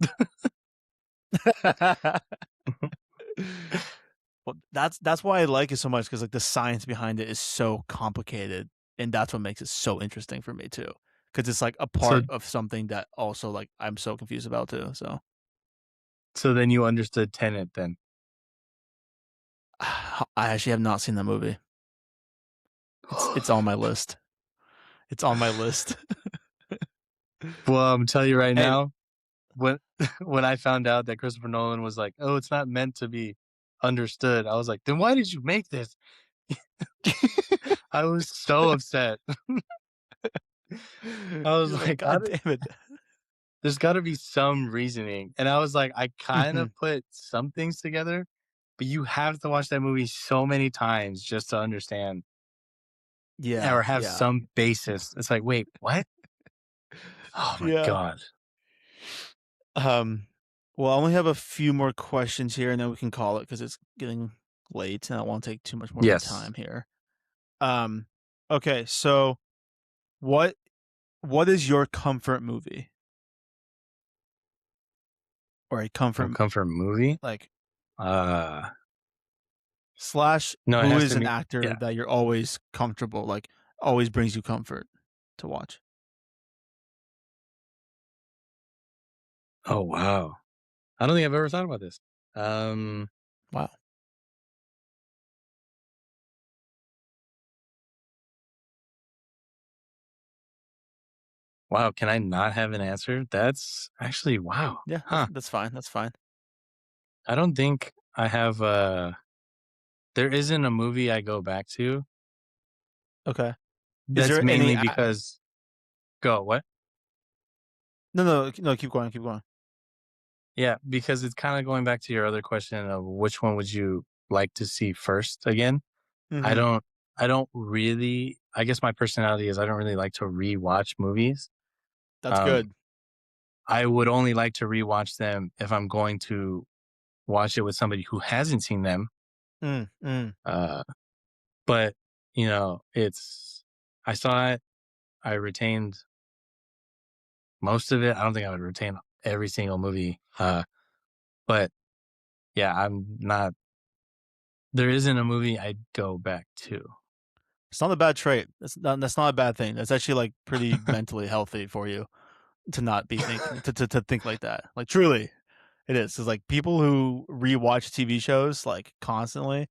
Well, that's why I like it so much because like the science behind it is so complicated, and that's what makes it so interesting for me too. Because it's like a So part of something that also like I'm so confused about too. So so then you understood Tenet then. I actually have not seen that movie. It's on my list. It's on my list. Well, I'm telling you right And now, when when I found out that Christopher Nolan was like, "Oh, it's not meant to be understood," I was like, "Then why did you make this?" I was so upset. I was you're like, like, "How God did damn it. there's gotta be some reasoning." And I was like, I kind Mhm. of put some things together, but you have to watch that movie so many times just to understand or Yeah, have yeah, some basis. It's like, "Wait, what?" Oh my yeah. god. Um, well, I only have a few more questions here, and then we can call it because it's getting late, and I don't want to take too much more of your Yes. time here. Um, okay, so what what is your comfort movie or a Oh, comfort comfort movie? like Uh, slash no, it who has is to an be actor yeah. that you're always comfortable like always brings you comfort to watch? Oh, wow. I don't think I've ever thought about this. Um, Wow. wow, can I not have an answer? That's actually wow. Yeah, Huh. that's fine. That's fine. I don't think I have, there isn't a movie I go back to. Okay. Is That's there any mainly because go, what? no, keep going, keep going. Yeah, because it's kinda going back to your other question of which one would you like to see first again? I Mhm. don't I don't really, I guess my personality is I don't really like to rewatch movies. That's Um, good. I would only like to rewatch them if I'm going to watch it with somebody who hasn't seen them. Mm, mm. Uh, but it's I saw it. I retained most of it. I don't think I would retain every single movie. But yeah, I'm not. There isn't a movie I'd go back to. It's not a bad trait. That's not a bad thing. That's actually like pretty mentally healthy for you to not be thinking to think like that. Like truly, it is. Cuz like people who rewatch TV shows like constantly,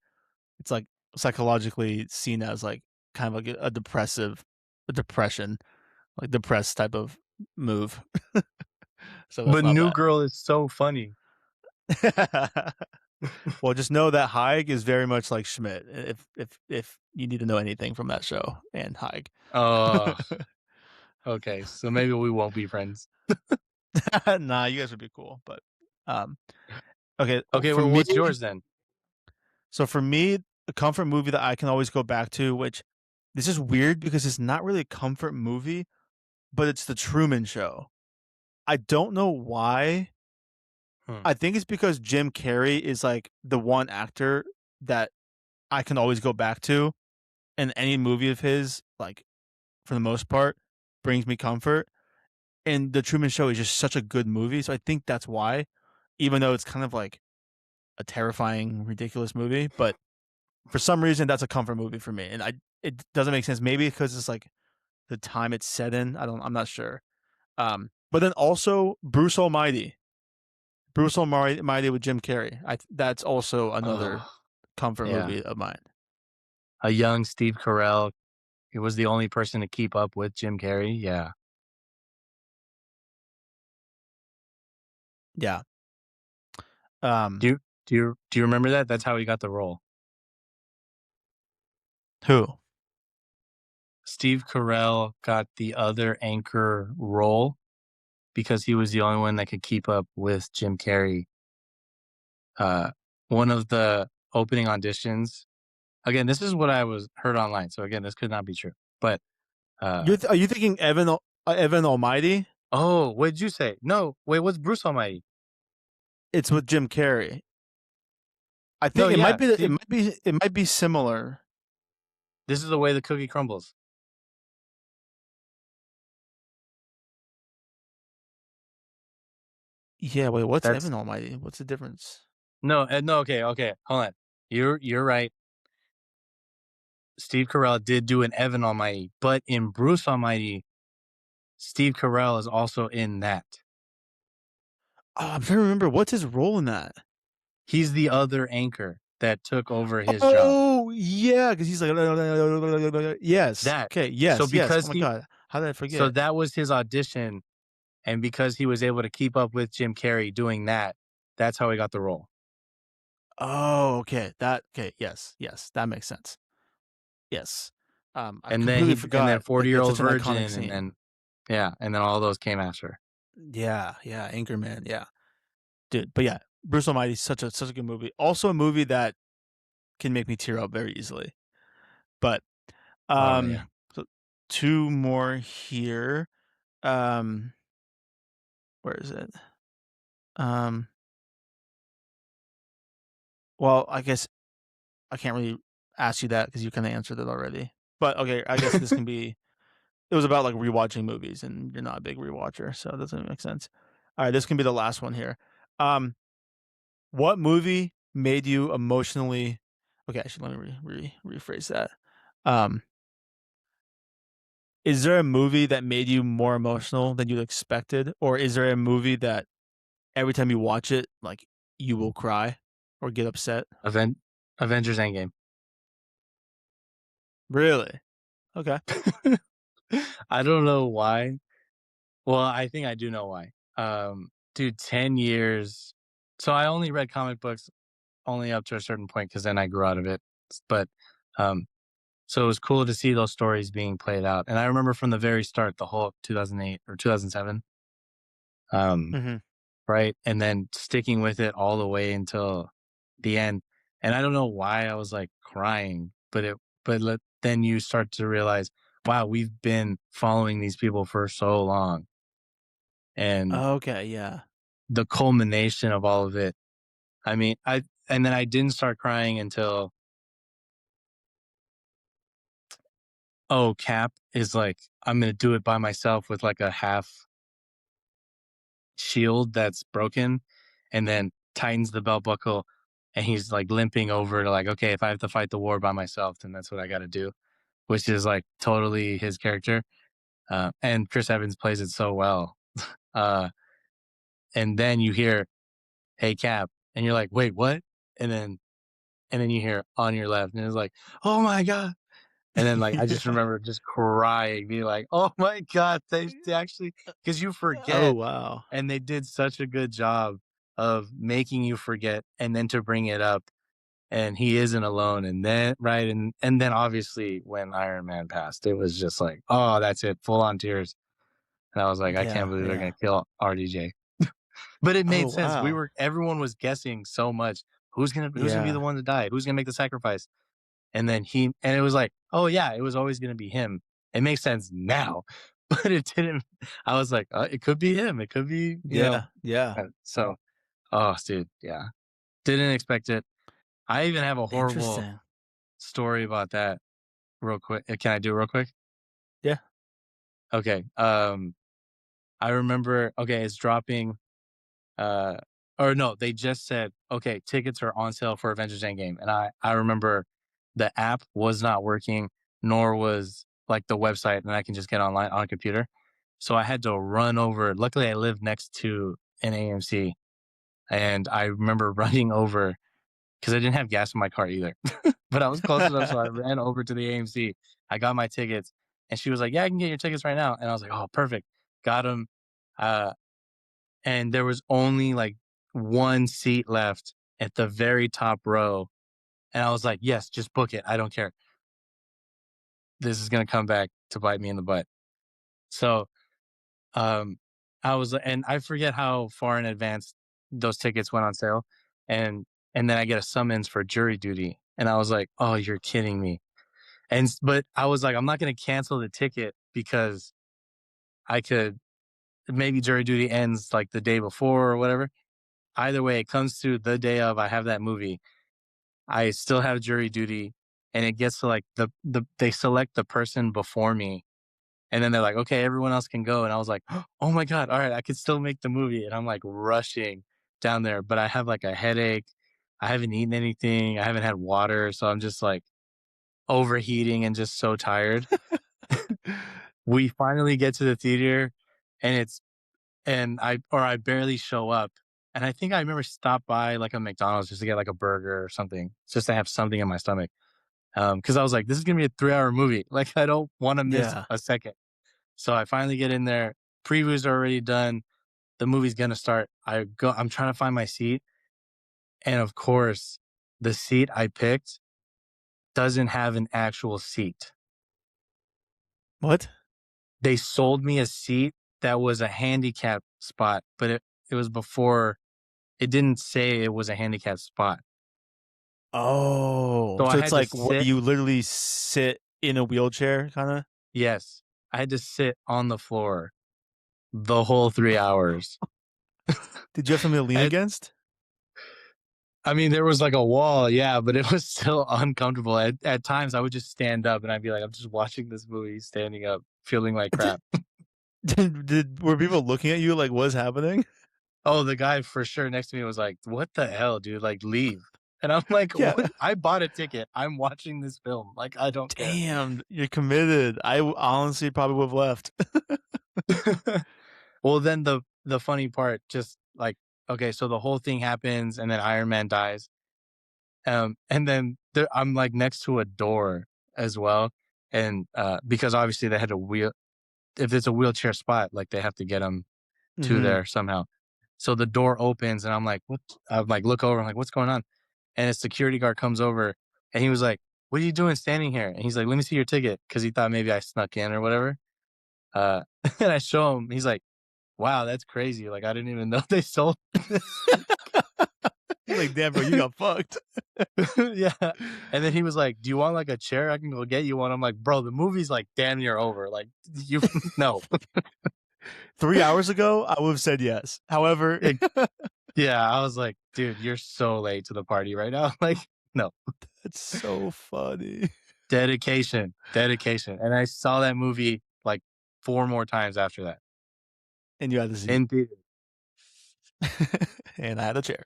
it's like psychologically seen as like kind of like a depressive a depression, like depressed type of move. So that's But not New bad. Girl is so funny. Well, just know that Haig is very much like Schmidt. If you need to know anything from that show and Haig. Oh, okay. So maybe we won't be friends. Nah, you guys would be cool, but um, okay. Okay, For well, me, what's yours then? a comfort movie that I can always go back to, which this is weird because it's not really a comfort movie, but it's The Truman Show. I don't know why, Hmm. I think it's because Jim Carrey is like the one actor that I can always go back to, and any movie of his, like for the most part, brings me comfort. And The Truman Show is just such a good movie, so I think that's why. Even though it's kind of like a terrifying, ridiculous movie, but for some reason that's a comfort movie for me, and it doesn't make sense. Maybe because it's like the time it's set in. I'm not sure. But then also Bruce Almighty with Jim Carrey. That's also another Oh, comfort yeah. movie of mine. A young Steve Carell. He was the only person to keep up with Jim Carrey. Yeah. Yeah. Do Um, you do you remember that? That's how he got the role. who? Steve Carell got the other anchor role because he was the only one that could keep up with Jim Carrey. Uh, one of the opening auditions. Again, this is what I was heard online. So again, this could not be true. But Are you thinking Evan Almighty? oh, what did you say? No, wait, what's Bruce Almighty? It's with Jim Carrey. I No, think yeah, Steve. it might be similar. This is the way the cookie crumbles. Yeah, wait, what's That's Evan Almighty? What's the difference? no, no. Okay, okay, hold on. You're right. Steve Carell did do an Evan Almighty, but in Bruce Almighty, Steve Carell is also in that. Oh, I'm trying to remember what's his role in that. He's the other anchor that took over his job. Oh yeah, because he's like yes, That okay, so yes. Oh because my he god, how did I so forget? that was his audition, and because he was able to keep up with Jim Carrey doing that, that's how he got the role. Oh, okay, yes, that makes sense. Yes, I And then completely and then forgot. Like 40 Year that's Old such an iconic Virgin, and scene. then yeah, and then all those came after. Yeah, Anchorman, yeah, dude. But yeah, Bruce Almighty such a good movie. Also a movie that can make me tear up very easily. But Oh yeah. so two more here. Um, where is it? Um, well, I guess I can't really ask you that because you kind of answered it already. But okay, I guess this can be. It was about like rewatching movies, and you're not a big rewatcher, so it doesn't make sense. All right, this can be the last one here. Um, what movie made you emotionally? Okay, actually, let me rephrase that. Um, is there a movie that made you more emotional than you expected, or is there a movie that every time you watch it, like you will cry or get upset? Aven- Avengers Endgame. Really? Okay. I don't know why. Well, I think I do know why. Dude, 10 years. So I only read comic books only up to a certain point because then I grew out of it. But um, so it was cool to see those stories being played out. And I remember from the very start, the whole 2008 or 2007, um, Hmm. right? And then sticking with it all the way until the end. And I don't know why I was like crying, then you start to realize, wow, we've been following these people for so long. And Okay. Yeah. the culmination of all of it. I mean, and then I didn't start crying until Cap is like, I'm gonna do it by myself with like a half shield that's broken, and then tightens the belt buckle, and he's like limping over to like, okay, if I have to fight the war by myself, then that's what I got to do, which is like totally his character. And Chris Evans plays it so well. Uh, and then you hear, "Hey Cap," and you're like, "Wait, what?" And then you hear on your left, and it's like, "Oh my god!" And then like I just Yeah. remember just crying, being like, "Oh my god, they actually," because you Oh forget, wow. and they did such a good job of making you forget, and then to bring it up, and he isn't alone, and then right, and then obviously when Iron Man passed, it was just like, oh, that's it, full on tears, and I was like, I can't Yeah. believe they're Yeah. gonna kill RDJ, but it Oh made sense. wow. Everyone was guessing so much. Who's gonna be the Yeah. one to die? Who's gonna make the sacrifice? And then it was like, oh yeah, it was always going to be him. It makes sense now, but it didn't. I was like, it could be him. It could be, Yeah. Yeah. so. Oh, dude, yeah. Didn't expect it. I even have a horrible Interesting. story about that real quick. Can I do it real quick? Yeah. Okay. I remember, okay, it's dropping, uh, or no, they just said, okay, tickets are on sale for Avengers Endgame. And I remember the app was not working, nor was like the website, and I can just get online on a computer. So I had to run over. Luckily, I live next to an AMC, and I remember running over because I didn't have gas in my car either. But I was close enough, so I ran over to the AMC. I got my tickets, and she was like, "Yeah, I can get your tickets right now." And I was like, "Oh, perfect." Got them. Uh, and there was only like one seat left at the very top row. And I was like, "Yes, just book it. I don't care. This is gonna come back to bite me in the butt." So, um, I was, and I forget how far in advance those tickets went on sale, and and then I get a summons for jury duty, and I was like, "Oh, you're kidding me." But I was like, I'm not gonna cancel the ticket because I could, maybe jury duty ends like the day before or whatever. Either way, it comes to the day of, I have that movie. I still have jury duty, and it gets to like they select the person before me, and then they're like, okay, everyone else can go. And I was like, oh my God, all right, I could still make the movie. And I'm like rushing down there, but I have like a headache. I haven't eaten anything. I haven't had water. So I'm just like overheating and just so tired. We finally get to the theater, and I barely show up. And I think I remember stop by like a McDonald's just to get like a burger or something, just to have something in my stomach. Because I was like, this is gonna be a 3 hour movie. Like I don't want to miss Yeah. a second. So I finally get in there. Previews are already done. The movie's gonna start. I'm trying to find my seat, and of course, the seat I picked doesn't have an actual seat. What? They sold me a seat that was a handicap spot, but it was before, it didn't say it was a handicap spot. Oh, So I so it's had to like what sit, you literally sit in a wheelchair, kind of? yes, I had to sit on the floor the whole 3 hours. Did you have something to lean And against? I mean, there was like a wall, yeah, but it was still uncomfortable. At times, I would just stand up and I'd be like, I'm just watching this movie, standing up, feeling like Did, crap. were people looking at you like what's happening? Oh, the guy for sure next to me was like, "What the hell, dude? Like, leave." And I'm like, Yeah. "What? I bought a ticket. I'm watching this film. Like, I don't care." Damn, you're committed. Honestly probably would have left. Well, then the funny part, just like, okay, so the whole thing happens, and then Iron Man dies, and then I'm like next to a door as well, and because obviously they had a wheel. If it's a wheelchair spot, like they have to get him to Hmm. there somehow. So the door opens, and I'm like, "What?" I'm like, look over. I'm like, "What's going on?" And a security guard comes over, and he was like, "What are you doing standing here?" And he's like, "Let me see your ticket," because he thought maybe I snuck in or whatever. And I show him. He's like, "Wow, that's crazy. Like, I didn't even know they sold this." You're like, damn, bro, you got fucked. Yeah. And then he was like, "Do you want like a chair? I can go get you one." I'm like, "Bro, the movie's like damn near over. Like, you no." 3 hours ago, I would have said yes. However, It, yeah, I was like, "Dude, you're so late to the party right now." Like, no. that's so funny. Dedication, dedication. And I saw that movie like 4 more times after that And you had the seat. in theater. And I had a chair.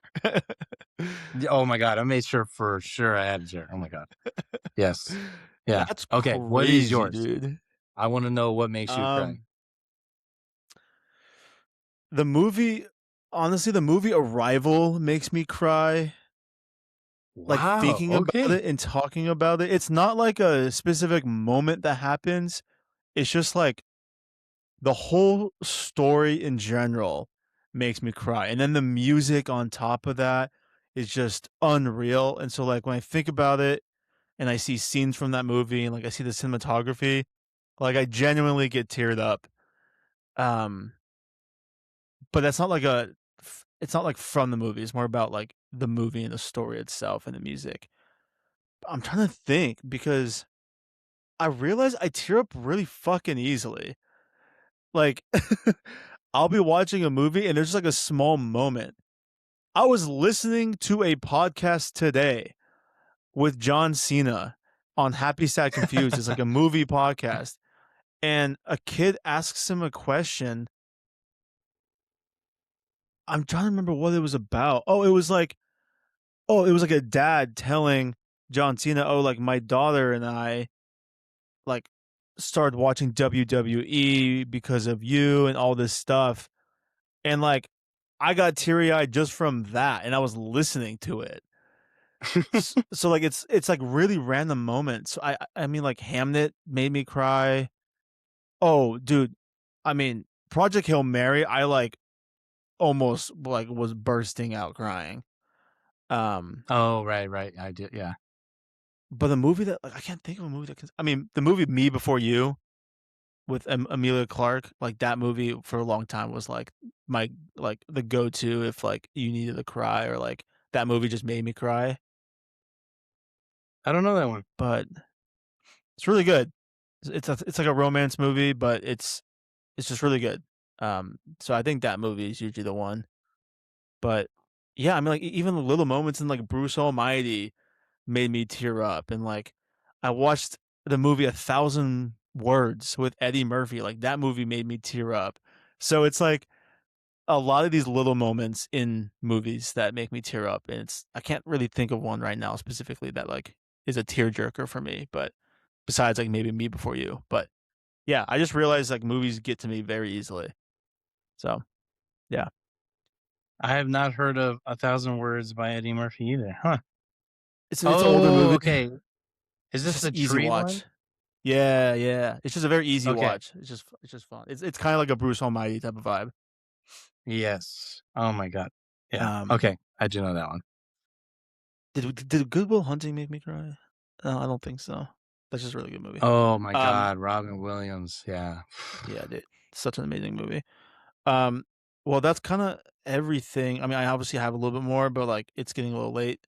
Oh my god, I made sure for sure I had a chair. Oh my god. Yes. Yeah. That's Okay, what is crazy, yours? dude. I wanna know what makes you cry. Um, the movie honestly, the movie Arrival makes me cry, like, Wow, thinking about okay. it and talking about it. It's not like a specific moment that happens, it's just, like, the whole story in general makes me cry, and then the music on top of that is just unreal, and so, like, when I think about it and I see scenes from that movie and, like, I see the cinematography, like, I genuinely get teared up. Um, but that's not like it's not, like, from the movie, it's more about, like, the movie and the story itself and the music. I'm trying to think because I realize I tear up really fucking easily. Like, I'll be watching a movie and there's, like, a small moment I was listening to a podcast today with John Cena on Happy Sad Confused. It's like a movie podcast, and a kid asks him a question. I'm trying to remember what it was about. It was like a dad telling John Cena, "Oh, like my daughter and I like started watching WWE because of you and all this stuff." And like I got teary-eyed just from that, and I was listening to it. So like it's like really random moments. I mean like Hamnet made me cry. Oh, dude. I mean, Project Hail Mary, I like almost like was bursting out crying. Um Oh, right. I did. Yeah. but the movie that like I can't think of a movie that I mean, the movie Me Before You with Amelia Clark, like that movie for a long time was like my like the go-to if like you needed to cry or like that movie just made me cry. I don't know that one. But it's really good. It's like a romance movie, but it's just really good. So I think that movie is usually the one. But yeah, I mean, like even the little moments in like Bruce Almighty made me tear up, and like I watched the movie A Thousand Words with Eddie Murphy. Like that movie made me tear up. So it's like a lot of these little moments in movies that make me tear up, and it's I can't really think of one right now specifically that like is a tearjerker for me. But besides like maybe Me Before You, but yeah, I just realized like movies get to me very easily. So yeah, I have not heard of A Thousand Words by Eddie Murphy either. Huh. it's an older Oh, movie. okay. Is It's this just the easy tree one? watch. Yeah, yeah. It's just a very easy Okay. watch. It's just fun. It's kind of like a Bruce Almighty type of vibe. Yes. Oh my god. Yeah. Um, Okay. I do know that one. did Good Will Hunting make me cry? No, I don't think so. That's just a really good movie. Oh my Um, god, Robin Williams. Yeah. yeah, dude, such an amazing movie. Um, well, that's kind of everything. I mean, I obviously have a little bit more, but like it's getting a little late,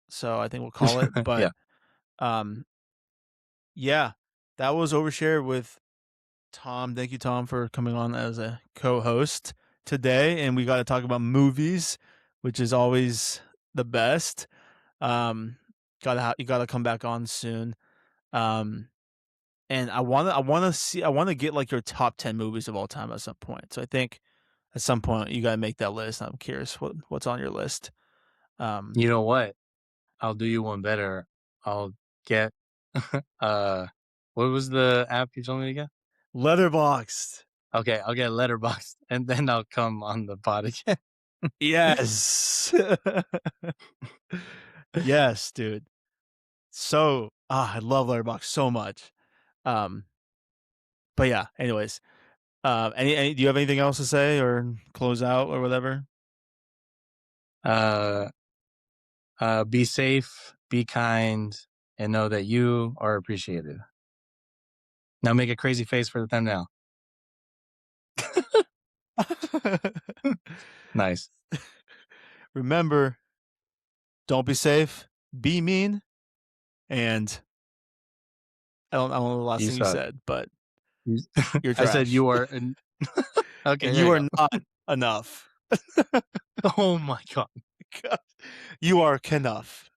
so I think we'll call it. But Yeah. um, yeah, that was Overshare with Tom. Thank you, Tom, for coming on as a co-host today, and we got to talk about movies, which is always the best. Um, you gotta come back on soon. Um, and I wanna get like your top 10 movies of all time at some point. So I think at some point you gotta make that list. I'm curious what's on your list. Um, You know what? I'll do you one better. I'll get uh what was the app you told me to get? Letterboxd. Okay, I'll get Letterboxd and then I'll come on the pod again. Yes. Yes, dude. So, I love Letterboxd so much. Um, but yeah, anyways, do you have anything else to say or close out or whatever? Uh be safe, be kind, and know that you are appreciated. Now make a crazy face for the thumbnail. Nice. Remember, don't be safe, be mean, and I don't know the last You thing you suck. said, but You you're I said trash. you are an okay, And there you you are go. not enough. Oh my god. You are enough.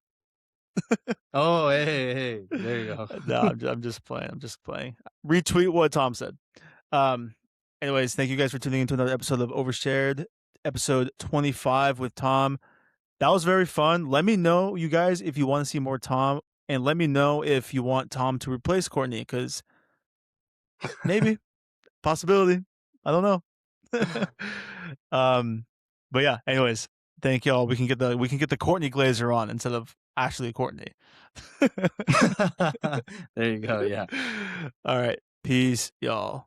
Oh, hey. There you go. No, I'm just playing. I'm just playing. Retweet what Tom said. Um, anyways, thank you guys for tuning into another episode of Overshared, episode 25 with Tom. That was very fun. Let me know, you guys, if you want to see more Tom, and let me know if you want Tom to replace Courtney, because maybe possibility. I don't know. um, but yeah. Anyways, thank y'all. We can get the Courtney Glazer on instead of Ashley Courtney. There you go, yeah. All right. Peace, y'all.